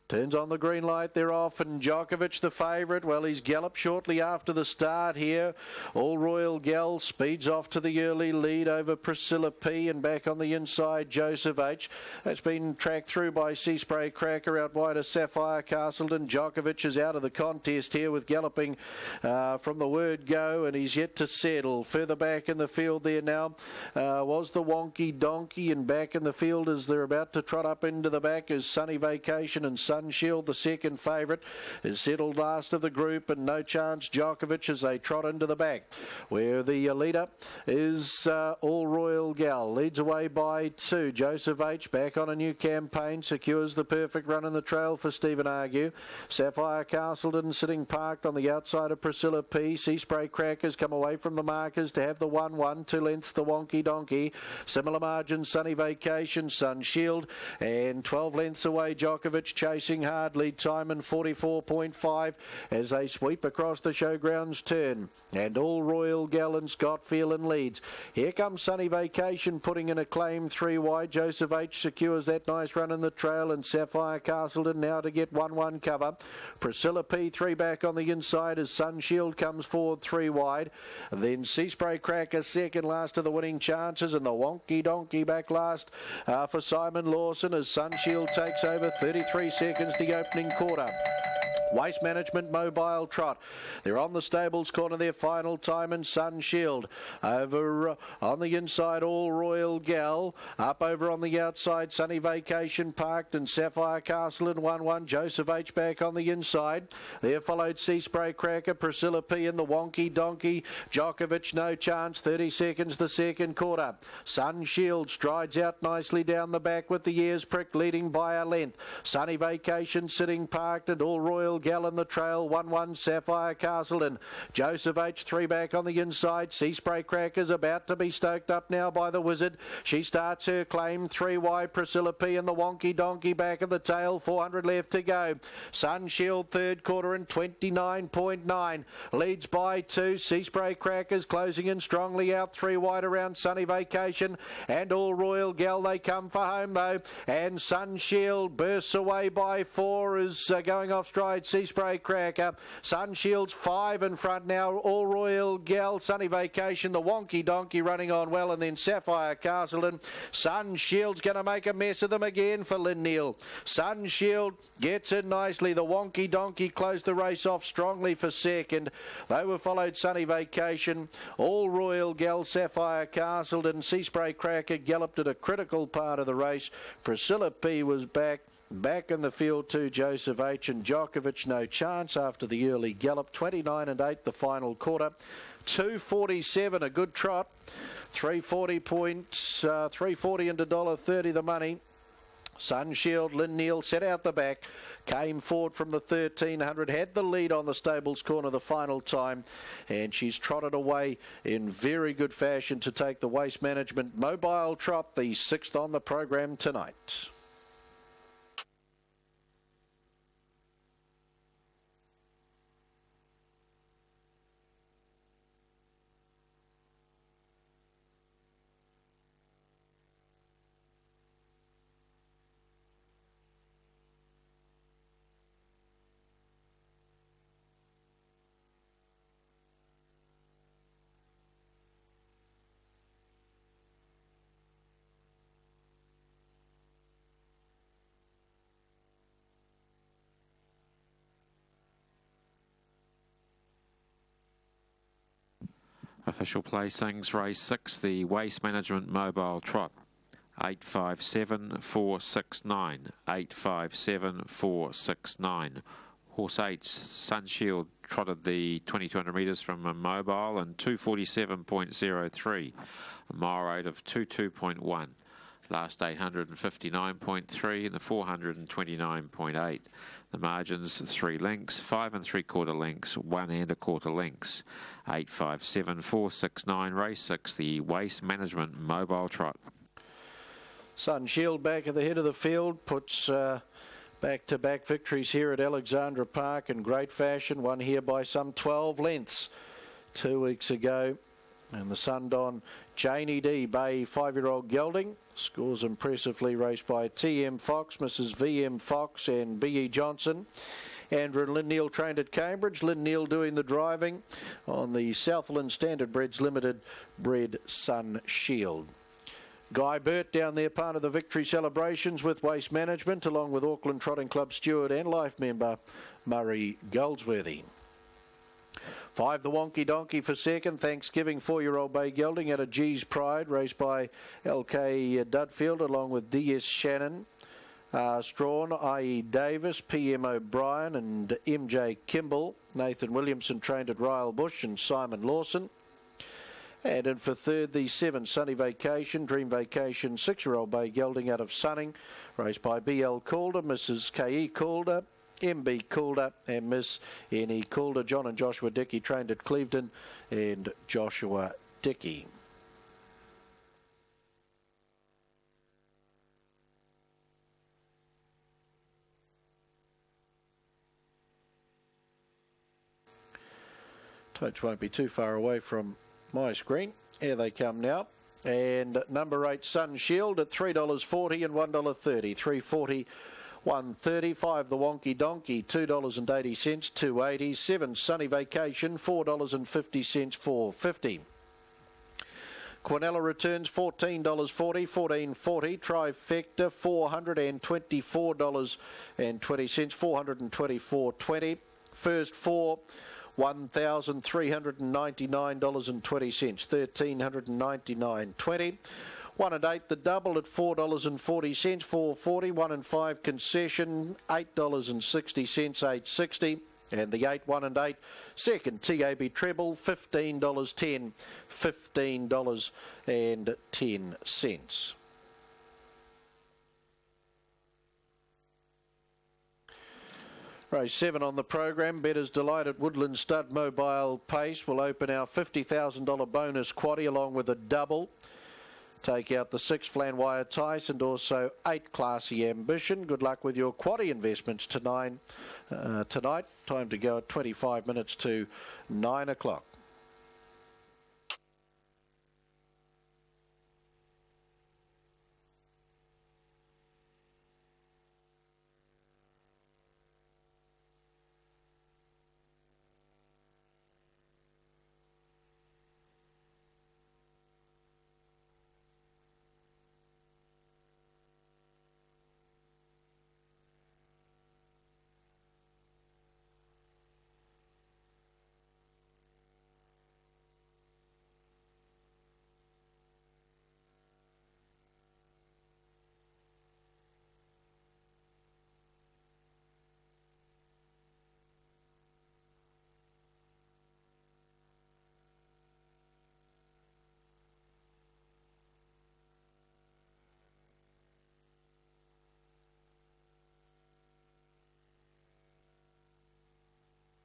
turns on the green light, they're off, and Djokovic the favourite. Well, he's galloped shortly after the start here. All Royal Gal speeds off to the early lead over Priscilla P, and back on the inside, Joseph H. That's been tracked through by Sea Spray Cracker out wide of Sapphire Castleton. Djokovic is out of the contest here with galloping from the word go, and he's yet to settle. Further back in the field there now was the Wonky Donkey, and back in the field as they're about to trot up into the back is Sunny Vacation, and Sun Shield, the second favourite, is settled last of the group, and No Chance Djokovic as they trot into the back, where the leader is All Royal Gal. Leads away by 2. Joseph H. back on a new campaign, secures the perfect run in the trail for Stephen Argue. Sapphire Castleton sitting parked on the outside of Priscilla P. Sea Spray Crackers come away from the markers to have the 1-1, 2 lengths the Wonky Donkey. Similar margin, Sunny Vacation, Sun Shield, and 12 lengths away Djokovic chasing hard. Lead time in 44.5 as they sweep across the showgrounds turn, and All Royal Gal and Scott Phelan leads. Here comes Sunny Vacation putting in a claim 3 wide. Joseph H secures that nice run in the trail, and Sapphire Castleton now to get 1-1 cover. Priscilla P 3 back on the inside as Sun Shield comes forward 3 wide. Then Sea Spray Cracker second last of the winning chances, and the Wonky Donkey back last for Simon Lawson as Sun Shield takes over. 33 seconds the opening quarter. Waste Management Mobile Trot. They're on the stables corner, their final time, and Sun Shield. Over on the inside, All Royal Gal. Up over on the outside, Sunny Vacation parked, and Sapphire Castle in 1-1. Joseph H back on the inside. There followed Sea Spray Cracker, Priscilla P and the Wonky Donkey. Djokovic, No Chance. 30 seconds the second quarter. Sun Shield strides out nicely down the back with the ears pricked, leading by a length. Sunny Vacation sitting parked, and All Royal Gal in the trail. 1-1 Sapphire Castleton. Joseph H 3 back on the inside. Sea Spray Crackers about to be stoked up now by the Wizard. She starts her claim 3 wide. Priscilla P and the Wonky Donkey back of the tail. 400 left to go. Sun Shield third quarter in 29.9. Leads by 2. Sea Spray Crackers closing in strongly out 3 wide around Sunny Vacation, and All Royal Gal. They come for home though, and Sun Shield bursts away by 4 is going off stride. Sea Spray Cracker. Sun Shield's 5 in front now. All Royal Gal, Sunny Vacation, the Wonky Donkey running on well, and then Sapphire Castleton. Sun Shield's going to make a mess of them again for Lynn Neal. Sun Shield gets in nicely. The Wonky Donkey closed the race off strongly for second. They were followed Sunny Vacation, All Royal Gal, Sapphire Castleton. Sea Spray Cracker galloped at a critical part of the race. Priscilla P was back in the field too, Joseph H, and Djokovic No Chance after the early gallop. 29.8 the final quarter. 2.47, a good trot. 340 points, 340 into $1.30 the money. Sun Shield, Lynn Neal set out the back, came forward from the 1300, had the lead on the stables corner the final time, and she's trotted away in very good fashion to take the Waste Management Mobile Trot, the 6th on the program tonight. Official placings, race 6, the Waste Management Mobile Trot. 857-469. 857-469. Horse 8, Sunshield, trotted the 2200 metres from a mobile and 247.03. A mile rate of 22.1. Last 859.3 and the 429.8. The margins 3 lengths, 5 3/4 lengths, 1 1/4 lengths. 857-469, race 6, the Waste Management Mobile Trot. Sunshield back at the head of the field, puts back-to-back victories here at Alexandra Park in great fashion. Won here by some 12 lengths 2 weeks ago. And the Sundon Janie D. Bay 5-year-old gelding scores impressively, raced by TM Fox, Mrs. VM Fox and B.E. Johnson. Andrew and Lynn Neal trained at Cambridge. Lynn Neal doing the driving on the Southland Standard Breds Limited bred Sunshield. Guy Burt down there, part of the victory celebrations with Waste Management, along with Auckland Trotting Club steward and life member Murray Goldsworthy. 5, the Wonky Donkey for second. Thanksgiving 4-year-old bay gelding out of G's Pride, raced by LK Dudfield along with DS Shannon. Strawn, I.E. Davis, PM O'Brien and MJ Kimball. Nathan Williamson trained at Ryle Bush and Simon Lawson. And in for third, the 7, Sunny Vacation, Dream Vacation 6-year-old bay gelding out of Sunning, raced by B.L. Calder, Mrs. K.E. Calder, M.B. Calder and Miss N.E. Calder. John and Joshua Dickey trained at Clevedon and Joshua Dickey. Totes won't be too far away from my screen. Here they come now. And number 8, Sunshield at $3.40 and $1.30. $3.40. $1.35, the Wonky Donkey, $2.80, $2.80. 7, Sunny Vacation, $4.50, $4.50. Quinella returns $14.40, $14.40. Trifecta $424.20, $424.20. First 4, $1,399.20, $1,399.20. 1 and 8, the double at $4.40, $4.40. 1 and 5 concession, $8.60, $8.60. And the 8, 1 and 8, second TAB treble, $15.10, $15.10. Race 7 on the program. Bettor's Delight at Woodland Stud Mobile Pace will open our $50,000 bonus quaddie along with a double. Take out the 6, Flanwire Tice, and also 8, Classy Ambition. Good luck with your quaddie investments tonight. Time to go at 25 minutes to 9 o'clock.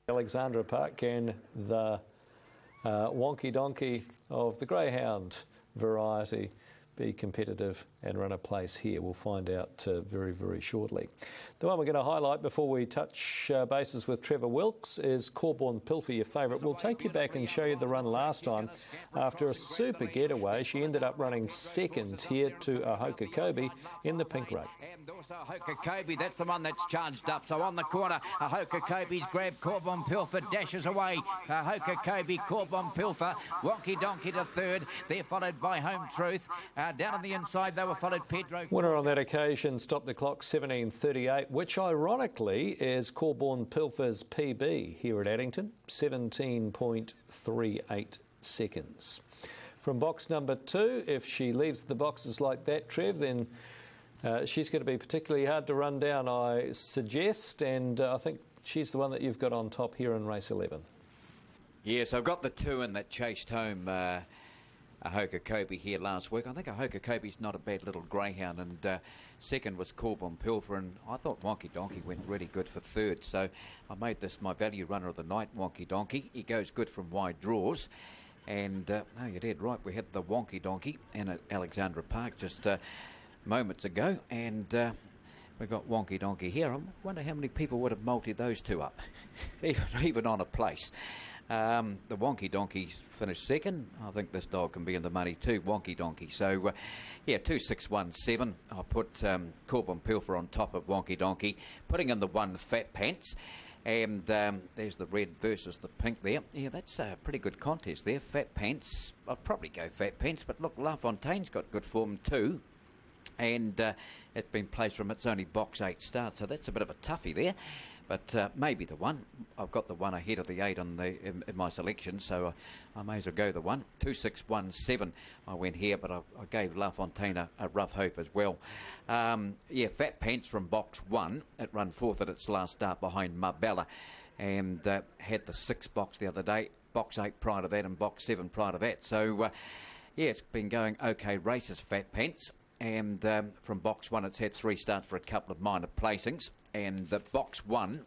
Alexandra Park, can the Wonky Donkey of the Greyhound variety be competitive and run a place here? We'll find out very, very shortly. The one we're going to highlight before we touch bases with Trevor Wilkes is Corborn Pilfer, your favourite. We'll take you back and show you the run last time. After a super getaway, she ended up running second here to Ahoka Kobe in the pink rug. Ahoka Kobe, that's the one that's charged up. So on the corner, Ahoka Kobe's grabbed. Corborn Pilfer dashes away. Ahoka Kobe, Corborn Pilfer, Wonky Donkey to third. They're followed by Home Truth. Down on the inside, they were followed Pedro. Winner on that occasion stopped the clock 17.38, which ironically is Corborn Pilfer's PB here at Addington, 17.38 seconds. from box number 2. If she leaves the boxes like that, Trev, then she's going to be particularly hard to run down, I suggest, and I think she's the one that you've got on top here in race 11. Yes, I've got the 2 in that chased home Ahoka Kobe here last week. I think Ahoka Kobe's not a bad little greyhound, and second was Corbin Pilfer, and I thought Wonky Donkey went really good for third, so I made this my value runner of the night, Wonky Donkey. He goes good from wide draws, and no, you're dead right, we had the Wonky Donkey in at Alexandra Park just moments ago, and we got Wonky Donkey here. I wonder how many people would have multied those two up, even on a place. The Wonky Donkey finished second. I think this dog can be in the money too, Wonky Donkey. So, yeah, 2617. I put Corbin Pilfer on top of Wonky Donkey, putting in the 1 Fat Pants. And there's the red versus the pink there. Yeah, that's a pretty good contest there. Fat Pants. I'd probably go Fat Pants, but look, La Fontaine's got good form too. And it's been placed from its only box 8 start, so that's a bit of a toughie there. But maybe the 1. I've got the 1 ahead of the 8 on in my selection, so I may as well go the 1. 2617 I went here, but I gave La Fontaine a rough hope as well. Yeah, Fat Pants from box 1. It ran 4th at its last start behind Marbella, and had the 6 box the other day, box 8 prior to that, and box 7 prior to that. So, yeah, it's been going okay races, Fat Pants. And from box 1, it's had 3 starts for a couple of minor placings. And the box 1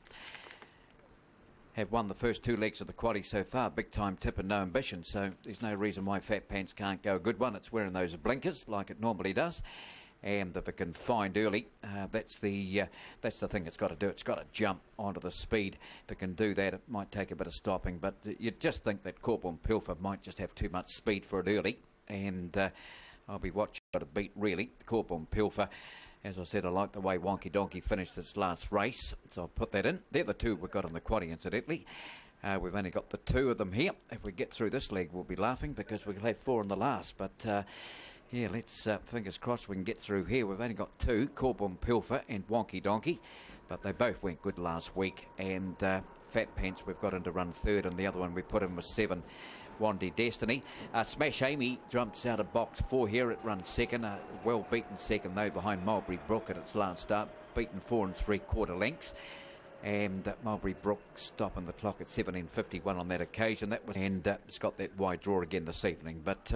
have won the first 2 legs of the quaddie so far. Big time tip and no ambition. So there's no reason why Fat Pants can't go a good one. It's wearing those blinkers like it normally does. And if it can find early, that's the thing it's got to do. It's got to jump onto the speed. If it can do that, it might take a bit of stopping. But you'd just think that Corbin Pilfer might just have too much speed for it early. And I'll be watching to beat, really, Corbin Pilfer. As I said, I like the way Wonky Donkey finished this last race, so I'll put that in. They're the 2 we've got in the quaddie, incidentally. We've only got the 2 of them here. If we get through this leg, we'll be laughing because we'll have 4 in the last. But, yeah, let's, fingers crossed we can get through here. We've only got 2, Corbin Pilfer and Wonky Donkey, but they both went good last week. And Fat Pants we've got in to run 3rd, and the other one we put in was 7. Wandy Destiny. Smash Amy jumps out of box 4 here. It runs 2nd. Well beaten 2nd though behind Mulberry Brook at its last start. Beaten 4 3/4 lengths. And Mulberry Brook stopping the clock at 17:51 on that occasion. That was, and it's got that wide draw again this evening. But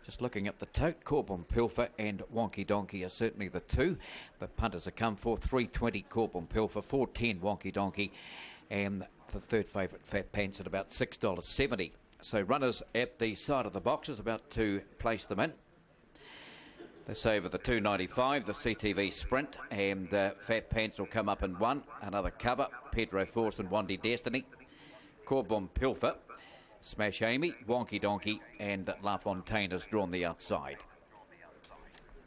just looking at the tote, Corbin Pilfer and Wonky Donkey are certainly the 2. The punters have come for 320 Corbin Pilfer, 410 Wonky Donkey, and the 3rd favourite Fat Pants at about $6.70. So runners at the side of the boxes about to place them in. They save of the 295, the CTV Sprint, and Fat Pants will come up in 1. Another cover, Pedro Force and Wandy Destiny. Corbin Pilfer, Smash Amy, Wonky Donkey, and La Fontaine has drawn the outside.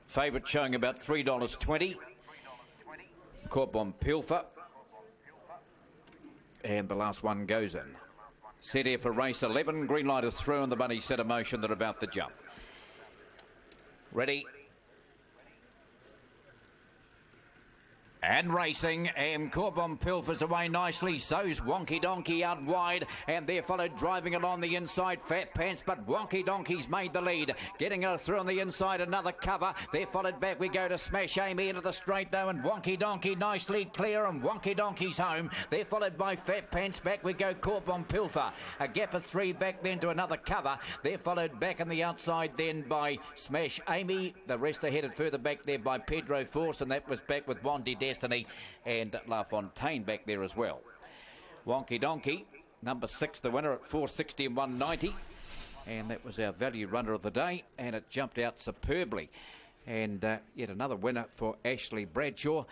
Favourite showing about $3.20. Corbin Pilfer. And the last one goes in. Set here for race 11. Green light is through and the bunny set a motion. They're about to jump. Ready. And racing, and Corbin Pilfer's away nicely. So's Wonky Donkey out wide, and they're followed driving along the inside, Fat Pants, but Wonky Donkey's made the lead. Getting her through on the inside, another cover. They're followed back. We go to Smash Amy into the straight though, and Wonky Donkey nice lead clear, and Wonky Donkey's home. They're followed by Fat Pants. Back we go, Corbin Pilfer. A gap of 3 back then to another cover. They're followed back on the outside then by Smash Amy. The rest are headed further back there by Pedro Force, and that was back with Wandy Destiny and La Fontaine back there as well. Wonky Donkey, number 6, the winner at 460 and 190. And that was our value runner of the day, and it jumped out superbly. And yet another winner for Ashley Bradshaw.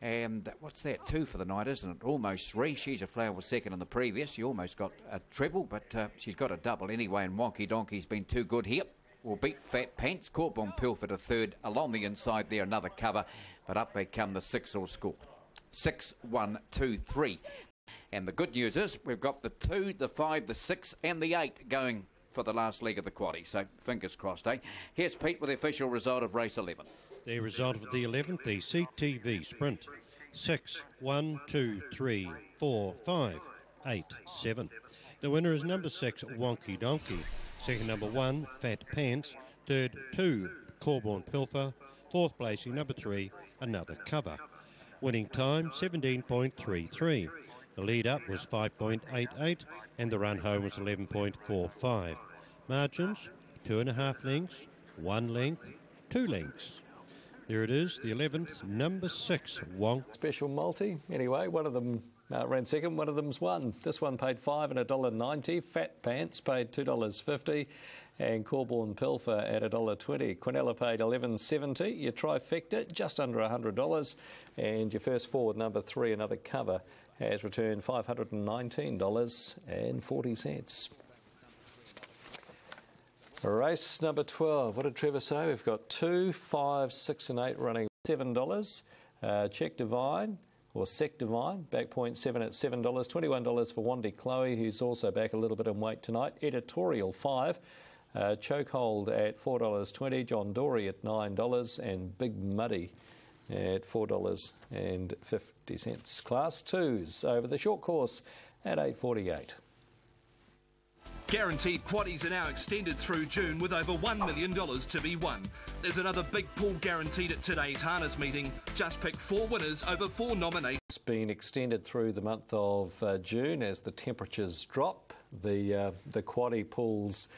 And what's that, 2 for the night, isn't it? Almost 3. She's a flower was second in the previous. She almost got a treble, but she's got a double anyway, and Wonky Donkey's been too good here. Will beat Fat Pants. Corbin Pilfer to 3rd. Along the inside there, another cover. But up they come, the 6 all score. 6, 1, 2, 3. And the good news is we've got the 2, the 5, the 6 and the 8 going for the last leg of the quaddie. So fingers crossed, eh? Here's Pete with the official result of race 11. The result of the 11th, the CTV Sprint. 6, 1, 2, 3, 4, 5, 8, 7. The winner is number 6, Wonky Donkey. Second, number 1, Fat Pants. Third, 2, Corborn Pilfer. Fourth placing, number 3, Another Cover. Winning time, 17.33. The lead up was 5.88 and the run home was 11.45. Margins, 2.5 lengths, 1 length, 2 lengths. There it is, the 11th, number 6, Wong. Special multi. Anyway, one of them ran second, one of them's won. This one paid $5 and $1.90. Fat Pants paid $2.50. And Corborn Pilfer at $1.20. Quinella paid $11.70. Your trifecta, just under $100. And your first forward, number 3, Another Cover, has returned $519.40. Race number 12. What did Trevor say? We've got 2, 5, 6 and 8 running $7. Check Divine, or Sec Divine, back point 7 at $7. $21 for Wandy Chloe, who's also back a little bit in weight tonight. Editorial 5. Chokehold at $4.20. John Dory at $9. And Big Muddy at $4.50. Class 2s over the short course at $8.48. Guaranteed quaddies are now extended through June with over $1 million to be won. There's another big pool guaranteed at today's harness meeting. Just pick 4 winners over 4 nominations. It's been extended through the month of June as the temperatures drop. The quaddie pools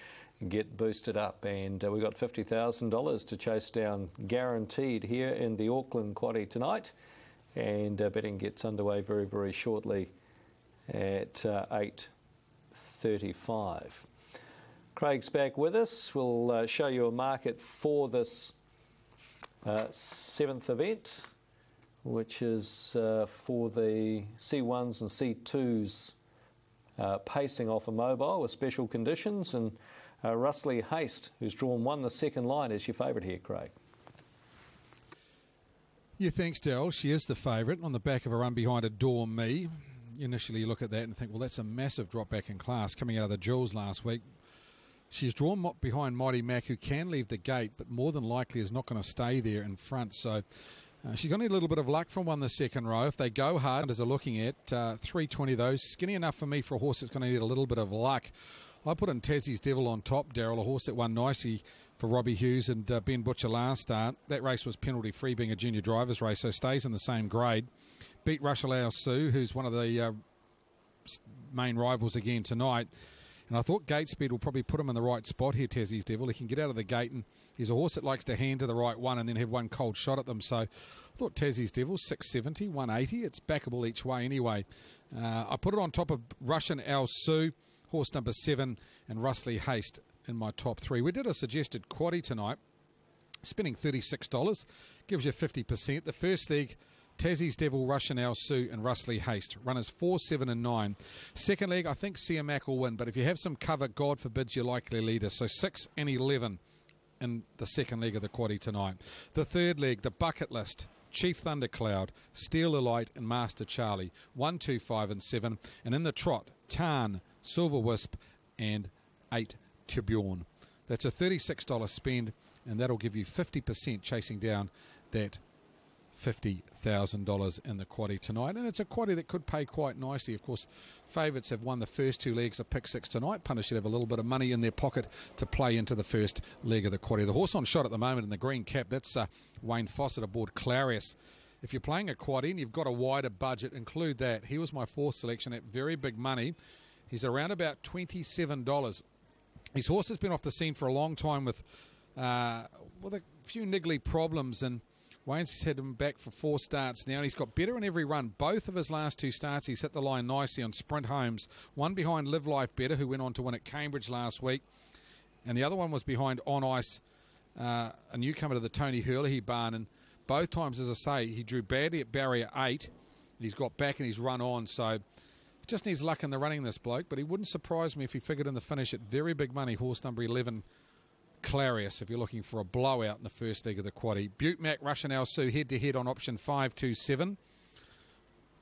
get boosted up, and we've got $50,000 to chase down guaranteed here in the Auckland quaddie tonight. And betting gets underway very, very shortly at 8:35. Craig's back with us. We'll show you a market for this 7th event, which is for the C1s and C2s pacing off a mobile with special conditions. And Russley Haste, who's drawn 1 the second line, is your favourite here, Craig. Yeah, thanks, Daryl. She is the favourite on the back of a run behind Adore Me. Initially you look at that and think, well, that's a massive drop back in class coming out of the Jewels last week. She's drawn behind Mighty Mac, who can leave the gate, but more than likely is not going to stay there in front. So she's going to need a little bit of luck from 1 the second row. If they go hard, as they're looking at, 320 those. Skinny enough for me for a horse that's going to need a little bit of luck. I put in Tassie's Devil on top, Daryl, a horse that won nicely for Robbie Hughes and Ben Butcher last start. That race was penalty-free, being a junior driver's race, so stays in the same grade. Beat Rushalao Sue, who's one of the main rivals again tonight. And I thought gate speed will probably put him in the right spot here, Tassie's Devil. He can get out of the gate, and he's a horse that likes to hand to the right one and then have one cold shot at them. So I thought Tassie's Devil, 670, 180. It's backable each way anyway. I put it on top of Russian Al Sue, horse number 7, and Russley Haste in my top 3. We did a suggested quaddie tonight, spending $36, gives you 50%. The first leg, Tassie's Devil, Russian Al Sue and Russley Haste. Runners 4, 7 and 9. Second leg, I think Siamac will win, but if you have some cover, God forbids you're likely leader. So 6 and 11 in the second leg of the quaddie tonight. The third leg, the bucket list, Chief Thundercloud, Steel the Light and Master Charlie. 1, 2, 5 and 7. And in the trot, Tarn, Silver Wisp and 8 Turbjorn. That's a $36 spend, and that'll give you 50% chasing down that $50,000 in the quaddie tonight. And it's a quaddie that could pay quite nicely. Of course, favourites have won the first 2 legs of pick 6 tonight. Punters should have a little bit of money in their pocket to play into the first leg of the quaddie. The horse on shot at the moment in the green cap, that's Wayne Fawcett aboard Clarius. If you're playing a quaddie and you've got a wider budget, include that. He was my 4th selection at very big money. He's around about $27. His horse has been off the scene for a long time with a few niggly problems, and Wayne's had him back for 4 starts now, and he's got better in every run. Both of his last 2 starts, he's hit the line nicely on sprint homes. One behind Live Life Better, who went on to win at Cambridge last week, and the other one was behind On Ice, a newcomer to the Tony Hurley barn. And both times, as I say, he drew badly at barrier 8. He's got back and he's run on, so just needs luck in the running, this bloke, but he wouldn't surprise me if he figured in the finish at very big money, horse number 11, Clarius, if you're looking for a blowout in the first leg of the quaddie. Butte Mac, Russian Al Sue head-to-head on option 527.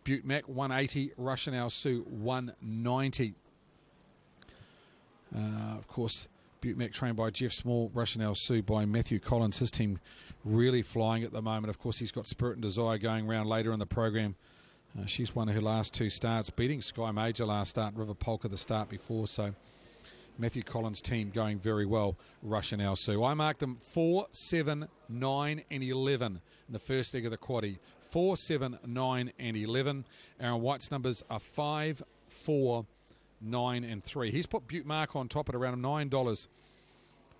Butte Mac 180, Russian Al Sue 190. Of course, Butte Mac trained by Jeff Small, Russian Al Sue by Matthew Collins. His team really flying at the moment. Of course, he's got Spirit and Desire going round later in the program. She's won her last 2 starts, beating Sky Major last start, River Polka the start before. So Matthew Collins' team going very well, Rush and Alsu. I marked them 4, 7, 9 and 11 in the first leg of the quaddie. 4, 7, 9 and 11. Aaron White's numbers are 5, 4, 9 and 3. He's put Butte Mark on top at around $9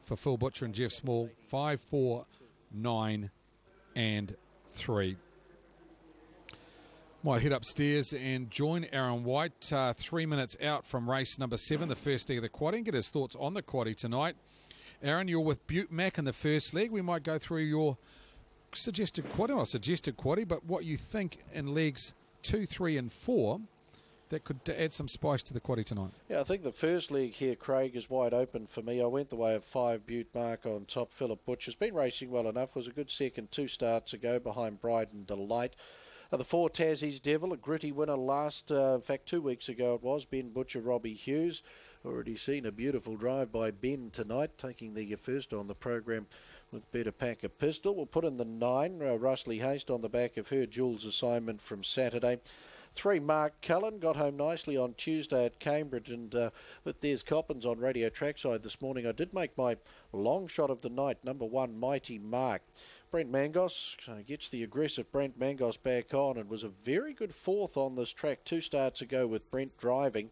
for Phil Butcher and Jeff Small. 5, 4, 9 and 3. Might head upstairs and join Aaron White 3 minutes out from race number 7, the first leg of the quaddie, and get his thoughts on the quaddie tonight. Aaron, you're with Butte Mac in the first leg. We might go through your suggested quaddie, not suggested quaddie, but what you think in legs 2, 3 and 4 that could add some spice to the quaddie tonight. Yeah, I think the first leg here, Craig, is wide open for me. I went the way of 5, Butte Mark on top. Philip Butcher's been racing well enough. Was a good second 2 starts ago behind Bryden Delight. The 4, Tassie's Devil, a gritty winner in fact 2 weeks ago it was, Ben Butcher, Robbie Hughes. Already seen a beautiful drive by Ben tonight, taking the first on the program with Better Pack a Pistol. We'll put in the 9, Russley Haste on the back of her Jules assignment from Saturday. 3, Mark Cullen, got home nicely on Tuesday at Cambridge, and with Des Coppins on Radio Trackside this morning, I did make my long shot of the night, number 1, Mighty Mark. Brent Mangos gets the aggressive Brent Mangos back on and was a very good 4th on this track 2 starts ago with Brent driving.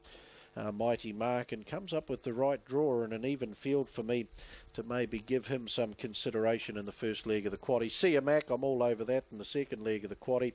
Mighty Mark, and comes up with the right draw and an even field for me to maybe give him some consideration in the first leg of the quaddie. Sia Mac, I'm all over that in the second leg of the quaddie.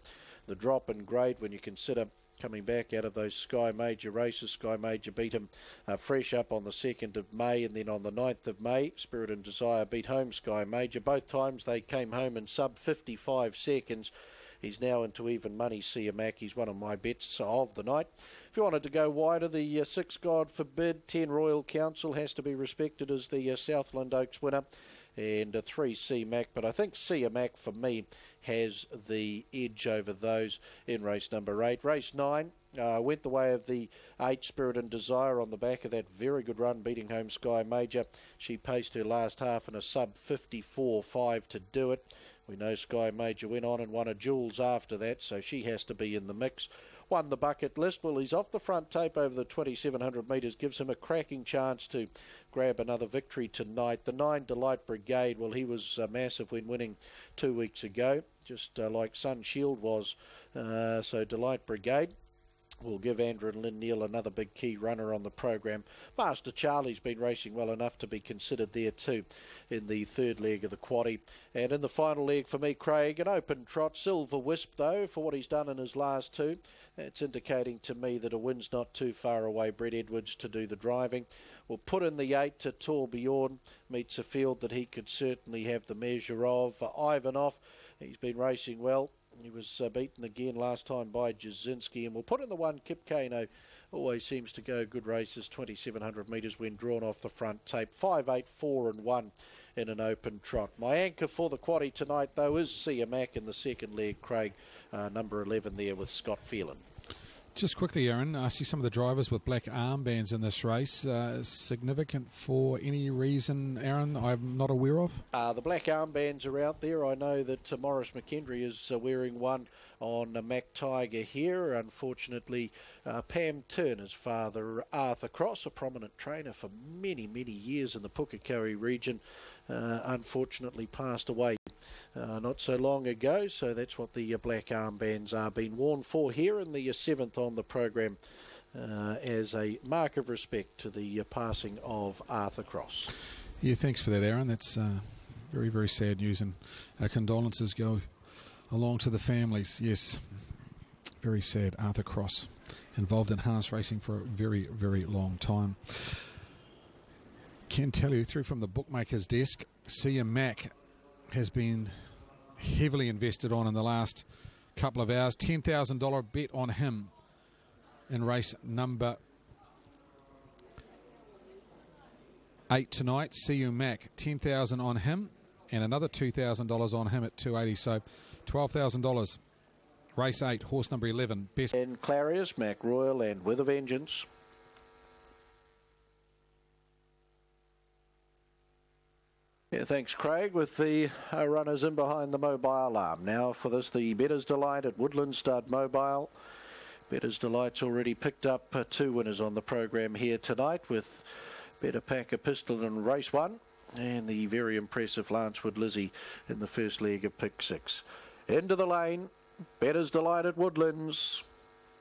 The drop in grade when you consider coming back out of those Sky Major races. Sky Major beat him fresh up on the 2nd of May, and then on the 9th of May, Spirit and Desire beat home Sky Major. Both times they came home in sub 55 seconds. He's now into even money, Sia Mac. He's one of my bets of the night. If you wanted to go wider, the 6, God Forbid, 10, Royal Council has to be respected as the Southland Oaks winner, and 3, C Mac. But I think Sia Mac for me has the edge over those in race number 8. Race 9 went the way of the 8, Spirit and Desire, on the back of that very good run, beating home Sky Major. She paced her last half in a sub 54.5 to do it. We know Sky Major went on and won a Jules after that, so she has to be in the mix. Won the bucket list. Well, he's off the front tape over the 2,700 metres, gives him a cracking chance to grab another victory tonight. The 9, Delight Brigade, well, he was massive when winning 2 weeks ago, just like Sun Shield was. So Delight Brigade will give Andrew and Lynn Neal another big key runner on the program. Master Charlie's been racing well enough to be considered there too in the third leg of the quaddie. And in the final leg for me, Craig, an open trot. Silver Wisp, though, for what he's done in his last 2. It's indicating to me that a win's not too far away. Brett Edwards to do the driving. We'll put in the 8 to Torbjorn. Meets a field that he could certainly have the measure of. Ivanov, he's been racing well. He was beaten again last time by Jasinski. And we'll put in the 1, Kip Kano. Always seems to go good races, 2,700 metres when drawn off the front tape. 5, 8, 4 and 1 in an open trot. My anchor for the quaddie tonight, though, is Sia Mac in the second leg, Craig. Number 11 there with Scott Phelan. Just quickly, Aaron, I see some of the drivers with black armbands in this race. Significant for any reason, Aaron, I'm not aware of? The black armbands are out there. I know that Morris McKendry is wearing one on Mac Tiger here. Unfortunately, Pam Turner's father, Arthur Cross, a prominent trainer for many, many years in the Pukekohe region, unfortunately passed away not so long ago, so that's what the black armbands are being worn for here in the 7th on the program as a mark of respect to the passing of Arthur Cross. Yeah, thanks for that, Aaron. That's very, very sad news, and our condolences go along to the families. Yes, very sad. Arthur Cross, involved in harness racing for a very, very long time. Can tell you through from the bookmaker's desk, Sia Mac has been heavily invested on in the last couple of hours. $10,000 bet on him in race number 8 tonight. CU Mac, $10,000 on him and another $2,000 on him at 280, so $12,000. Race 8, horse number 11. Best. And Clarius, Mac Royal, and With a Vengeance. Yeah, thanks, Craig, with the runners in behind the mobile arm. Now for this, the Better's Delight at Woodland Stud Mobile. Better's Delight's already picked up 2 winners on the program here tonight, with Better Pack a Pistol in race 1. And the very impressive Lancewood Lizzie in the first leg of pick 6. Into the lane. Better's Delight at Woodlands.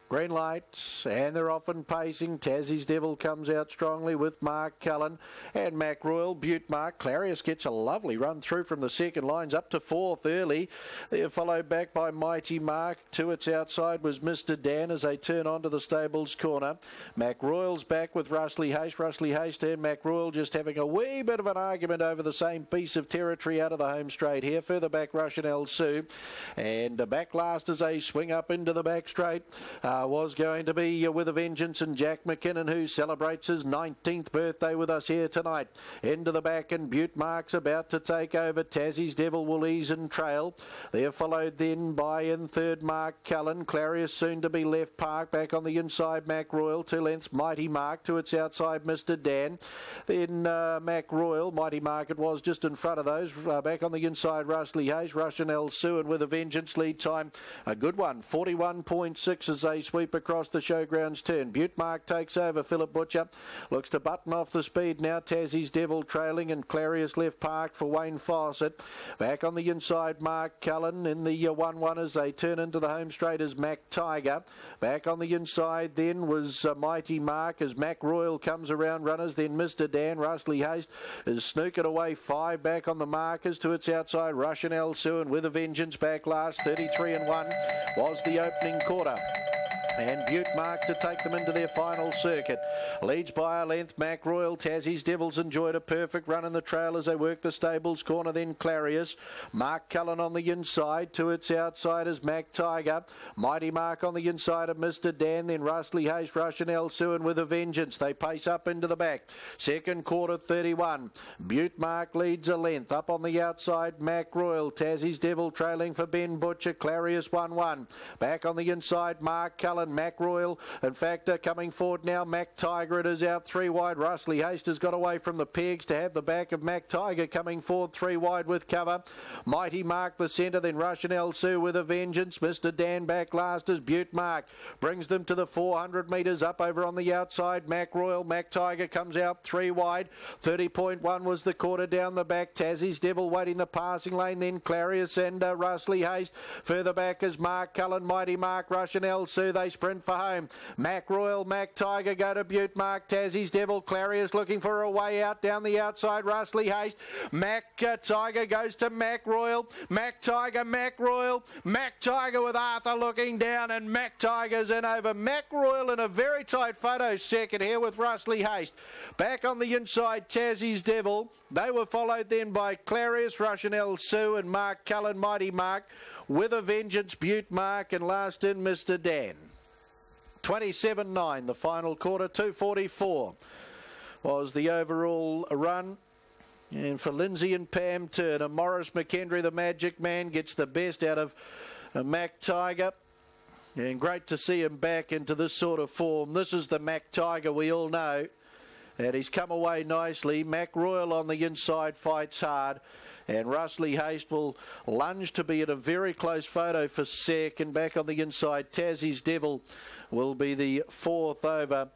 Green lights, and they're off and pacing. Tassie's Devil comes out strongly with Mark Cullen and Mac Royal. Butte Mark. Clarius gets a lovely run through from the second lines up to 4th early. They're followed back by Mighty Mark. To its outside was Mr. Dan as they turn onto the stables corner. Mac Royal's back with Russley Haste. Russley Haste and Mac Royal just having a wee bit of an argument over the same piece of territory out of the home straight here. Further back, Russian El Sue. And back last as they swing up into the back straight. Was going to be With a Vengeance and Jack McKinnon, who celebrates his 19th birthday with us here tonight. Into the back, and Butte Mark's about to take over. Tassie's Devil will ease and trail. They're followed then by in third Mark Cullen. Clarius soon to be left park. Back on the inside, Mac Royal. 2 lengths, Mighty Mark. To its outside, Mr. Dan. Then Mac Royal. Mighty Mark it was just in front of those. Back on the inside, Russley Hayes. Russian El Sue, and With a Vengeance lead time. A good one. 41.6 as they sweep across the showgrounds turn. Butte Mark takes over. Philip Butcher looks to button off the speed now. Tassie's Devil trailing, and Clarius left parked for Wayne Fawcett. Back on the inside, Mark Cullen in the 1-1 as they turn into the home straight as Mac Tiger. Back on the inside then was Mighty Mark as Mac Royal comes around runners. Then Mr. Dan. Russley Haste is snookered away 5 back on the markers. To its outside, Russian El Sue, and With a Vengeance back last. 33-1 was the opening quarter. And Butte Mark to take them into their final circuit. Leads by a length, Mac Royal. Tassie's Devils enjoyed a perfect run in the trail as they work the stables corner. Then Clarius. Mark Cullen on the inside. To its outside is Mac Tiger. Mighty Mark on the inside of Mr. Dan. Then Russley Haste, Russian El Sue, and With a Vengeance. They pace up into the back. Second quarter, 31. Butte Mark leads a length. Up on the outside, Mac Royal. Tassie's Devil trailing for Ben Butcher. Clarius 1-1. Back on the inside, Mark Cullen. Mac Royal, in fact, coming forward now, Mac Tiger. It is out 3 wide. Russley Haste has got away from the pegs to have the back of Mac Tiger coming forward 3 wide with cover. Mighty Mark the centre, then Russian El Sue With a Vengeance. Mr. Dan back last as Butte Mark brings them to the 400 metres up over on the outside. Mac Royal, Mac Tiger comes out 3 wide. 30.1 was the quarter down the back. Tassie's Devil waiting the passing lane, then Clarius and Russley Haste. Further back is Mark Cullen, Mighty Mark, Russian El Sue. They sprint for home. Mac Royal, Mac Tiger go to Butte Mark. Tassie's Devil. Clarius looking for a way out down the outside. Russley Haste. Mac Tiger goes to Mac Royal. Mac Tiger, Mac Royal. Mac Tiger with Arthur looking down, and Mac Tiger's in over. Mac Royal in a very tight photo second here with Russley Haste. Back on the inside, Tassie's Devil. They were followed then by Clarius, Russian El Sue, and Mark Cullen, Mighty Mark. With a Vengeance, Butte Mark, and last in Mr. Dan. 27-9, the final quarter. 2:44 was the overall run. And for Lindsay and Pam Turner, Morris McKendry, the Magic Man, gets the best out of Mac Tiger. And great to see him back into this sort of form. This is the Mac Tiger we all know. And he's come away nicely. Mac Royal on the inside fights hard. And Russley Haste will lunge to be in a very close photo for second. Back on the inside, Tassie's Devil will be the 4th over.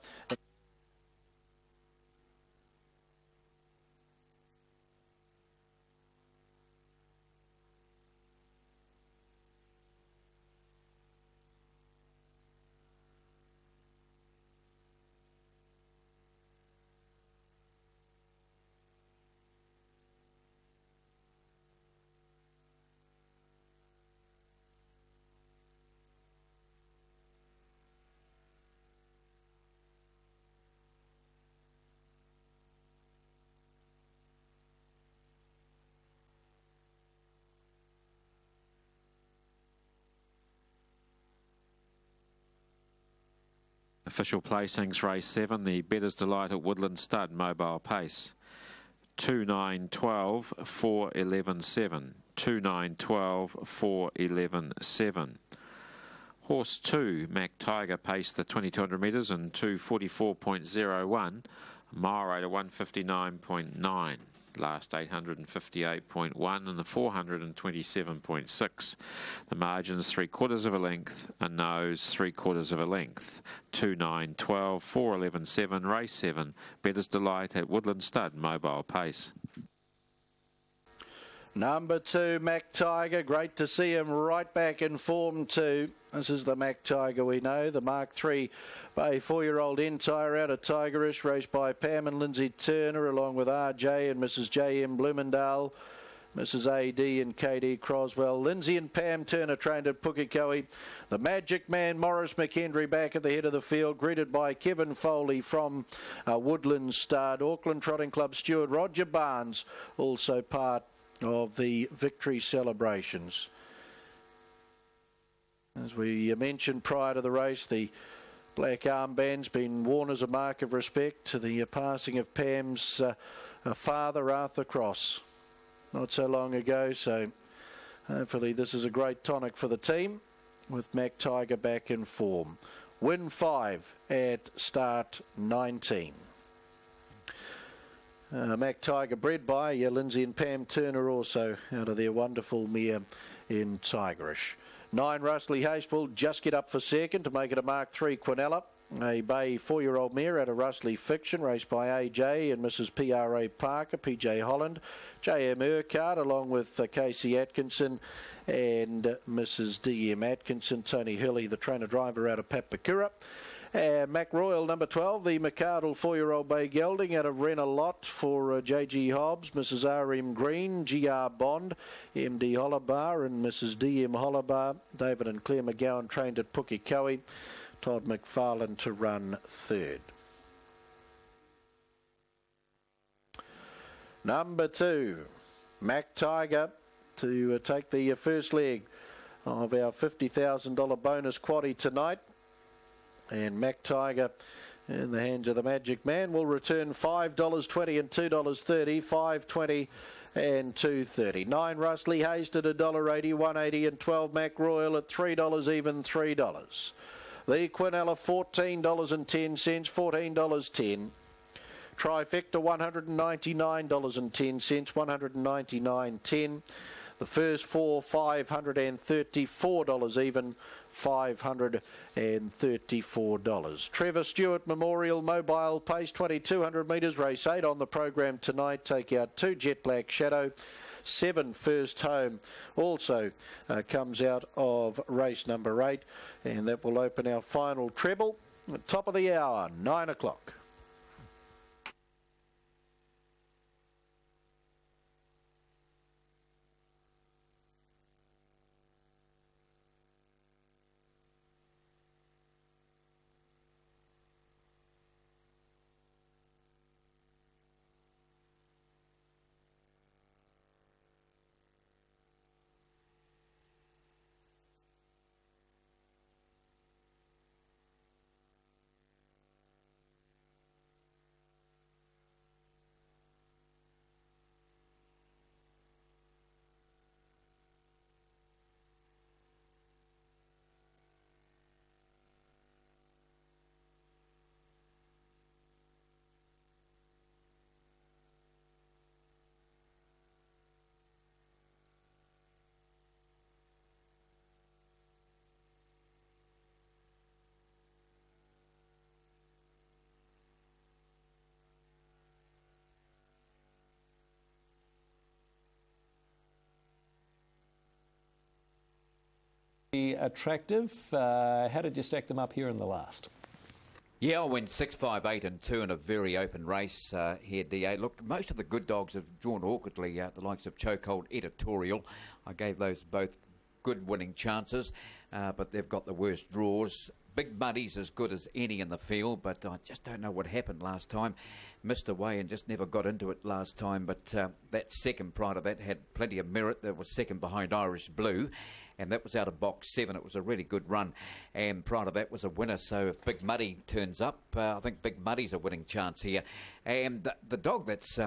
Official placings, race 7, the Better's Delight at Woodland Stud, mobile pace. 2, 9, 12, 4, 11, 7. 2, 9, 12, 4, 11, 7. Horse 2, Mac Tiger, paced the 2200 metres in 2:44.01. Mile rate of 159.9. Last 858.1 and the 427.6. The margins 3/4 of a length, a nose 3/4 of a length. 2, 9, 12, 4, 11, 7, race 7. Bettor's Delight at Woodland Stud, mobile pace. Number 2, Mac Tiger. Great to see him right back in form too. This is the Mac Tiger we know. The Mark 3 by 4-year-old Entire out of Tigerish, raced by Pam and Lindsay Turner, along with RJ and Mrs. J.M. Bloomendale, Mrs. A.D. and K.D. Croswell. Lindsay and Pam Turner trained at Pukekohe. The Magic Man, Morris McHenry, back at the head of the field, greeted by Kevin Foley from Woodland Stud. Auckland Trotting Club steward Roger Barnes, also part of the victory celebrations. As we mentioned prior to the race, the black armband's been worn as a mark of respect to the passing of Pam's father, Arthur Cross, not so long ago. So hopefully this is a great tonic for the team, with Mac Tiger back in form. Win 5 at start 19. Mac Tiger bred by Lindsay and Pam Turner, also out of their wonderful mare in Tigerish. 9, Rustley Haste will just get up for second to make it a Mark 3 Quinella. A bay 4-year-old mare out of Rustley Fiction, raced by AJ and Mrs. P.R.A. Parker, PJ Holland, J.M. Urquhart, along with Casey Atkinson and Mrs. D.M. Atkinson, Tony Hurley, the trainer-driver out of Papakura. Mac Royal, number 12, the McArdle 4-year-old bay gelding out of Renalot for J.G. Hobbs, Mrs. R.M. Green, G.R. Bond, M.D. Hollibar and Mrs. D.M. Hollibar. David and Claire McGowan trained at Pukekohe. Todd McFarlane to run third. Number 2, Mac Tiger to take the first leg of our $50,000 bonus quaddie tonight. And Mac Tiger, in the hands of the Magic Man, will return $5.20 and $2.30, $5.20 and $2.30. 9, Rustley Haste at $1.80, $1.80 and 12, Mac Royal at $3 even, $3. The Quinella $14.10, $14.10. Trifecta $199.10, $199.10. The first 4, $534 even, $534. Trevor Stewart Memorial Mobile Pace, 2,200 metres, race 8 on the program tonight. Take out 2, Jet Black Shadow. 7, First Home, also comes out of race number 8, and that will open our final treble at top of the hour, 9 o'clock. Attractive. How did you stack them up here in the last? Yeah, I went 6, 5, 8 and 2 in a very open race here, DA. Look, most of the good dogs have drawn awkwardly, the likes of Chokehold, Editorial. I gave those both good winning chances, but they've got the worst draws. Big Muddy's as good as any in the field, but I just don't know what happened last time. Missed away and just never got into it last time, but that second prior to that had plenty of merit. That was second behind Irish Blue, and that was out of box 7. It was a really good run, and prior to that was a winner. So if Big Muddy turns up, I think Big Muddy's a winning chance here. And the dog that's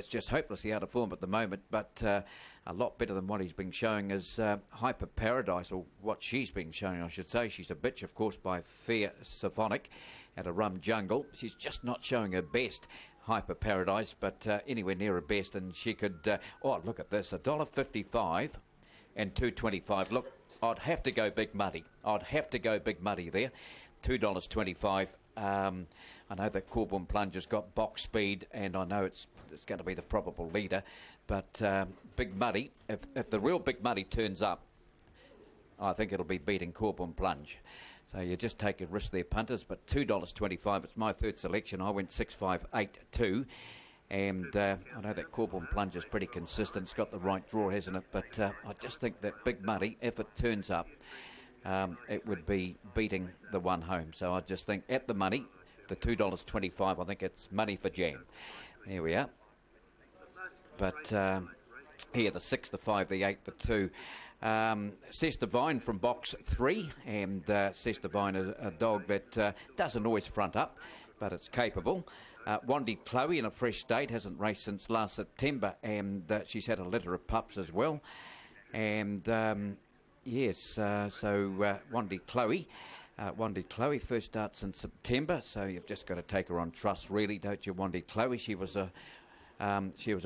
just hopelessly out of form at the moment, but a lot better than what he's been showing is Hyper Paradise, or what she's been showing, I should say. She's a bitch, of course, by Fair Symphonic. at a Rum Jungle. She's just not showing her best, Hyper Paradise, but anywhere near her best, and she could... oh, look at this, $1.55 and $2.25. Look, I'd have to go Big Muddy. I'd have to go Big Muddy there. $2.25. I know that Corborn Plunge has got box speed, and I know it's going to be the probable leader, but Big Muddy, if the real Big Muddy turns up, I think it'll be beating Corborn Plunge. So you just take a risk there, punters, but $2.25, it's my third selection. I went 6-5-8-2, and I know that Corborn Plunge is pretty consistent. It's got the right draw, hasn't it? But I just think that Big Muddy, if it turns up, it would be beating the one home. So I just think at the money, the $2.25, I think it's money for jam. There we are. But here, the 6, the 5, the 8, the 2. Cess Divine from box 3, and Cess Divine is a dog that doesn't always front up, but it's capable. Wandy Chloe in a fresh state, hasn't raced since last September, and she's had a litter of pups as well. And yes, so Wandy Chloe first starts in September, so you've just got to take her on trust, really, don't you, Wandy Chloe? She was a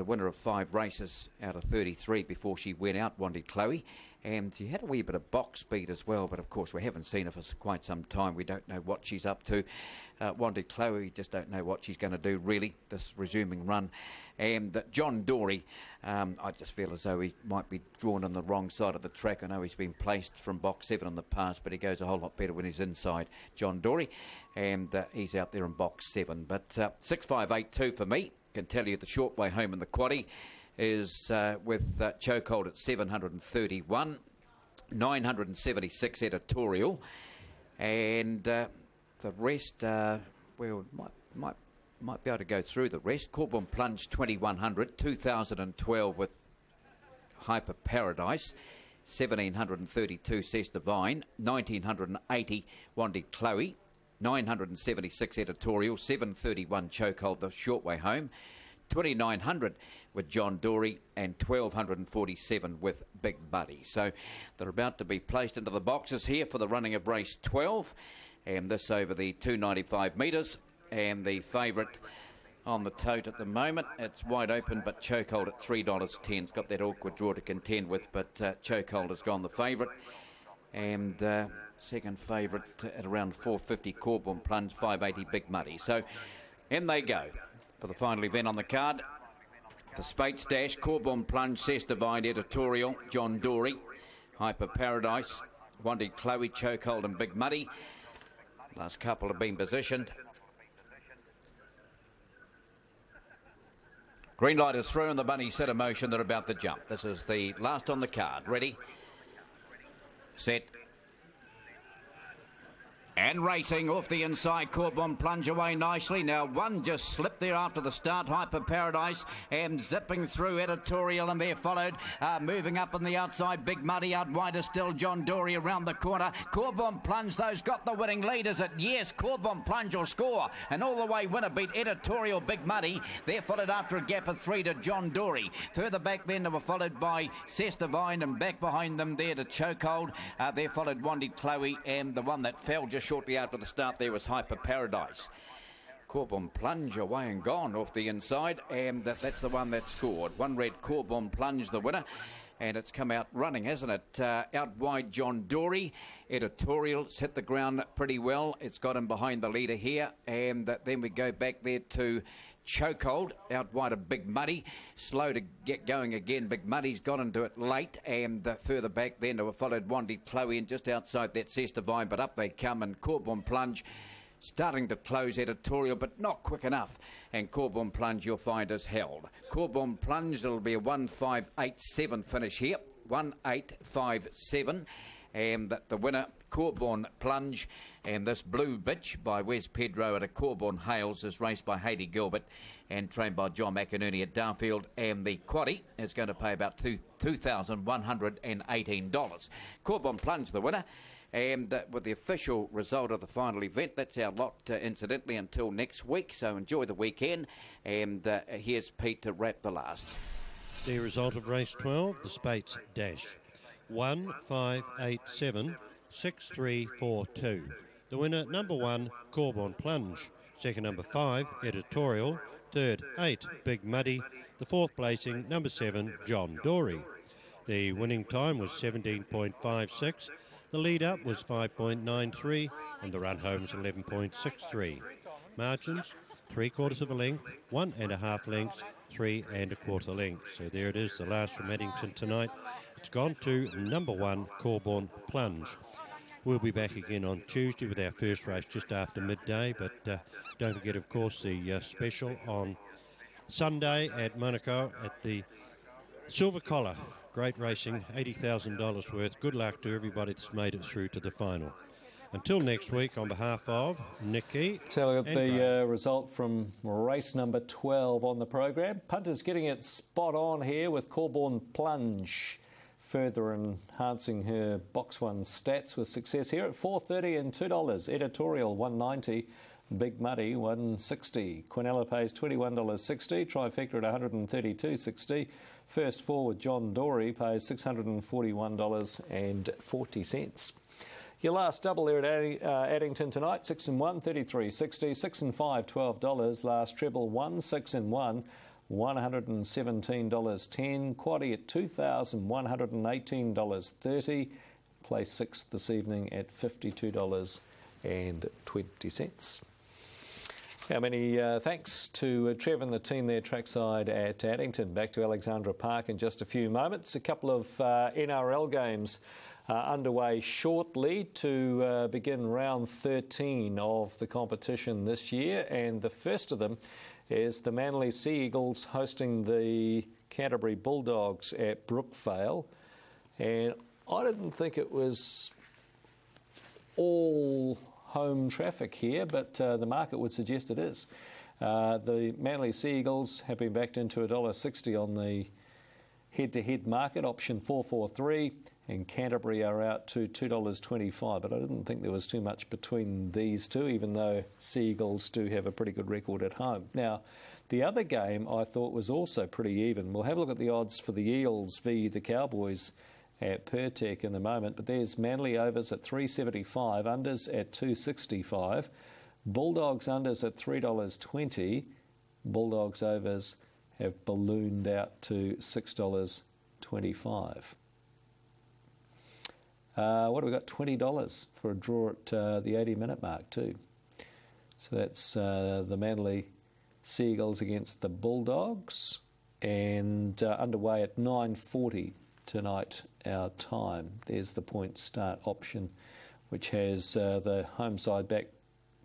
winner of 5 races out of 33 before she went out, Wandy Chloe, and she had a wee bit of box speed as well, but of course we haven't seen her for quite some time. We don't know what she's up to. Wandy Chloe, we just don't know what she's going to do, really, this resuming run. And John Dory, I just feel as though he might be drawn on the wrong side of the track. I know he's been placed from box 7 in the past, but he goes a whole lot better when he's inside, John Dory, and he's out there in box 7. But 6-5-8-2 for me. Can tell you the short way home in the quaddie is with Chokehold at 731, 976 editorial, and the rest we might be able to go through the rest. Corborn Plunge 2100, 2012 with Hyper Paradise, 1732 Cess Divine, 1980 Wandy Chloe, 976 editorial, 731 Chokehold, the short way home, 2900 with John Dory, and 1247 with Big Buddy. So they're about to be placed into the boxes here for the running of race 12, and this over the 295 metres, and the favourite on the tote at the moment, it's wide open, but Chokehold at $3.10. It's got that awkward draw to contend with, but Chokehold has gone the favourite, and second favourite at around $4.50 Corborn Plunge, $5.80 Big Muddy. So in they go for the final event on the card. The Spates Dash, Corborn Plunge, Cess Divine, editorial, John Dory, Hyper Paradise, Wandy Chloe, Chokehold and Big Muddy. Last couple have been positioned. Green light is through and the bunny set a motion. They're about to jump. This is the last on the card. Ready, set, and racing off the inside. Corborn Plunge away nicely. Now one just slipped there after the start, Hyper Paradise, and zipping through editorial, and there followed, moving up on the outside, Big Muddy. Out wider still, John Dory around the corner. Corborn Plunge, those got the winning lead. Is it? Yes, Corborn Plunge will score. And all the way winner beat editorial Big Muddy. There followed after a gap of 3 to John Dory. Further back then they were followed by Cess Divine, and back behind them there to Chokehold. There followed Wandy Chloe, and the one that fell just shortly after the start there was Hyper Paradise. Corborn Plunge away and gone off the inside, and that's the one that scored. One red, Corborn Plunge the winner, and it's come out running, hasn't it? Out wide, John Dory. Editorial's hit the ground pretty well. It's got him behind the leader here, and then we go back there to Chokehold, out wide of Big Muddy, slow to get going again. Big Muddy's got into it late, and further back then they were followed Wandy Chloe, and just outside that Cess Divine, but up they come, and Corborn Plunge starting to close editorial, but not quick enough, and Corborn Plunge you'll find is held. Corborn Plunge, it'll be a 1-5-8-7 finish here, 1-8-5-7, and the winner, Corborn Plunge. And this Blue Bitch by Wes Pedro at a Corborn Hales is raced by Hayley Gilbert and trained by John McInerney at Darfield. And the quaddie is going to pay about $2,118. Corborn Plunge the winner. And with the official result of the final event, that's our lot, incidentally, until next week. So enjoy the weekend. And here's Pete to wrap the last. The result of race 12, the Spates Dash. 1-5-8-7, 6-3-4-2. The winner, number 1, Corborn Plunge. Second, number 5, Editorial. Third, 8, Big Muddy. The fourth placing, number 7, John Dory. The winning time was 17.56. The lead up was 5.93, and the run home was 11.63. Margins, 3/4 of a length, 1.5 lengths, 3 1/4 lengths. So there it is, the last from Addington tonight. It's gone to number 1, Corborn Plunge. We'll be back again on Tuesday with our first race just after midday, but don't forget, of course, the special on Sunday at Monaco at the Silver Collar. Great racing, $80,000 worth. Good luck to everybody that's made it through to the final. Until next week, on behalf of Nikki. So we got the result from race number 12 on the program. Punter's getting it spot on here with Corborn Plunge, further enhancing her box one stats with success here at $4.30 and $2. Editorial $1.90. Big Muddy $1.60. Quinella pays $21.60. Trifecta at $132.60. First forward John Dory pays $641.40. Your last double there at Addington tonight, 6 and 1, $33.60. 6 and 5, $12. Last treble 1, 6 and 1, $117.10. Quaddy at $2,118.30. Place 6th this evening at $52.20. How many thanks to Trev and the team there trackside at Addington. Back to Alexandra Park in just a few moments. A couple of NRL games underway shortly to begin round 13 of the competition this year, and the first of them is the Manly Sea Eagles hosting the Canterbury Bulldogs at Brookvale. And I didn't think it was all home traffic here, but the market would suggest it is. The Manly Sea Eagles have been backed into $1.60 on the head-to-head market, option 443, and Canterbury are out to $2.25, but I didn't think there was too much between these two, even though Sea Eagles do have a pretty good record at home. Now, the other game I thought was also pretty even. We'll have a look at the odds for the Eels v the Cowboys at Pertec in a moment, but there's Manly overs at $3.75, unders at $2.65, Bulldogs unders at $3.20, Bulldogs overs have ballooned out to $6.25. What have we got? $20 for a draw at the 80-minute mark too. So that's the Manly Sea Eagles against the Bulldogs, and underway at 9:40 tonight our time. There's the point start option, which has the home side back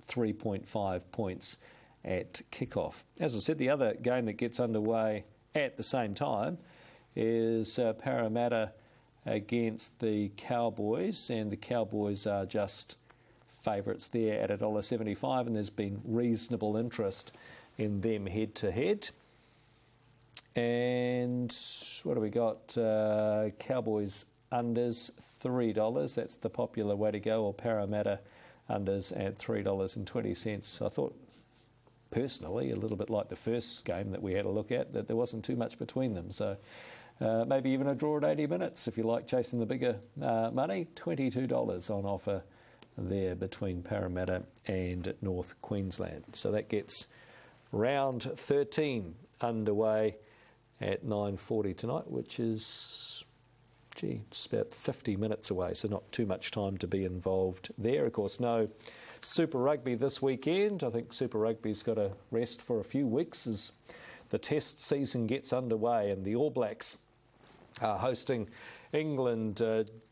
3.5 points at kickoff. As I said, the other game that gets underway at the same time is Parramatta against the Cowboys, and the Cowboys are just favourites there at $1.75, and there's been reasonable interest in them head-to-head. And what do we got? Cowboys unders $3. That's the popular way to go, or Parramatta unders at $3.20. I thought, personally, a little bit like the first game that we had a look at, that there wasn't too much between them. So maybe even a draw at 80 minutes if you like chasing the bigger money. $22 on offer there between Parramatta and North Queensland. So that gets round 13 underway at 9:40 tonight, which is, it's about 50 minutes away, so not too much time to be involved there. Of course, no Super Rugby this weekend. I think Super Rugby's got to rest for a few weeks as the test season gets underway, and the All Blacks are hosting England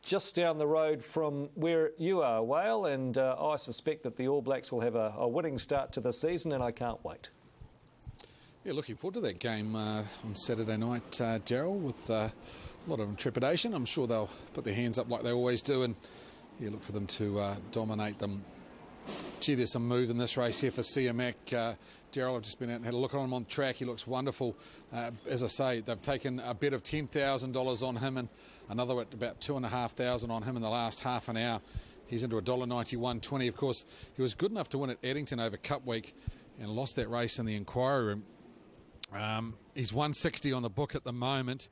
just down the road from where you are, Whale, and I suspect that the All Blacks will have a winning start to the season, and I can't wait. Yeah, looking forward to that game on Saturday night, Daryl, with a lot of trepidation. I'm sure they'll put their hands up like they always do, and look for them to dominate them. Gee, there's some move in this race here for Siamak. Daryl, I've just been out and had a look at him on track. He looks wonderful. As I say, they've taken a bet of $10,000 on him and another at about $2,500 on him in the last half an hour. He's into $1.91.20. Of course, he was good enough to win at Addington over Cup Week and lost that race in the inquiry room. He's 160 on the book at the moment.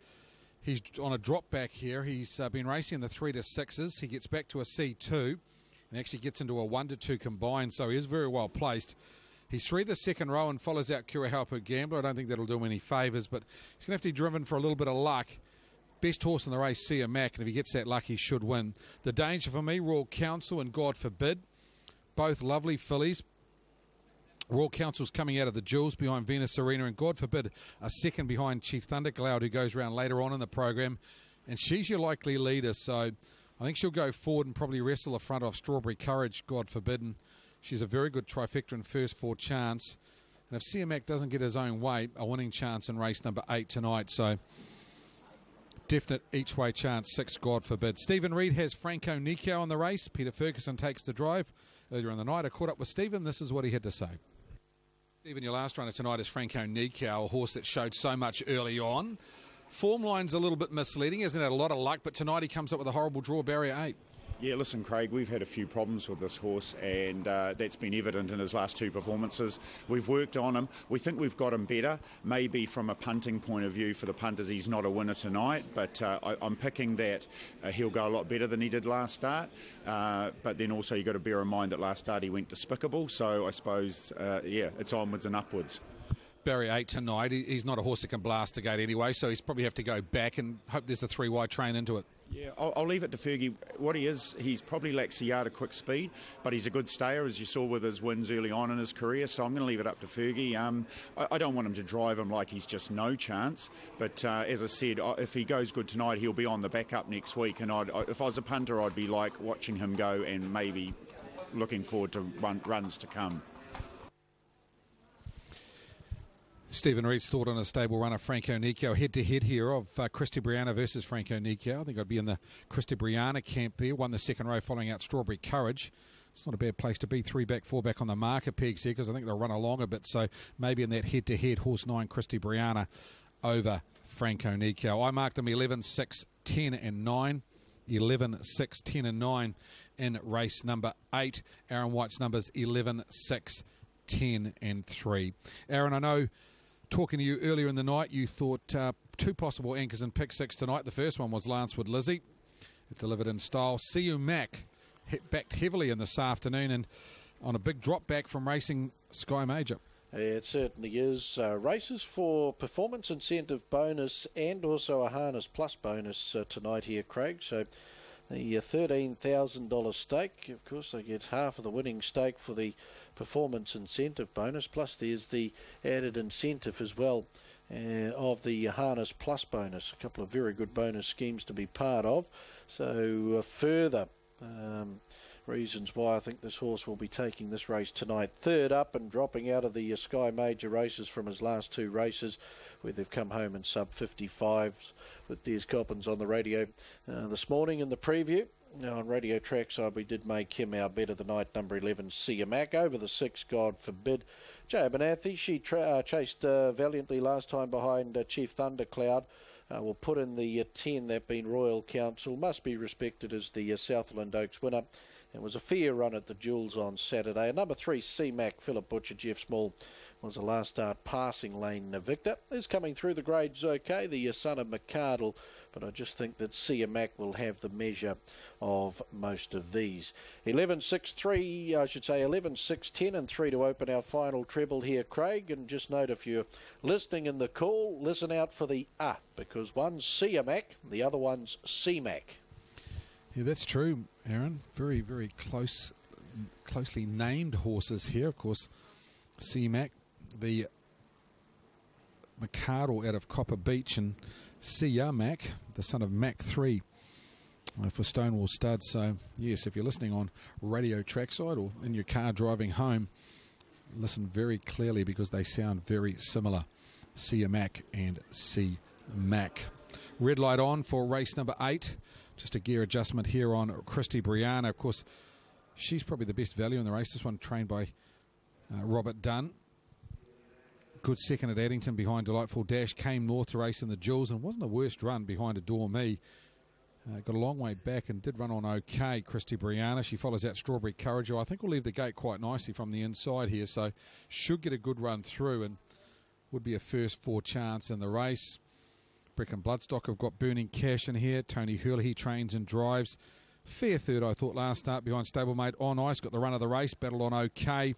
He's on a drop back here. He's been racing in the 3 to 6s. He gets back to a C2. and actually gets into a 1-2 combined, so he is very well placed. He's 3 the second row and follows out Curahaupo Gambler. I don't think that'll do him any favours, but he's going to have to be driven for a little bit of luck. Best horse in the race, Sia Mac, and if he gets that luck, he should win. The danger for me, Royal Council and God Forbid. Both lovely fillies. Royal Council's coming out of the Jewels behind Venus Arena, and God Forbid a second behind Chief Thundercloud, who goes round later on in the program. And she's your likely leader, so I think she'll go forward and probably wrestle the front off Strawberry Courage, God Forbid. And she's a very good trifecta and first 4 chance. And if Sia Mac doesn't get his own way, a winning chance in race number 8 tonight. So definite each way chance, 6, God Forbid. Stephen Reid has Franco Nico on the race. Peter Ferguson takes the drive. Earlier in the night, I caught up with Stephen. This is what he had to say. Stephen, your last runner tonight is Franco Nico, a horse that showed so much early on. Form line's a little bit misleading. Hasn't had a lot of luck, but tonight he comes up with a horrible draw, barrier 8. Yeah, listen, Craig, we've had a few problems with this horse, and that's been evident in his last 2 performances. We've worked on him. We think we've got him better. Maybe from a punting point of view for the punters, he's not a winner tonight, but I'm picking that he'll go a lot better than he did last start. But then also you've got to bear in mind that last start he went despicable, so I suppose, it's onwards and upwards. Barrier 8 tonight. He's not a horse that can blast the gate anyway, so he's probably have to go back and hope there's a 3-wide train into it. Yeah, I'll leave it to Fergie. What he is, he's probably lacks a yard of quick speed, but he's a good stayer, as you saw with his wins early on in his career, so I'm going to leave it up to Fergie. I don't want him to drive him like he's just no chance, but as I said, if he goes good tonight, he'll be on the back up next week, and if I was a punter, I'd be like watching him go and maybe looking forward to runs to come. Stephen Reid's thought on a stable runner, Franco Nico, head-to-head here of Christy Brianna versus Franco Nico. I think I'd be in the Christy Brianna camp there. Won the second row following out Strawberry Courage. It's not a bad place to be. 3 back, 4 back on the marker pegs here, because I think they'll run along a bit. So maybe in that head-to-head, horse 9, Christy Brianna over Franco Nico. I marked them 11, 6, 10 and 9. 11, 6, 10 and 9 in race number 8. Aaron White's numbers 11, 6, 10 and 3. Aaron, I know, talking to you earlier in the night, you thought 2 possible anchors in pick 6 tonight. The first one was Lancewood Lizzie. It delivered in style. CU Mac backed heavily in this afternoon and on a big drop back from racing Sky Major. It certainly is. Races for performance incentive bonus and also a harness plus bonus tonight here, Craig. So the $13,000 stake, of course, they get half of the winning stake for the performance incentive bonus, plus there's the added incentive as well of the harness plus bonus. A couple of very good bonus schemes to be part of. So further reasons why I think this horse will be taking this race tonight. Third up and dropping out of the Sky Major races from his last 2 races, where they've come home in sub-55s with Des Coppins on the radio this morning in the preview. Now on Radio Trackside, we did make him our bet of the night, number 11, Sia Mac, over the 6, God Forbid. Jay Abernathy, she chased valiantly last time behind Chief Thundercloud. Will put in the 10, that being Royal Council, must be respected as the Southland Oaks winner. It was a fair run at the Jewels on Saturday. And number 3, C-Mac, Philip Butcher, Jeff Small, was a last start passing lane victor. Is coming through the grades okay, the son of McCardle, but I just think that Sia Mac will have the measure of most of these. 11, 6, 3, I should say 11, 6, 10 and 3 to open our final treble here, Craig. And just note, if you're listening in the call, listen out for the because one's Sia Mac, the other one's C-Mac. Yeah, that's true, Aaron. Very, very closely named horses here. Of course, C-Mac, the McCardle out of Copper Beach, and Sia Mac, the son of Mac 3 for Stonewall Stud. So, yes, if you're listening on Radio Trackside or in your car driving home, listen very clearly because they sound very similar. Sia Mac and C-Mac. Red light on for race number 8. Just a gear adjustment here on Christy Brianna. Of course, she's probably the best value in the race. This one trained by Robert Dunn. Good second at Addington behind Delightful Dash. Came north to race in the Jewels and wasn't the worst run behind Adore Me. Got a long way back and did run on okay, Christy Brianna. She follows out Strawberry Courage, who I think will leave the gate quite nicely from the inside here. So should get a good run through and would be a first 4 chance in the race. Brick and Bloodstock have got Burning Cash in here. Tony Hurley, he trains and drives. Fair third, I thought, last start behind stablemate On Ice. Got the run of the race, battled on okay.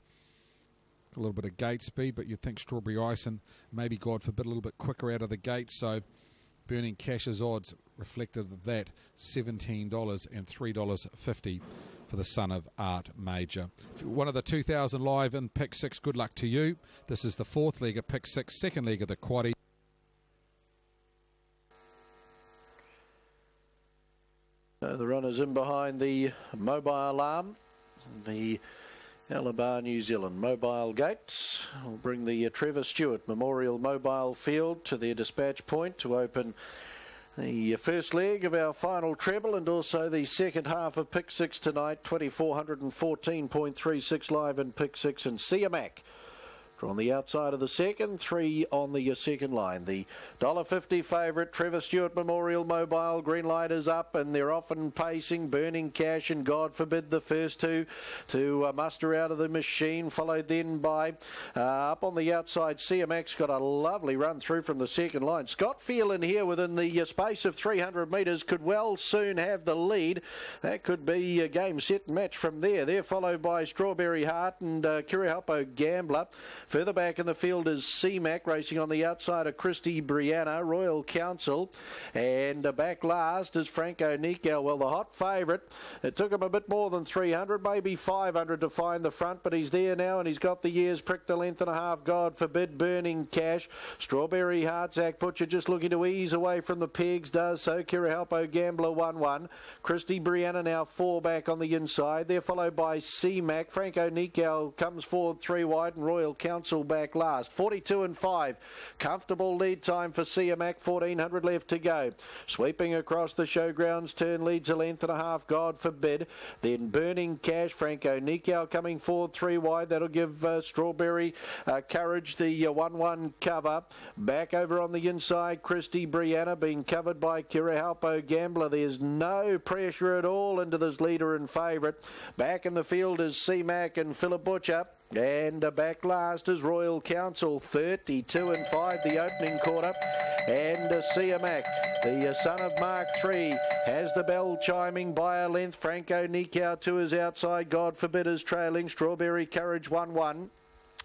A little bit of gate speed, but you'd think Strawberry Ice and maybe, God forbid, a little bit quicker out of the gate. So Burning Cash's odds reflected that $17 and $3.50 for the son of Art Major. One of the 2,000 live in Pick 6, good luck to you. This is the fourth leg of Pick 6, second leg of the quaddie. So the runners in behind the mobile arm, the Alabar New Zealand mobile gates will bring the Trevor Stewart Memorial Mobile Field to their dispatch point to open the first leg of our final treble and also the second half of Pick 6 tonight. 2414.36 live in Pick 6 and Siamac on the outside of the second, 3 on the second line. The $1.50 favourite, Trevor Stewart Memorial Mobile. Green light is up and they're often pacing. Burning Cash and God Forbid, the first two to muster out of the machine, followed then by up on the outside. CMX got a lovely run through from the second line. Scott Phelan here within the space of 300 metres could well soon have the lead. That could be a game, set and match from there. They're followed by Strawberry Heart and Kirihalpo Gambler. Further back in the field is CMAC racing on the outside of Christy Brianna, Royal Council, and back last is Franco Nikel. Well, the hot favourite, it took him a bit more than 300, maybe 500 to find the front, but he's there now and he's got the ears pricked a length and a half. God Forbid, Burning Cash, Strawberry Heart, Zach Butcher just looking to ease away from the pegs, does so. Kirihalpo Gambler 1-1, Christy Brianna now 4 back on the inside. They're followed by CMAC. Franco Nikel comes forward 3 wide and Royal Council back last. 42 and 5. Comfortable lead time for CMAC. 1400 left to go. Sweeping across the showgrounds turn leads a length and a half. God Forbid. Then Burning Cash. Franco Nikel coming forward 3 wide. That'll give Strawberry Courage the 1-1 cover. Back over on the inside. Christy Brianna being covered by Kirihalpo Gambler. There's no pressure at all into this leader and favourite. Back in the field is CMAC and Philip Butcher. And back last is Royal Council, 32 and 5, the opening quarter. And CMAC, the son of Mark III, has the bell chiming by a length. Franco Nikel to his outside. God Forbid is trailing. Strawberry Courage 1-1.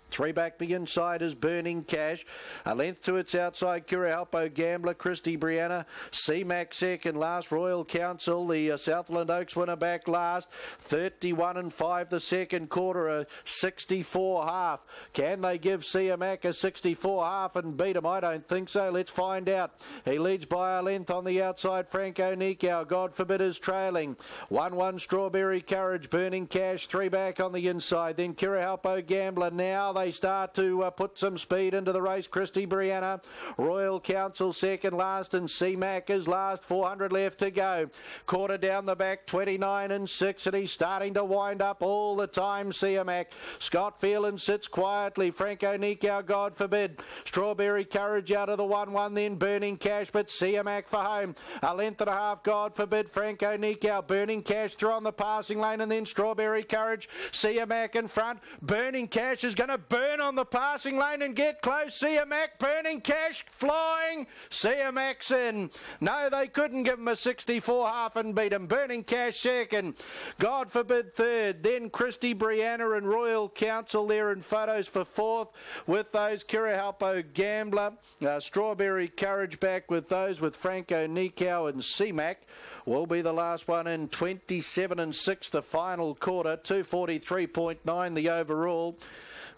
3 back the inside is Burning Cash. A length to its outside, Kirihalpo Gambler, Christy Brianna. CMAC second last. Royal Council, the Southland Oaks winner, back last. 31 and 5 the second quarter, a 64 half. Can they give CMAC a 64 half and beat him? I don't think so. Let's find out. He leads by a length on the outside. Franco Nikel, God Forbid is trailing. 1-1 Strawberry Courage, Burning Cash, 3 back on the inside. Then Kirihalpo Gambler. Now they start to put some speed into the race. Christy Brianna, Royal Council second last, and CMAC is last. 400 left to go. Quarter down the back, 29 and 6, and he's starting to wind up all the time. CMAC. Scott Phelan sits quietly. Franco Nikel, God Forbid. Strawberry Courage out of the 1-1, then Burning Cash, but CMAC for home. A length and a half, God Forbid. Franco Nikel, Burning Cash through on the passing lane, and then Strawberry Courage. CMAC in front. Burning Cash is going to burn on the passing lane and get close. CMAC, Burning Cash flying. CMAC's in. No, they couldn't give him a 64 half and beat him. Burning Cash second. God Forbid third. Then Christy Brianna and Royal Council there in photos for fourth with those. Kirihalpo Gambler. Strawberry Courage back with those with Franco Nikel and CMAC. Will be the last one in. 27 and 6 the final quarter. 243.9 the overall.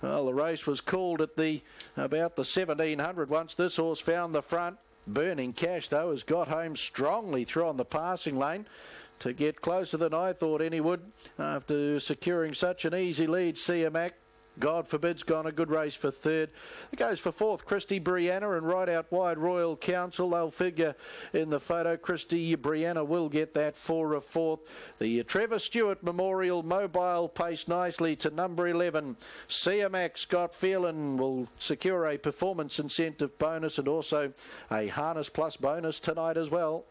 Well, the race was called at about the 1700 once this horse found the front. Burning Cash, though, has got home strongly through on the passing lane to get closer than I thought any would after securing such an easy lead. CMAC, God Forbid's gone a good race for third. It goes for fourth, Christy Brianna, and right out wide, Royal Council. They'll figure in the photo. Christy Brianna will get that for a fourth. The Trevor Stewart Memorial Mobile paced nicely to number 11. CMAC, Scott Phelan will secure a performance incentive bonus and also a harness plus bonus tonight as well.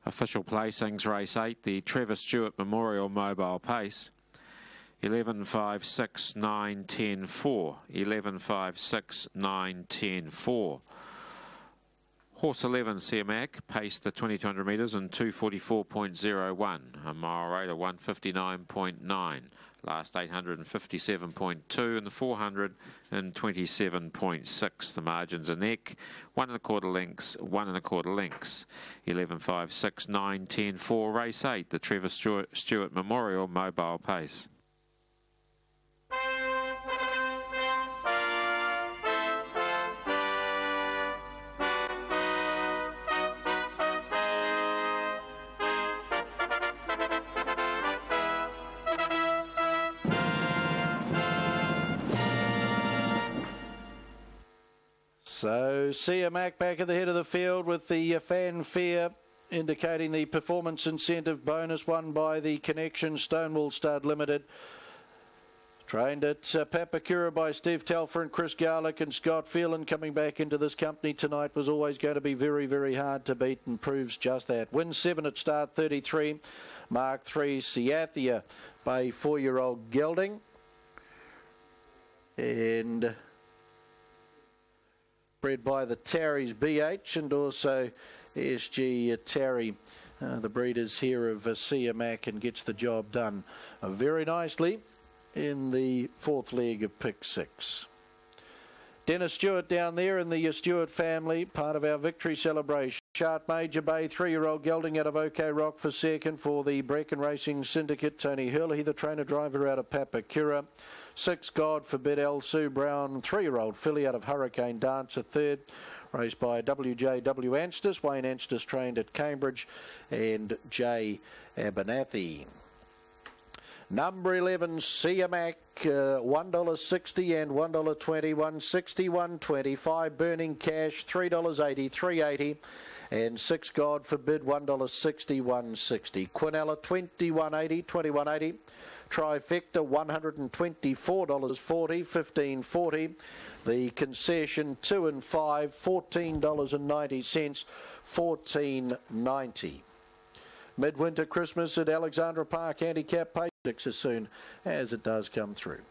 Official placings, race 8, the Trevor Stewart Memorial Mobile Pace. 11, 5, 6, 9, 10, 4. 11, 5, 6, 9, 10, 4. Horse 11, Siamac, paced the 2200 metres in 2:44.01. A mile rate of 1:59.9. Last 857.2 and the 427.6. The margins are neck. 1 1/4 lengths, 1 1/4 lengths. 11, 5, 6, 9, 10, 4. Race 8, the Trevor Stewart Memorial Mobile Pace. So Siamac back at the head of the field with the fanfare indicating the performance incentive bonus won by the Connection Stonewall Stud Limited. Trained at Papakura by Steve Telfer and Chris Garlick, and Scott Phelan coming back into this company tonight was always going to be very, very hard to beat, and proves just that. Win 7 at start 33. Mark 3 Siathia by 4-year-old Gelding. And bred by the Tarries BH and also SG Tarry, the breeders here of Siamac, and gets the job done very nicely in the 4th leg of pick 6. Dennis Stewart down there in the Stewart family, part of our victory celebration. Chart Major Bay, 3-year-old Gelding out of OK Rock for second for the Brecken Racing Syndicate. Tony Hurley, the trainer-driver out of Papakura. 6 God Forbid El Sue Brown, 3-year-old filly out of Hurricane Dancer, third. Raced by WJW Anstis. Wayne Anstis trained at Cambridge, and Jay Abernathy. Number 11, Siamac, $1.60 and $1.20, $1.60, $1.25. Burning Cash, $3.80, $3.80. And 6 God Forbid, $1.60, $1.60. Quinella, $21.80, $21.80. Trifecta, $124.40, $15.40. The concession, 2 and 5, $14.90, $14.90. Midwinter Christmas at Alexandra Park Handicap Pace as soon as it does come through.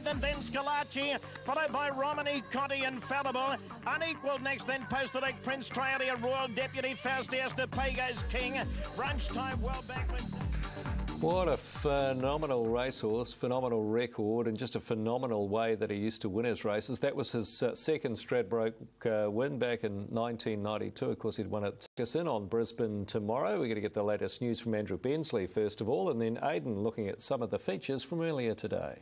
Then Scalacci, followed by Romani, Conti, Infallible. Unequalled next, then Postal Egg, Prince Trialia, Royal Deputy, Faustias, De Pago's King. Brunch time, well back with... What a phenomenal racehorse, phenomenal record, and just a phenomenal way that he used to win his races. That was his second Stradbroke win back in 1992. Of course, he'd won it in on Brisbane tomorrow. We're going to get the latest news from Andrew Bensley first of all, and then Aidan looking at some of the features from earlier today.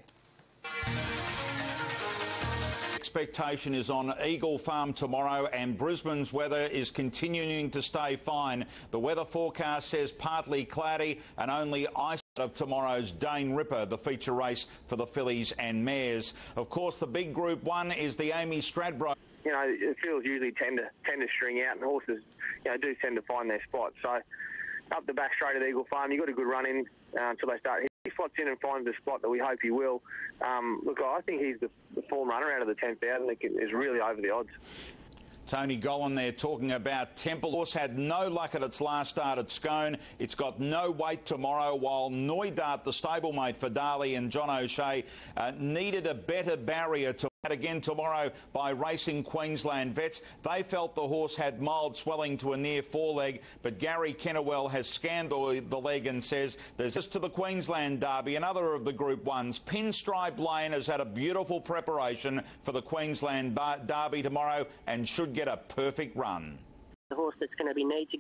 Expectation is on Eagle Farm tomorrow, and Brisbane's weather is continuing to stay fine. The weather forecast says partly cloudy and only ice of tomorrow's Dane Ripper, the feature race for the fillies and mares. Of course, the big Group 1 is the Amy Stradbroke. You know, the fields usually tend to string out, and horses, you know, do tend to find their spot. So up the back straight at Eagle Farm, you got a good run in until they start hitting slots in and finds the spot that we hope he will, look, I think he's the form runner out of the 10,000 that is really over the odds. Tony Gollan there talking about Temple. Horse had no luck at its last start at Scone. It's got no weight tomorrow, while Noidart, the stablemate for Darley and John O'Shea, needed a better barrier to again tomorrow by Racing Queensland vets. They felt the horse had mild swelling to a near foreleg, but Gary Kennewell has scanned the leg and says there's just to the Queensland Derby, another of the Group 1s. Pinstripe Lane has had a beautiful preparation for the Queensland Derby tomorrow and should get a perfect run. The horse that's going to be need to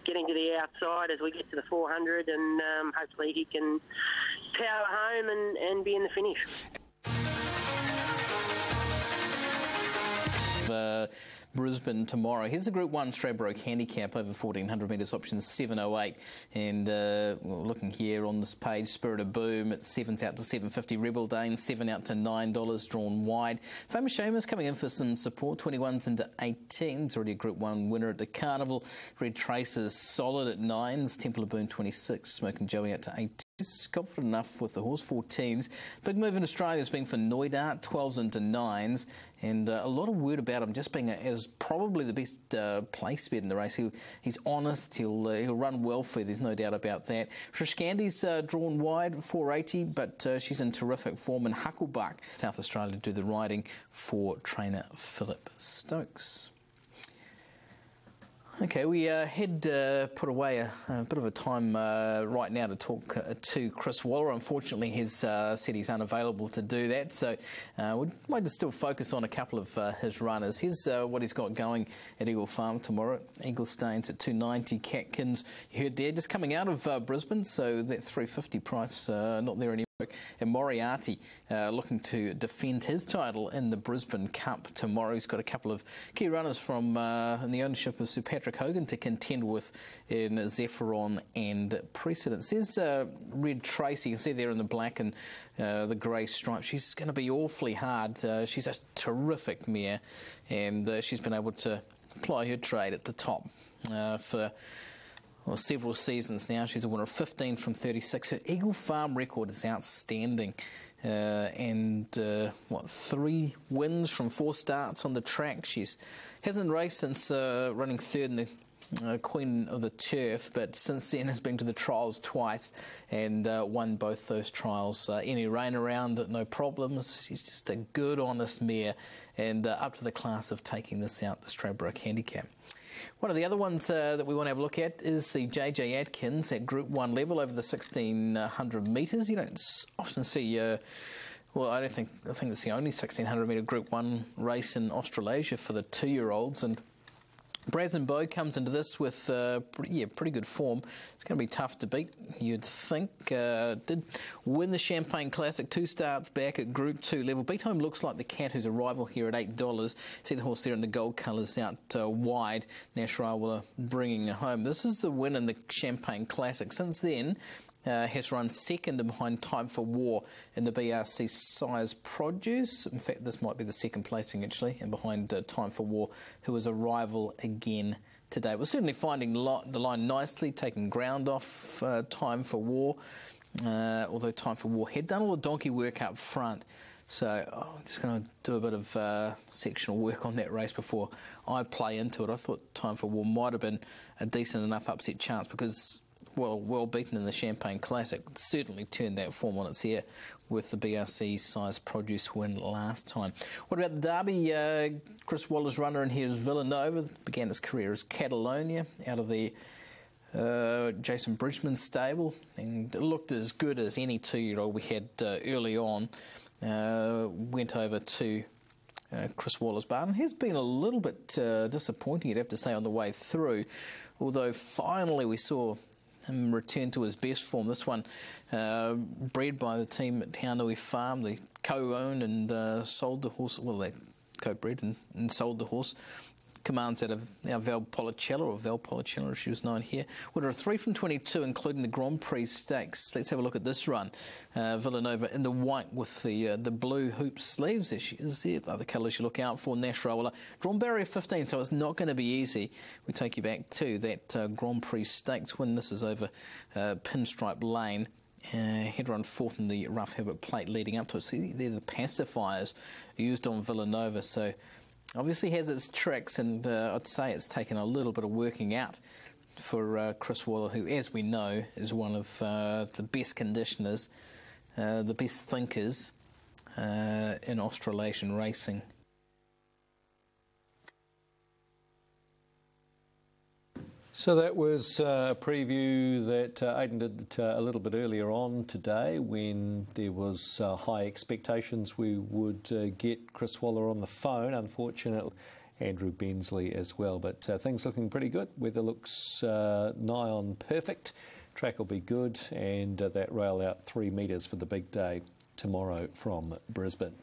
getting to the outside as we get to the 400, and hopefully he can power home and be in the finish. Brisbane tomorrow. Here's the Group 1 Stradbroke handicap over 1,400 metres, option 708. And looking here on this page, Spirit of Boom at 7's out to 7.50. Rebel Dane 7 out to $9, drawn wide. Famous Seamus coming in for some support, 21's into 18's. Already a Group 1 winner at the Carnival. Red Traces solid at 9's. Temple of Boom 26. Smoking Joey out to 18. He's confident enough with the horse, 14s. Big move in Australia has been for Noidart, 12s into 9s, and a lot of word about him just being as probably the best place bet in the race. He's honest, he'll run well for you, there's no doubt about that. Trishkandi's drawn wide, 480, but she's in terrific form, and Hucklebuck, South Australia, do the riding for trainer Philip Stokes. Okay, we had put away a bit of a time right now to talk to Chris Waller. Unfortunately, he's said he's unavailable to do that, so we might just still focus on a couple of his runners. Here's what he's got going at Eagle Farm tomorrow. Eagle Stains at 290, Catkins, you heard there, just coming out of Brisbane, so that 350 price not there anymore. And Moriarty looking to defend his title in the Brisbane Cup tomorrow. He's got a couple of key runners from in the ownership of Sir Patrick Hogan to contend with in Zephyron and Precedence. There's Red Tracy, you can see there in the black and the grey stripes. She's going to be awfully hard. She's a terrific mare, and she's been able to ply her trade at the top for several seasons now. She's a winner of 15 from 36. Her Eagle Farm record is outstanding. And 3 wins from 4 starts on the track. She's hasn't raced since running third in the Queen of the Turf, but since then has been to the trials twice and won both those trials. Any rain around, no problems. She's just a good, honest mare, and up to the class of taking this out, the Stradbroke handicap. One of the other ones that we want to have a look at is the JJ Atkins at Group 1 level over the 1,600 metres. You don't often see, I think it's the only 1,600 metre Group 1 race in Australasia for the 2-year-olds, and Brazenbeau comes into this with pretty good form. It's going to be tough to beat, you'd think. Did win the Champagne Classic 2 starts back at Group 2 level. Beat Home looks like the cat who's a rival here at $8. See the horse there in the gold colours out wide. Nash Rawala bringing it home. This is the win in the Champagne Classic. Since then, has run second and behind Time for War in the BRC Size Produce. In fact, this might be the second placing, actually, and behind Time for War, who is a rival again today. We're certainly finding the line nicely, taking ground off Time for War, although Time for War had done all the donkey work up front. So I'm just going to do a bit of sectional work on that race before I play into it. I thought Time for War might have been a decent enough upset chance because well beaten in the Champagne Classic. Certainly turned that form on its ear with the BRC Size Produce win last time. What about the Derby? Chris Waller's runner in here is Villanova. Began his career as Catalonia out of the Jason Bridgman stable, and it looked as good as any 2-year-old we had early on. Went over to Chris Waller's barn. Has been a little bit disappointing, you'd have to say, on the way through, although finally we saw him return to his best form. This one bred by the team at Haunui Farm. They co-owned and sold the horse. Well, they co-bred and sold the horse. Commands out of our Val Policella, as she was known here. Winner of 3 from 22, including the Grand Prix Stakes. Let's have a look at this run. Villanova in the white with the blue hoop sleeves. There she is there. Other colours you look out for. Nash Rawala. Drawn barrier 15, so it's not going to be easy. We take you back to that Grand Prix Stakes win. This is over Pinstripe Lane. header on fourth in the Rough Herbert Plate leading up to it. See, they're the pacifiers used on Villanova, so obviously has its tricks, and I'd say it's taken a little bit of working out for Chris Waller, who, as we know, is one of the best conditioners, the best thinkers in Australasian racing. So that was a preview that Aidan did a little bit earlier on today, when there was high expectations we would get Chris Waller on the phone. Unfortunately, Andrew Bensley as well. But things looking pretty good. Weather looks nigh on perfect. Track will be good, and that rail out 3 metres for the big day tomorrow from Brisbane.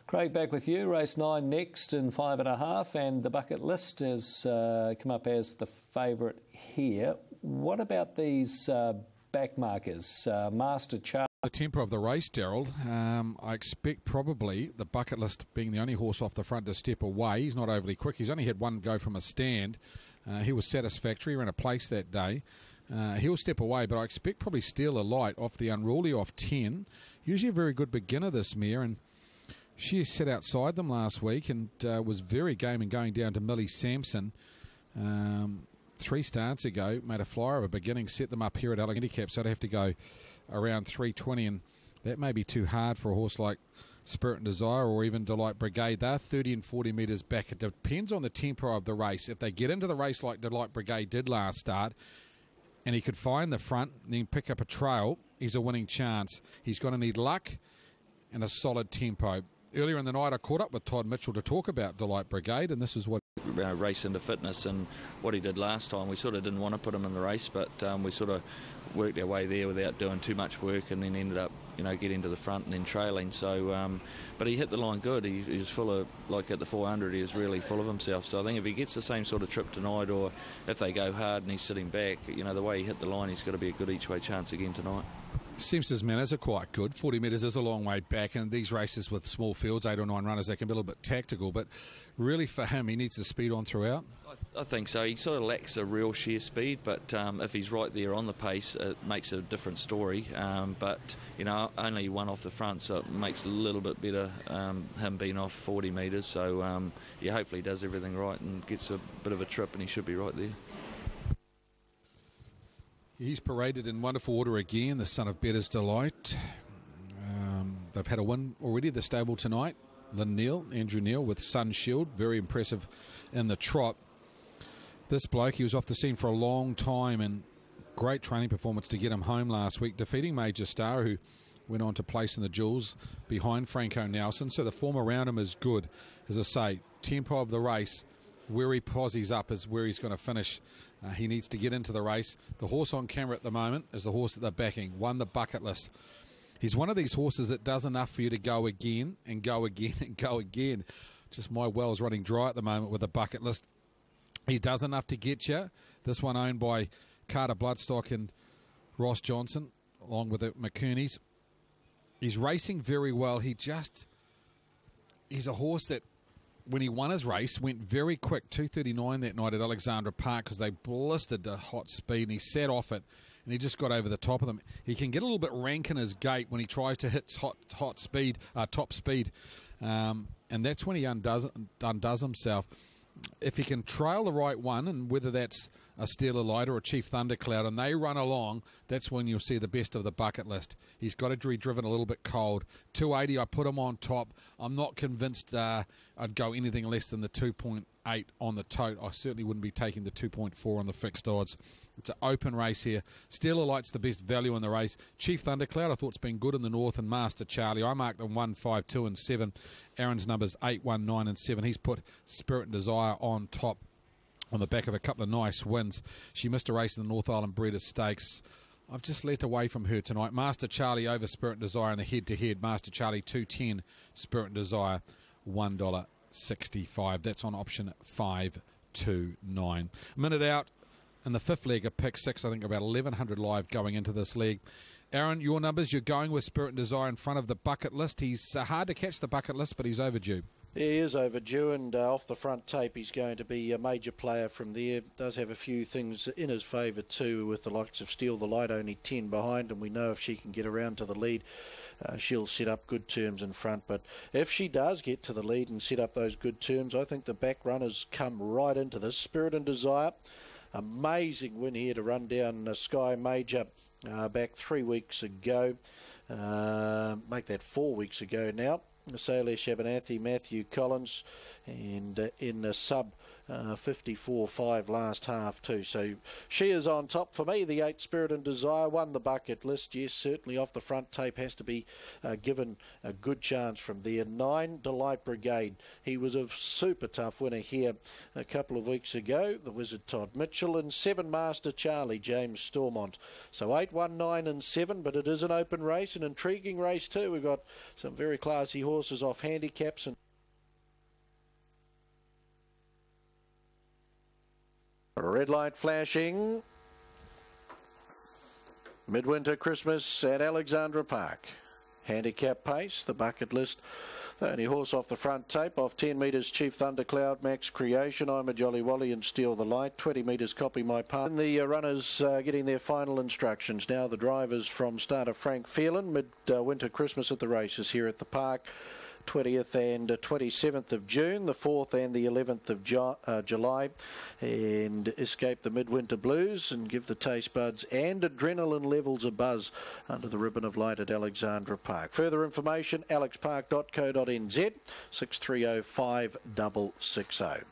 Craig, back with you. Race 9 next in 5.5, and the bucket list has come up as the favourite here. What about these back markers? Master Charlie. The tempo of the race, Daryl. I expect probably the bucket list being the only horse off the front to step away. He's not overly quick. He's only had one go from a stand. He was satisfactory, ran a place that day. He'll step away, but I expect probably Steal a Light off the Unruly off 10. Usually a very good beginner, this mare, and she sat outside them last week and was very game and going down to Millie Sampson 3 starts ago. Made a flyer of a beginning, set them up here at Alexandra handicap, so I'd have to go around 320, and that may be too hard for a horse like Spirit and Desire or even Delight Brigade. They're 30 and 40 metres back. It depends on the tempo of the race. If they get into the race like Delight Brigade did last start, and he could find the front and then pick up a trail, he's a winning chance. He's going to need luck and a solid tempo. Earlier in the night, I caught up with Todd Mitchell to talk about Delight Brigade, and this is what... Race into fitness, and what he did last time, we sort of didn't want to put him in the race, but we sort of worked our way there without doing too much work, and then ended up, getting to the front and then trailing. So, but he hit the line good. He was full of, like at the 400, he was really full of himself. So I think if he gets the same sort of trip tonight, or if they go hard and he's sitting back, the way he hit the line, he's got to be a good each way chance again tonight. Seems his manners are quite good. 40 metres is a long way back, and these races with small fields, 8 or 9 runners, they can be a little bit tactical, but really for him, he needs the speed on throughout. I think so. He sort of lacks a real sheer speed, but if he's right there on the pace, it makes a different story. But, only one off the front, so it makes it a little bit better, him being off 40 metres. So, hopefully he does everything right and gets a bit of a trip, and he should be right there. He's paraded in wonderful order again, the son of Better's Delight. They've had a win already, the stable tonight. Andrew Neal with Sun Shield, very impressive in the trot. This bloke, he was off the scene for a long time, and great training performance to get him home last week, defeating Major Star, who went on to place in the jewels behind Franco Nelson. So the form around him is good. As I say, tempo of the race, where he posies up is where he's going to finish. He needs to get into the race. The horse on camera at the moment is the horse that they're backing, won the bucket list. He's one of these horses that does enough for you to go again and go again and go again. Just my well's running dry at the moment with the bucket list. He does enough to get you. This one owned by Carter Bloodstock and Ross Johnson, along with the McCurneys. He's racing very well. He's a horse that, when he won his race, went very quick, 2:39 that night at Alexandra Park, because they blistered the hot speed, and he sat off it, and he just got over the top of them. He can get a little bit rank in his gait when he tries to hit top speed, and that's when he undoes himself. If he can trail the right one, and whether that's a Steal a Light or a Chief Thundercloud, and they run along, that's when you'll see the best of the bucket list. He's got to be driven a little bit cold. 280, I put him on top. I'm not convinced I'd go anything less than the 2.8 on the tote. I certainly wouldn't be taking the 2.4 on the fixed odds. It's an open race here. Steal a Light's the best value in the race. Chief Thundercloud, I thought it's been good in the north, and Master Charlie. I marked them 1, 5, 2 and 7. Aaron's numbers 8, 1, 9 and 7. He's put Spirit and Desire on top on the back of a couple of nice wins. She missed a race in the North Island Breeders' Stakes. I've just let away from her tonight. Master Charlie over Spirit and Desire in the head-to-head. Master Charlie $2.10, Spirit and Desire $1.65. That's on option 529. Minute out in the fifth leg of pick 6. I think about 1,100 live going into this leg. Aaron, your numbers, you're going with Spirit and Desire in front of the bucket list. He's hard to catch the bucket list, but he's overdue. He is overdue, and off the front tape he's going to be a major player from there. Does have a few things in his favour too, with the likes of Steal the Light only 10 behind, and we know if she can get around to the lead, she'll set up good terms in front. But if she does get to the lead and set up those good terms, I think the back runners come right into this. Spirit and Desire, amazing win here to run down Sky Major back 3 weeks ago. Make that 4 weeks ago now. Saleh Shabanathi, Matthew Collins, and in a sub 54.5 last half too. So she is on top for me. The 8 Spirit and Desire won the bucket list. Yes, certainly off the front tape has to be given a good chance from there. 9 Delight Brigade. He was a super tough winner here a couple of weeks ago. The Wizard Todd Mitchell, and 7 Master Charlie, James Stormont. So 8, 1, 9 and 7, but it is an open race, an intriguing race too. We've got some very classy horses off handicaps, and red light flashing. Midwinter Christmas at Alexandra Park. Handicap pace, the bucket list. The only horse off the front tape, off 10 metres, Chief Thundercloud, Max Creation, I'm a Jolly Wally and Steal the Light. 20 metres, Copy My Path. And the runners getting their final instructions. Now the drivers from starter Frank Phelan. Midwinter Christmas at the races here at the park. 20th and 27th of June, the 4th and the 11th of July, and escape the midwinter blues and give the taste buds and adrenaline levels a buzz under the ribbon of light at Alexandra Park. Further information, alexpark.co.nz, 630560.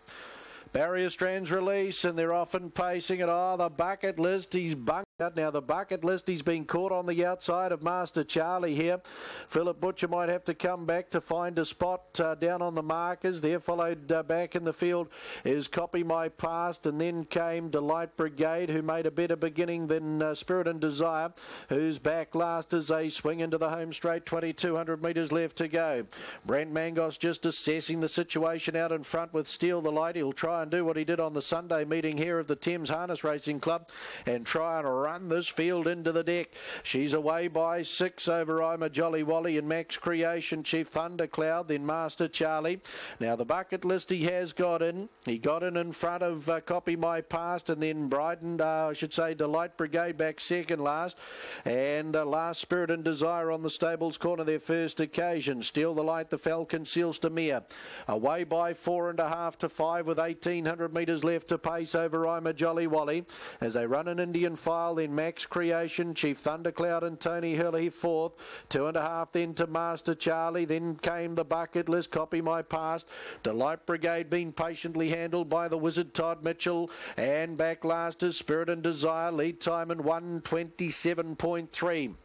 Barrier strands release, and they're often pacing it. The bucket list, he's bunked out. Now the bucket list, he's been caught on the outside of Master Charlie here. Philip Butcher might have to come back to find a spot down on the markers there. Followed back in the field is Copy My Past, and then came Delight Brigade, who made a better beginning than Spirit and Desire, who's back last as they swing into the home straight. 2,200 metres left to go. Brent Mangos just assessing the situation out in front with Steal the Light. He'll try and do what he did on the Sunday meeting here of the Thames Harness Racing Club and try and run this field into the deck. She's away by 6 over I'm a Jolly Wally and Max Creation, Chief Thundercloud, then Master Charlie. Now the bucket list he has got in. He got in front of Copy My Past, and then Delight Brigade back second last, and last Spirit and Desire on the stables corner their first occasion. Steal the Light, the Falcon, Seals to Mere. Away by 4.5 to 5 with 1,800 metres left to pace over I'm a Jolly Wally as they run an Indian file. Then Max Creation, Chief Thundercloud and Tony Hurley fourth. 2.5 then to Master Charlie. Then came the bucket list, Copy My Past. Delight Brigade being patiently handled by the Wizard Todd Mitchell, and back last is Spirit and Desire. Lead time in 1:27.3.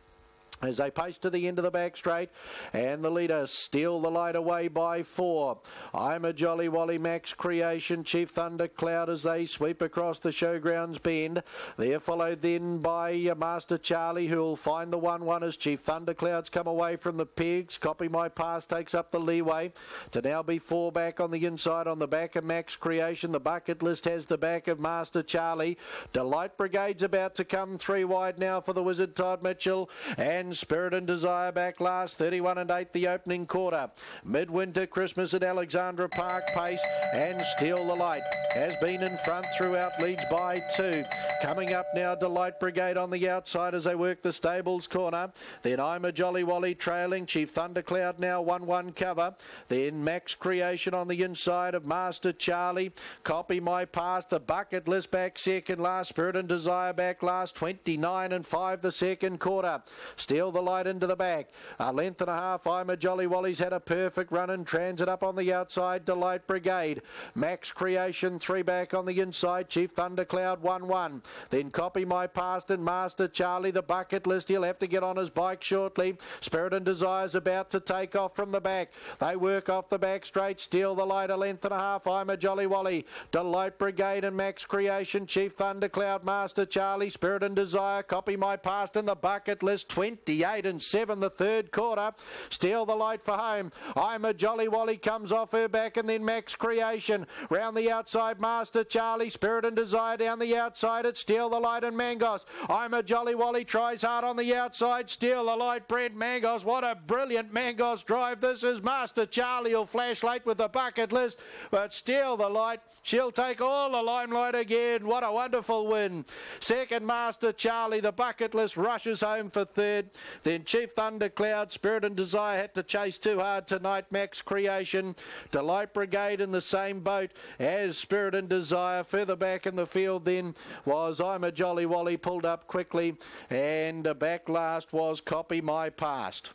as they pace to the end of the back straight, and the leader Steal the Light away by 4. I'm a Jolly Wally, Max Creation, Chief Thundercloud as they sweep across the showgrounds bend. They're followed then by Master Charlie, who'll find the 1-1 as Chief Thundercloud's come away from the pegs. Copy My Past takes up the leeway to now be 4 back on the inside on the back of Max Creation. The bucket list has the back of Master Charlie. Delight Brigade's about to come 3 wide now for the Wizard Todd Mitchell, and Spirit and Desire back last, 31 and 8 the opening quarter. Midwinter Christmas at Alexandra Park pace, and Steal the Light has been in front throughout, leads by 2. Coming up now, Delight Brigade on the outside as they work the stables corner. Then I'm a Jolly Wally trailing, Chief Thundercloud now 1-1 cover. Then Max Creation on the inside of Master Charlie. Copy My Past, the bucket list back second last. Spirit and Desire back last, 29 and 5 the second quarter. Steal the Light into the back. A length and a half, I'm a Jolly Wally's had a perfect run in transit up on the outside. Delight Brigade. Max Creation 3 back on the inside. Chief Thundercloud 1-1. Then Copy My Past and Master Charlie, the bucket list. He'll have to get on his bike shortly. Spirit and Desire's about to take off from the back. They work off the back straight. Steal the Light, a length and a half, I'm a Jolly Wally. Delight Brigade and Max Creation, Chief Thundercloud, Master Charlie, Spirit and Desire, Copy My Past and the bucket list. 20 28 and 7 the third quarter. Steal the Light for home. I'm a Jolly Wally comes off her back, and then Max Creation. Round the outside, Master Charlie, Spirit and Desire down the outside. It's Steal the Light and Mangos. I'm a Jolly Wally tries hard on the outside. Steal the Light, Brent Mangos. What a brilliant Mangos drive. This is Master Charlie. Will flash late with the bucket list, but Steal the Light, she'll take all the limelight again. What a wonderful win. Second, Master Charlie. The bucket list rushes home for third. Then Chief Thundercloud, Spirit and Desire had to chase too hard tonight. Max Creation, Delight Brigade in the same boat as Spirit and Desire. Further back in the field then was I'm a Jolly Wally, pulled up quickly, and back last was Copy My Past.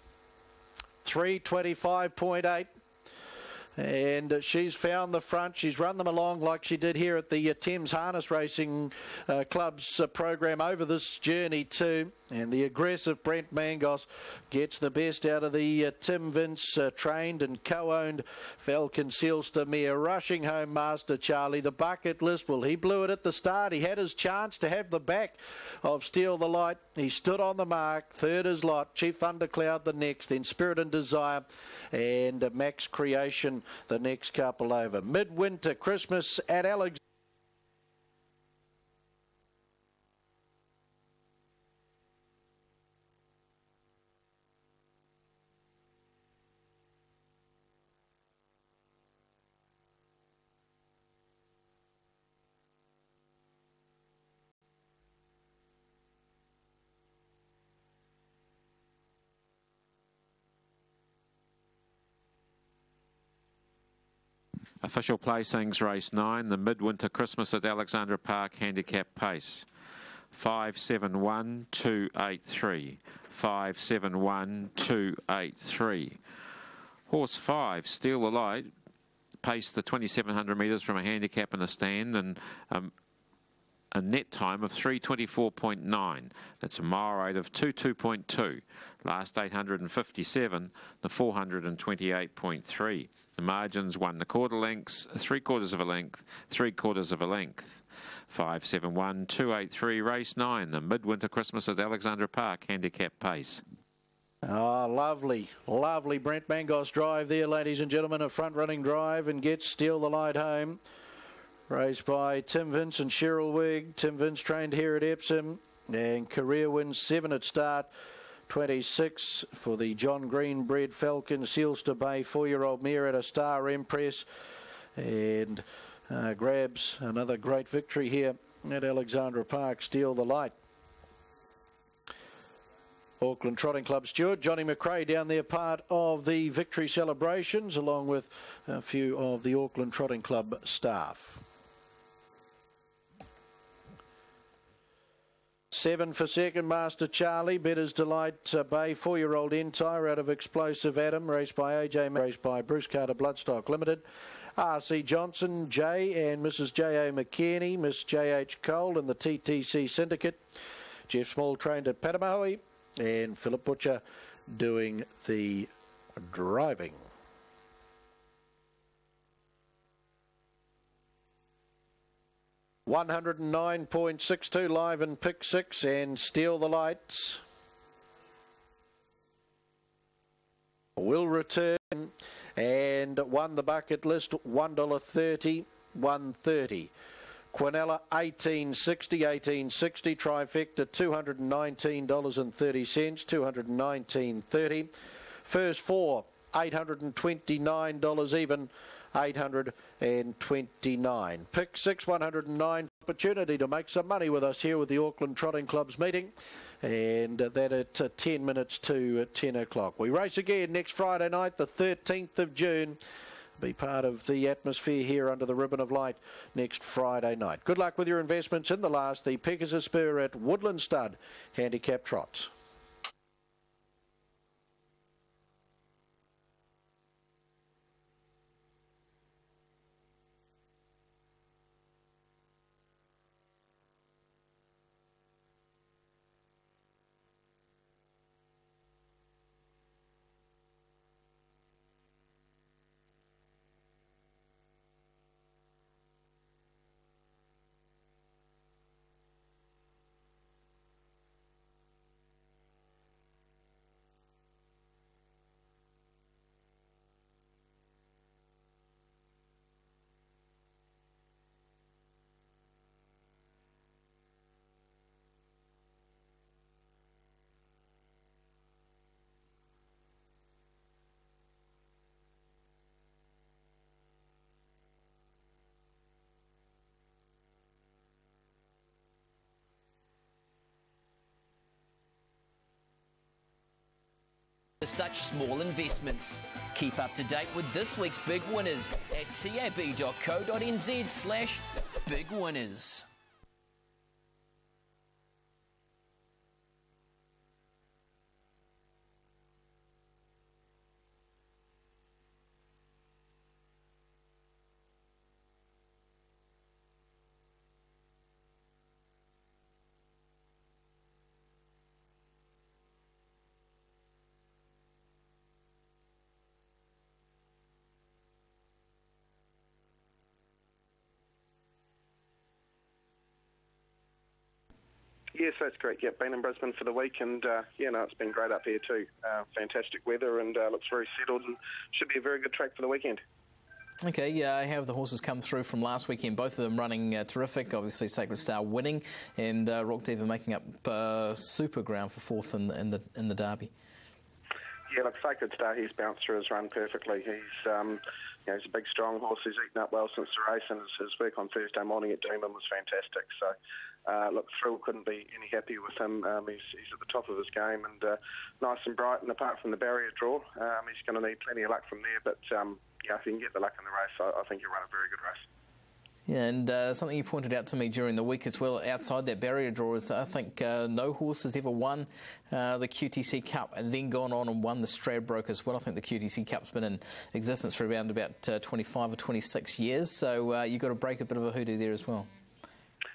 3:25.8. And she's found the front. She's run them along like she did here at the Thames Harness Racing Club's program over this journey too. And the aggressive Brent Mangos gets the best out of the Tim Vince trained and co-owned Falcon Sealster mare. Rushing home, Master Charlie. The bucket list, well, he blew it at the start. He had his chance to have the back of Steal the Light. He stood on the mark. Third is Lot. Chief Thundercloud the next. Then Spirit and Desire and Max Creation the next couple over. Midwinter Christmas at Alexandra. Official placings, race 9, the Midwinter Christmas at Alexandra Park handicap pace. 571-283. 571-283. Horse 5, Steal the Light, paced the 2,700 metres from a handicap in a stand, and a net time of 3:24.9. That's a mile rate of 22.2. Last 857, the 428.3. The margins 1 1/4 lengths, 3/4 of a length, 3/4 of a length. 571-283, race 9, the Midwinter Christmas at Alexandra Park handicap pace. Oh, lovely, lovely Brent Mangos drive there, ladies and gentlemen. A front-running drive and gets Steal the Light home. Raced by Tim Vince and Cheryl Wigg. Tim Vince trained here at Epsom. And career wins 7 at start. 26 for the John Green bred Falcon Sealster Bay 4-year-old mare at a Star Empress. And grabs another great victory here at Alexandra Park. Steal the Light. Auckland Trotting Club steward Johnny McRae down there, part of the victory celebrations, along with a few of the Auckland Trotting Club staff. 7 for second, Master Charlie. Better's Delight Bay 4-year-old Entire out of Explosive Adam, raced by AJ, raced by Bruce Carter Bloodstock Limited. R.C. Johnson, J and Mrs. J.A. McKinney, Miss J.H. Cole and the TTC Syndicate. Jeff Small trained at Patamaui, and Philip Butcher doing the driving. $109.62 live in pick 6 and Steal the Lights will return and won the bucket list $1.30, $1.30. Quinella $18.60, trifecta $219.30, $219.30. First 4 $829 even, $829. Pick 6, 109. Opportunity to make some money with us here with the Auckland Trotting Club's meeting, and that at 10 minutes to 10 o'clock. We race again next Friday night, the 13th of June. Be part of the atmosphere here under the ribbon of light next Friday night. Good luck with your investments in the last, the Pegasus Spur at Woodland Stud Handicap Trots. such small investments. Keep up to date with this week's big winners at tab.co.nz/big winners. Yes, that's correct. Yep, been in Brisbane for the week, and it's been great up here too. Fantastic weather, and looks very settled, and should be a very good track for the weekend. Okay, how have the horses come through from last weekend? Both of them running terrific. Obviously, Sacred Star winning, and Rock Diva making up super ground for fourth in the Derby. Yeah, look, Sacred Star, he's bounced through his run perfectly. He's a big, strong horse. He's eaten up well since the race, and his work on Thursday morning at Doomben was fantastic. So, look, Thrill couldn't be any happier with him. He's at the top of his game, and nice and bright. And apart from the barrier draw, he's going to need plenty of luck from there. But if he can get the luck in the race, I think he'll run a very good race. Yeah, and something you pointed out to me during the week as well, outside that barrier draw, is I think no horse has ever won the QTC Cup and then gone on and won the Stradbroke as well. I think the QTC Cup's been in existence for around about 25 or 26 years, so you've got to break a bit of a hoodoo there as well.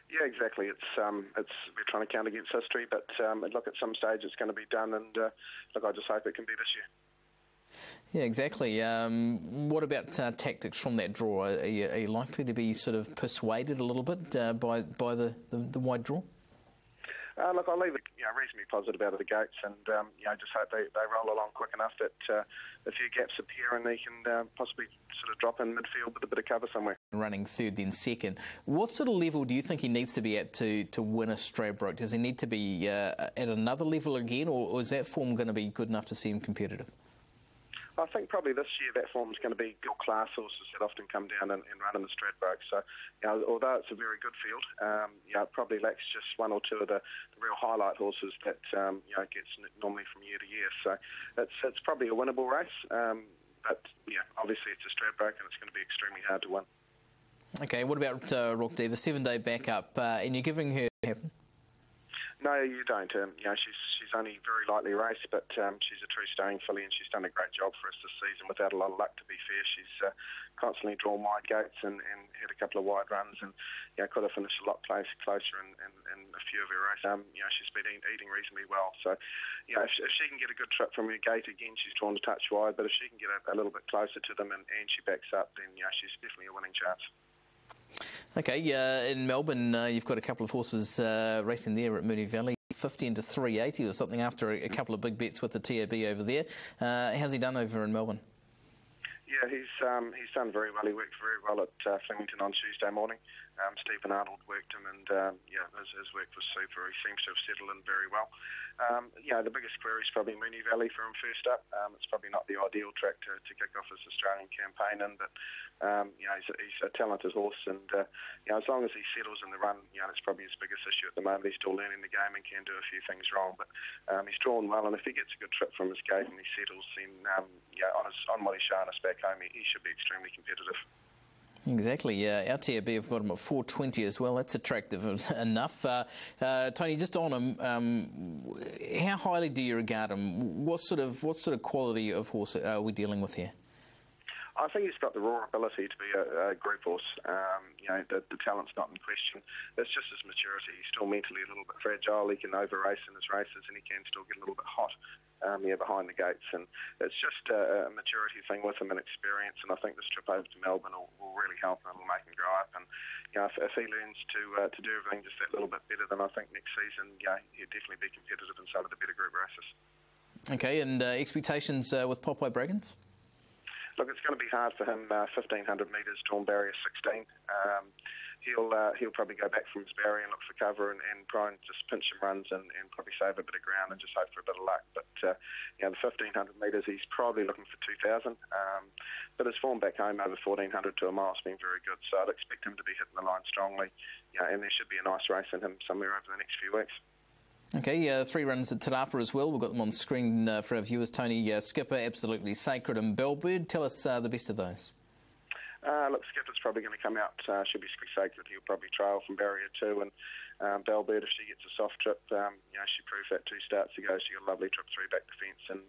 Yeah, exactly. It's we're trying to count against history, but look, at some stage it's going to be done, and look, I just hope it can be this year. Yeah, exactly. What about tactics from that draw? Are you likely to be sort of persuaded a little bit by the wide draw? Look, I'll leave it reasonably positive out of the gates, and just hope they roll along quick enough that a few gaps appear and they can possibly sort of drop in midfield with a bit of cover somewhere. Running third, then second. What sort of level do you think he needs to be at to win a Stradbroke? Does he need to be at another level again, or is that form going to be good enough to see him competitive? I think probably this year that form's going to be good class horses that often come down and run in the Stradbroke. So, although it's a very good field, it probably lacks just one or two of the real highlight horses that gets normally from year to year. So, it's probably a winnable race, but obviously it's a Stradbroke and it's going to be extremely hard to win. Okay, what about Rock Diva? 7-day backup, and you're giving her happen? No, you don't. She's only very lightly raced, but she's a true staying filly, and she's done a great job for us this season without a lot of luck, to be fair. She's constantly drawn wide gates and had a couple of wide runs, and could have finished a lot closer in a few of her races. She's been eating reasonably well. So, if she can get a good trip from her gate, again, she's drawn a touch wide, but if she can get a little bit closer to them and she backs up, then she's definitely a winning chance. Okay, in Melbourne, you've got a couple of horses racing there at Moonee Valley, 50 into 380 or something after a couple of big bets with the TAB over there. How's he done over in Melbourne? Yeah, he's done very well. He worked very well at Flemington on Tuesday morning. Stephen Arnold worked him, and his work was super. He seems to have settled in very well. The biggest query is probably Moonee Valley for him first up. It's probably not the ideal track to kick off his Australian campaign in, but he's a talented horse, and as long as he settles in the run, it's probably his biggest issue at the moment. He's still learning the game and can do a few things wrong, but he's drawn well, and if he gets a good trip from his gate and he settles, then on what he's shown us back home, he should be extremely competitive. Exactly, our TAB have got him at 420 as well. That's attractive enough. Tony, just on him, how highly do you regard him? What sort of quality of horse are we dealing with here? I think he's got the raw ability to be a group horse. The talent's not in question. It's just his maturity. He's still mentally a little bit fragile. He can over-race in his races, and he can still get a little bit hot behind the gates. And it's just a maturity thing with him and experience. And I think this trip over to Melbourne will really help him. It'll make him grow up. And if he learns to do everything just that little bit better, then I think next season, he'll definitely be competitive in some of the better group races. Okay, and expectations with Popeye Braggins? Look, it's going to be hard for him. 1,500 metres, drawn barrier 16. He'll probably go back from his barrier and look for cover and try and just pinch some runs and probably save a bit of ground and just hope for a bit of luck. But the 1,500 metres, he's probably looking for 2,000. But his form back home over 1,400 to a mile has been very good. So I'd expect him to be hitting the line strongly. And there should be a nice race in him somewhere over the next few weeks. Okay, 3 runs at Te Rapa as well. We've got them on screen for our viewers. Tony, Skipper, Absolutely Sacred and Bellbird. Tell us the best of those. Look, Skipper's probably going to come out. Should be Sacred. He'll probably trail from barrier 2, and Bellbird, if she gets a soft trip, she proved that 2 starts ago. She got a lovely trip through back the fence, and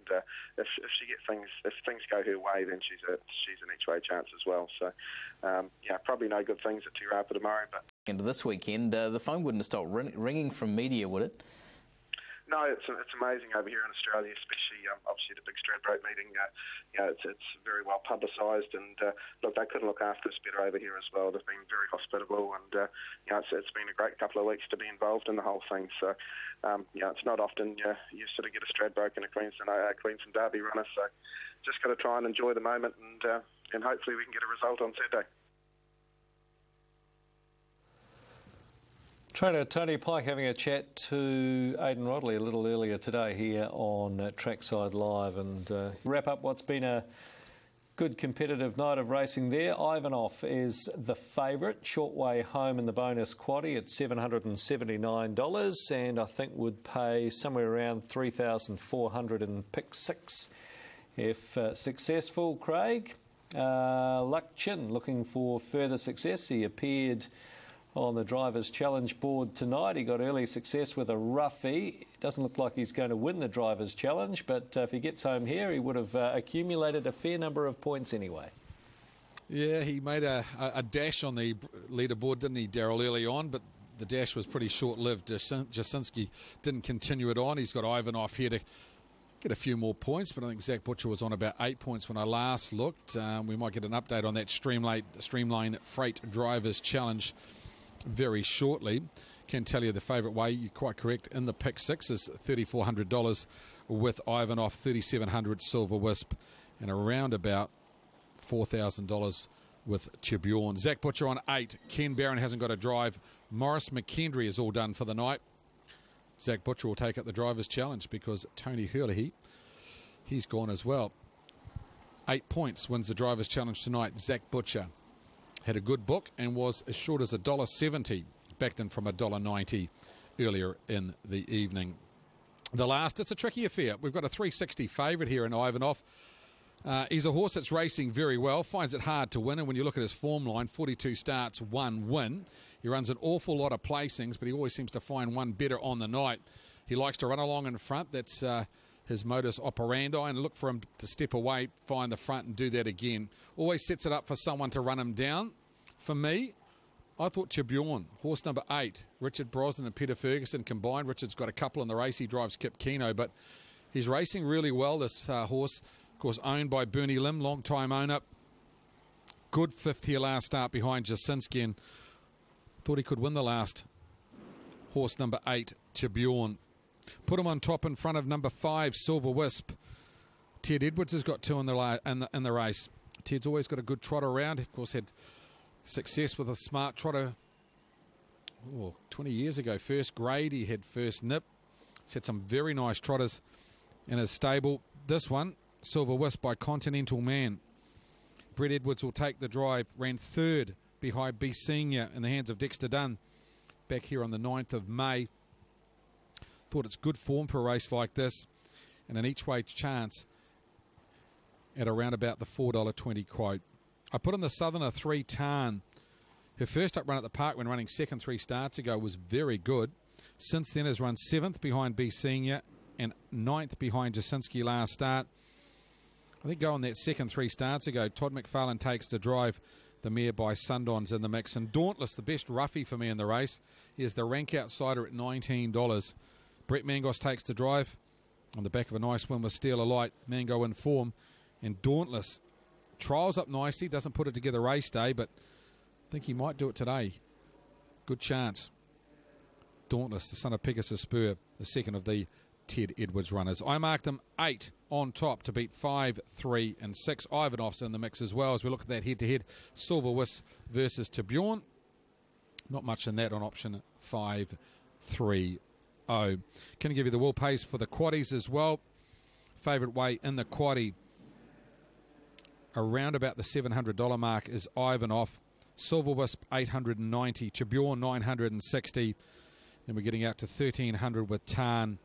if she gets if things go her way, then she's an each way chance as well. So, probably no good things at Te Rapa tomorrow. But into this weekend, the phone wouldn't have stopped ringing from media, would it? No, it's amazing over here in Australia, especially obviously the big Stradbroke meeting. It's very well publicised, and look, they couldn't look after us better over here as well. They've been very hospitable, and it's been a great couple of weeks to be involved in the whole thing. So, it's not often you sort of get a Stradbroke and a Queensland Derby runner. So, just got to try and enjoy the moment, and hopefully we can get a result on Saturday. Trainer Tony Pike having a chat to Aidan Rodley a little earlier today here on Trackside Live, and wrap up what's been a good competitive night of racing there. Ivanov is the favourite, short way home in the bonus quaddie at $779, and I think would pay somewhere around $3,400 in pick 6 if successful. Craig, Luck Chin looking for further success. He appeared on the Drivers' Challenge board tonight. He got early success with a roughie. Doesn't look like he's going to win the Drivers' Challenge, but if he gets home here, he would have accumulated a fair number of points anyway. Yeah, he made a dash on the leaderboard, didn't he, Daryl, early on, but the dash was pretty short-lived. Jasinski didn't continue it on. He's got Ivanov here to get a few more points, but I think Zach Butcher was on about 8 points when I last looked. We might get an update on that Streamline Freight Drivers' Challenge very shortly. Can tell you the favourite way, you're quite correct, in the pick 6 is $3,400 with Ivanov, $3,700 Silver Wisp, and around about $4,000 with Chibjorn. Zach Butcher on 8. Ken Barron hasn't got a drive. Morris McKendry is all done for the night. Zach Butcher will take up the Drivers' Challenge because Tony Hurley, he's gone as well. 8 points wins the Drivers' Challenge tonight. Zach Butcher had a good book and was as short as $1.70, backed in from $1.90 earlier in the evening. The last, it's a tricky affair. We've got a 360 favourite here in Ivanov. He's a horse that's racing very well, finds it hard to win, and when you look at his form line, 42 starts, 1 win. He runs an awful lot of placings, but he always seems to find one better on the night. He likes to run along in front. That's his modus operandi, and look for him to step away, find the front and do that again. Always sets it up for someone to run him down. For me, I thought Chibjorn, horse number 8, Richard Brosnan and Peter Ferguson combined. Richard's got a couple in the race. He drives Kip Keno, but he's racing really well, this horse. Of course, owned by Bernie Lim, long-time owner. Good 5th here last start behind Jasinski, and thought he could win the last. Horse number 8, Chibjorn. Put him on top in front of number 5, Silver Wisp. Ted Edwards has got 2 in the race. Ted's always got a good trotter around. Of course, had success with a smart trotter 20 years ago. First grade, he had first nip. He's had some very nice trotters in his stable. This one, Silver Wisp by Continental Man. Brett Edwards will take the drive. Ran 3rd behind B Senior in the hands of Dexter Dunn back here on the 9th of May. Thought it's good form for a race like this, and an each-way chance at around about the $4.20 quote. I put in the Southerner 3 Tarn. Her first up run at the Park when running second 3 starts ago was very good. Since then has run 7th behind B Senior and 9th behind Jasinski last start. I think going that second 3 starts ago, Todd McFarlane takes the drive. The mare by Sundon's in the mix. And Dauntless, the best roughie for me in the race, is the rank outsider at $19. Brett Mangos takes the drive on the back of a nice win with Steel Alight. Mango in form. And Dauntless trials up nicely, doesn't put it together race day, but I think he might do it today. Good chance. Dauntless, the son of Pegasus Spur, the second of the Ted Edwards runners. I marked them 8 on top to beat 5, 3 and 6. Ivanov's in the mix as well as we look at that head-to-head. Silver Wisp versus Chibjorn. Not much in that on option 5, 3, 0. Can I give you the will pays for the quaddies as well? Favourite way in the quaddie around about the $700 mark is Ivanov. Silver Wisp $890, Chibjorn $960. Then we're getting out to 1,300 with Tarn,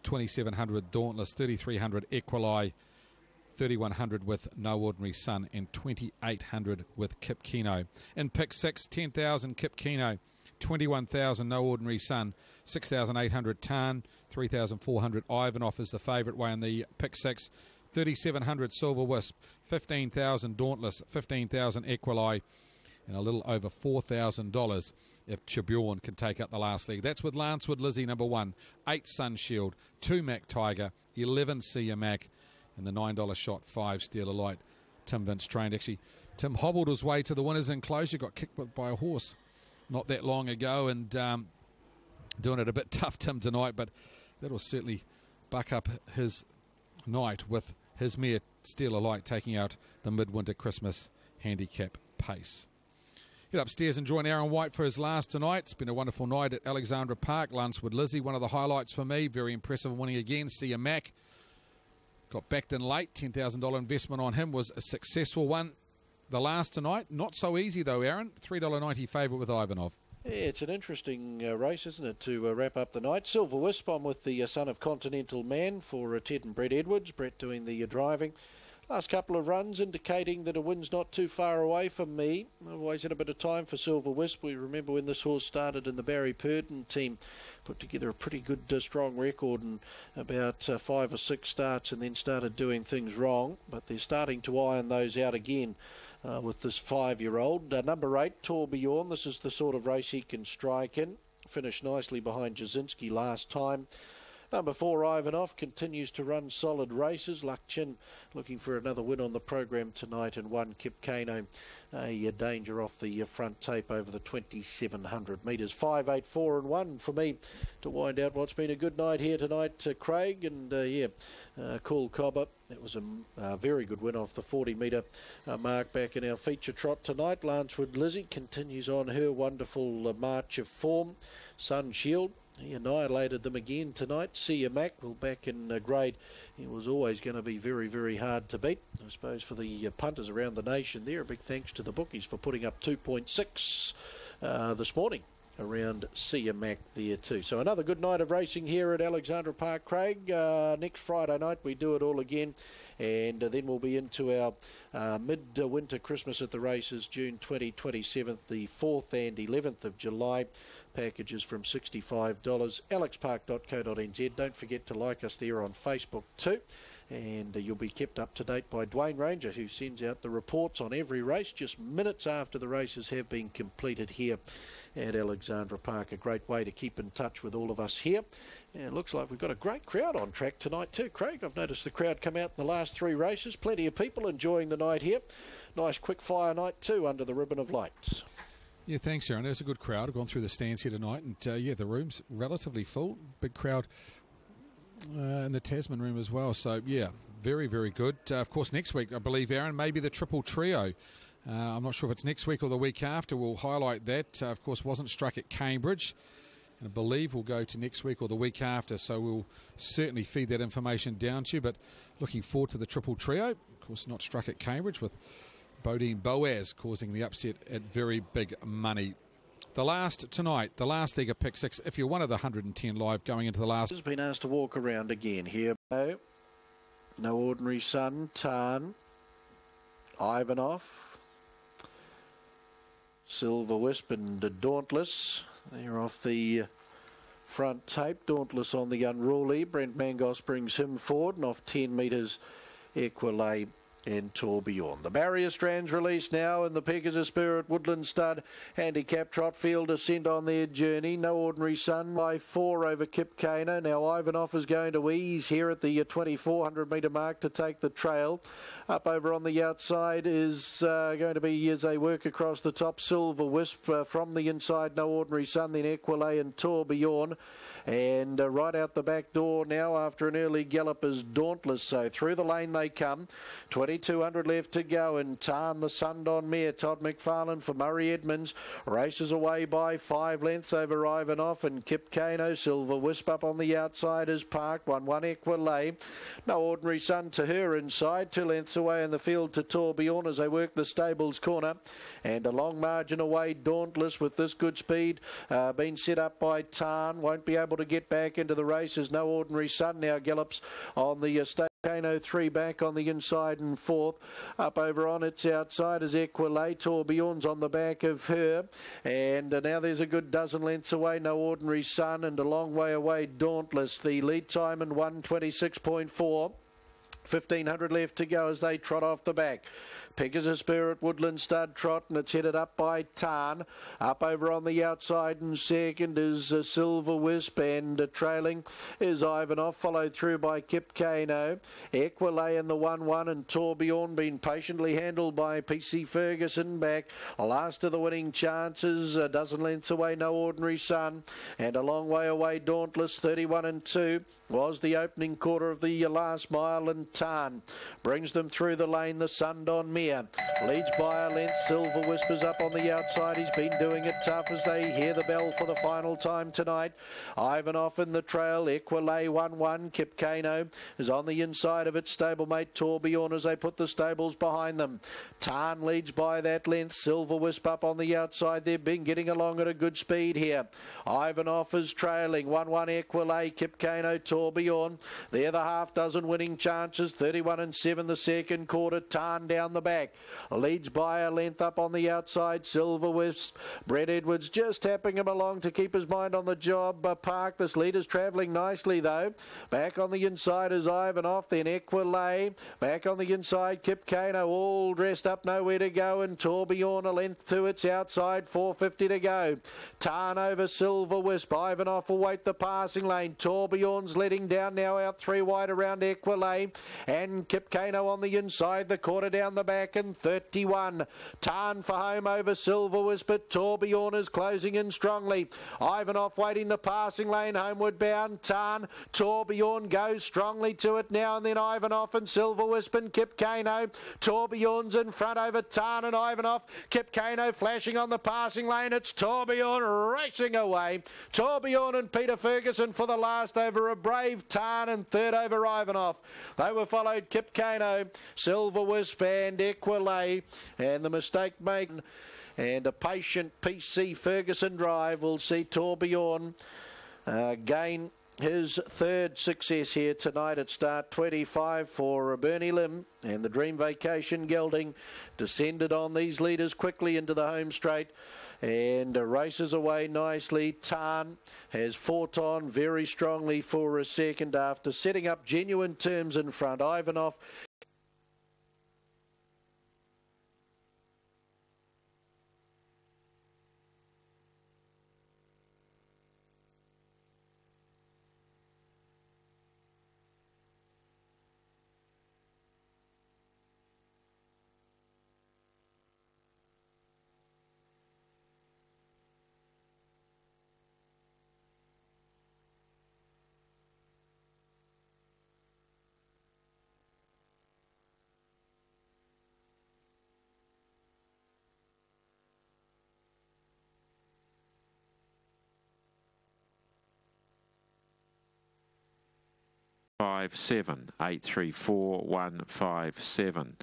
2,700 with Dauntless, 3,300 Equali, 3,100 with No Ordinary Sun, and 2,800 with Kip Keno. In pick 6, 10,000 Kip Keno, 21,000 No Ordinary Sun, 6,800 Tarn, 3,400 Ivanov is the favourite way in the pick 6, 3,700 Silver Wisp, 15,000 Dauntless, 15,000 Equali, and a little over $4,000 if Chibjorn can take up the last leg. That's with Lancewood Lizzie, number 1, 8 Sunshield, 2 Mac Tiger, 11 Sia Mac, and the $9 shot, 5 Steeler Light. Tim Vince trained. Actually, Tim hobbled his way to the winner's enclosure, got kicked by a horse not that long ago, and doing it a bit tough, Tim, tonight, but that'll certainly buck up his night with his mare Steeler Light taking out the midwinter Christmas handicap pace. Get upstairs and join Aaron White for his last tonight. It's been a wonderful night at Alexandra Park. Lancewood Lizzie, one of the highlights for me. Very impressive winning again. Sia Mac got backed in late. $10,000 investment on him was a successful one. The last tonight, not so easy though, Aaron. $3.90 favourite with Ivanov. Yeah, it's an interesting race, isn't it, to wrap up the night. Silver Wisp, I'm with the son of Continental Man for Ted and Brett Edwards. Brett doing the driving. Last couple of runs indicating that a win's not too far away from me. I've always had a bit of time for Silver Wisp. We remember when this horse started in the Barry Purdon team, put together a pretty good strong record in about 5 or 6 starts and then started doing things wrong. But they're starting to iron those out again with this 5-year-old. Number 8, Tourbillon. This is the sort of race he can strike in. Finished nicely behind Jasinski last time. Number 4, Ivanov, continues to run solid races. Luck Chin looking for another win on the program tonight, and 1, Kip Kano, a danger off the front tape over the 2,700 metres. 5, 8, 4 and 1 for me to wind out what's been a good night here tonight, Craig. And Cool Cobber, that was a very good win off the 40-metre mark back in our feature trot tonight. Lancewood Lizzie continues on her wonderful march of form. Sun Shield, he annihilated them again tonight. Sia Mac, well, back in grade, he was always going to be very, very hard to beat. I suppose for the punters around the nation there, a big thanks to the bookies for putting up 2.6 this morning around Sia Mac there too. So another good night of racing here at Alexandra Park, Craig. Next Friday night we do it all again, and then we'll be into our mid-winter Christmas at the races, June 27th, the 4th and 11th of July. Packages from $65. alexpark.co.nz. Don't forget to like us there on Facebook too. And you'll be kept up to date by Dwayne Ranger, who sends out the reports on every race just minutes after the races have been completed here at Alexandra Park. A great way to keep in touch with all of us here. And it looks like we've got a great crowd on track tonight too, Craig. I've noticed the crowd come out in the last 3 races. Plenty of people enjoying the night here. Nice quick fire night too under the ribbon of lights. Yeah, thanks, Aaron. There's a good crowd. I've gone through the stands here tonight, and the room's relatively full. Big crowd in the Tasman room as well. So, yeah, very, very good. Of course, next week, I believe, Aaron, maybe the triple trio. I'm not sure if it's next week or the week after. We'll highlight that. Of course, wasn't struck at Cambridge. And I believe we'll go to next week or the week after. So we'll certainly feed that information down to you. But looking forward to the triple trio. Of course, not struck at Cambridge with Bodine Boaz causing the upset at very big money. The last tonight, the last leg of pick 6, if you're one of the 110 live going into the last. Has been asked to walk around again here. No Ordinary Sun, Tarn, Ivanov, Silver Wisp and Dauntless. They're off the front tape. Dauntless on the unruly. Brent Mangos brings him forward, and off 10 metres, Equilay and Tourbillon. The barrier strands released now in the Pegasus Spirit Woodland Stud handicap trot field ascent on their journey. No Ordinary Sun by 4 over Kip Kano. Now Ivanov is going to ease here at the 2,400 metre mark to take the trail. Up over on the outside is going to be, as they work across the top, Silver Wisp from the inside. No Ordinary Sun, then Equilay and Tourbillon. And right out the back door now after an early gallop is Dauntless. So through the lane they come. 20 200 left to go, and Tarn the Sundon mare, Todd McFarlane for Murray Edmonds, races away by 5 lengths over Ivanov, and Kip Kano, Silver Wisp up on the outside is parked, 1-1 Equilay. No Ordinary Sun to her inside, 2 lengths away in the field to Tourbillon as they work the stables corner, and a long margin away Dauntless with this good speed, been set up by Tarn, won't be able to get back into the races. No Ordinary Sun now gallops on the Kano 3 back on the inside and 4th. Up over on its outside is Equilay. Tourbillon's on the back of her. And now there's a good dozen lengths away. No Ordinary Sun, and a long way away Dauntless. The lead time in 1:26.4. 1,500 left to go as they trot off the back. Pegasus Spirit, Woodland Stud Trot, and it's headed up by Tarn. Up over on the outside and second is Silver Wisp, and trailing is Ivanov, followed through by Kip Kano. Equilay in the 1-1, and Tourbillon being patiently handled by PC Ferguson back. Last of the winning chances, a dozen lengths away, No Ordinary Sun, and a long way away Dauntless, 31 and 2. Was the opening quarter of the last mile, and Tarn brings them through the lane. The Sundon mare leads by a length. Silver Whispers up on the outside. He's been doing it tough as they hear the bell for the final time tonight. Ivanov in the trail. Equilay 1-1. Kip Kano is on the inside of its stablemate Tourbillon as they put the stables behind them. Tarn leads by that length. Silver Wisp up on the outside. They've been getting along at a good speed here. Ivanov is trailing. 1-1 Equilay. Kip Kano, Tourbillon. They're the half dozen winning chances. 31 and 7 the second quarter. Tarn down the back. Leads by a length up on the outside. Silver Wisp. Brett Edwards just tapping him along to keep his mind on the job. Park. This leader's travelling nicely though. Back on the inside is Ivanov. Then Equilay. Back on the inside Kip Kano, all dressed up, nowhere to go, and Tourbillon a length to its outside. 4:50 to go. Tarn over Silver Wisp. Ivanov will wait the passing lane. Tourbillon's letting down now, out 3 wide around Equilay, and Kip Kano on the inside, the quarter down the back, and 31. Tarn for home over Silver Wisp, but Tourbillon is closing in strongly. Ivanov waiting the passing lane, homeward bound. Tarn, Tourbillon goes strongly to it now, and then Ivanov and Silver Wisp and Kip Kano. Tourbillon's in front over Tarn and Ivanov. Kip Kano flashing on the passing lane. It's Tourbillon racing away. Tourbillon and Peter Ferguson for the last over a brave Tarn, and third over Ivanov. They were followed Kip Kano, Silver Wisp and Equilay, and the mistake made and a patient PC Ferguson drive will see Tourbillon gain his third success here tonight at start 25 for Bernie Lim, and the Dream Vacation gelding descended on these leaders quickly into the home straight and races away nicely. Tarn has fought on very strongly for a second after setting up genuine terms in front. Ivanov Five 7 8 3 4 1 5 7.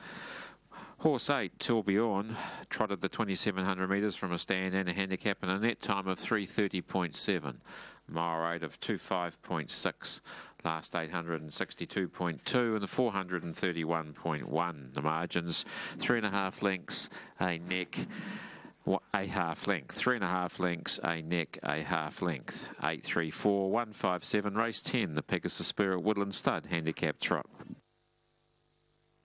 Horse 8, Tourbillon, trotted the 2,700 metres from a stand and a handicap in a net time of 3:30.7. Mile rate of 25.6. Last 862.2 and the 431.1. The margins 3.5 lengths, a neck, a half length, 3.5 lengths, a neck, a half length. 8 3 4 1 5 7. Race 10, the Pegasus Spirit Woodland Stud handicap trot.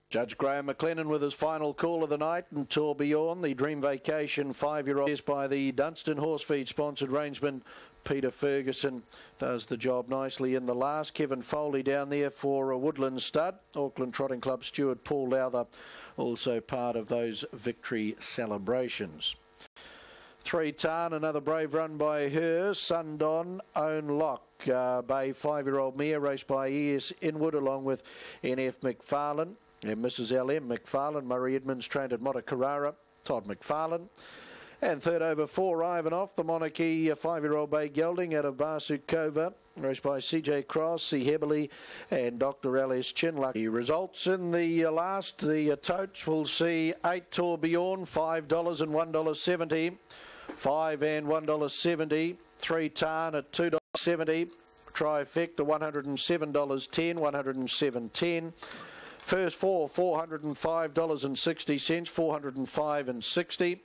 Judge Graham McLennan with his final call of the night, and Tourbillon, the Dream Vacation 5-year-old, is by the Dunstan Horse Feed sponsored rangeman Peter Ferguson. Does the job nicely in the last. Kevin Foley down there for a Woodland Stud. Auckland Trotting Club steward Paul Lowther also part of those victory celebrations. 3 Tarn, another brave run by her. Sundon, Own Lock, Bay 5-year-old mare, raced by E.S. Inwood along with N.F. McFarlane. and Mrs. L.M. McFarlane. Murray Edmonds trained at Motocarrara. Todd McFarlane. And third over 4, Ivanov, the Monarchy 5-year-old bay gelding out of Barsukova, raced by CJ Cross, C. Heberley and Dr. L.S. Chinluck. The results in the last, the totes will see 8 Tourbillon, $5 and $1.70, 5 and $1.70, 3 Tarn at $2.70, Trifecta $107.10, $107.10. First 4, $405.60, $405.60.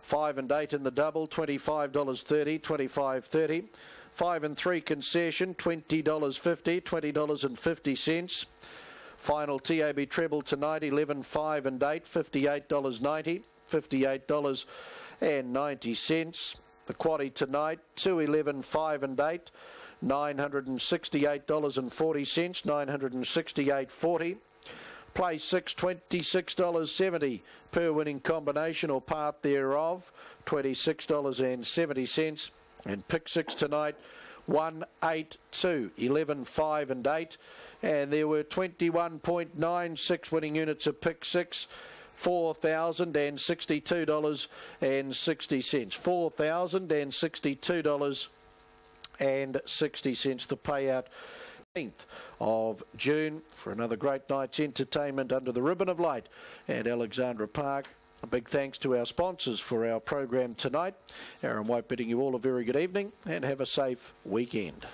5 and 8 in the double, $25.30, $25.30. 5 and 3 concession, $20.50, $20.50. Final TAB treble tonight, 11, 5 and 8, $58.90, $58.90. The quaddie tonight, 2, 11, 5 and 8, $968.40, $968.40. Play 6, $26.70 per winning combination or part thereof, $26.70. And pick 6 tonight, 1, 8, 2, 11, 5 and 8. And there were 21.96 winning units of pick 6, $4,062.60. $4,062.60 the payout. 10th of June for another great night's entertainment under the ribbon of light at Alexandra Park. A big thanks to our sponsors for our program tonight. Aaron White bidding you all a very good evening and have a safe weekend.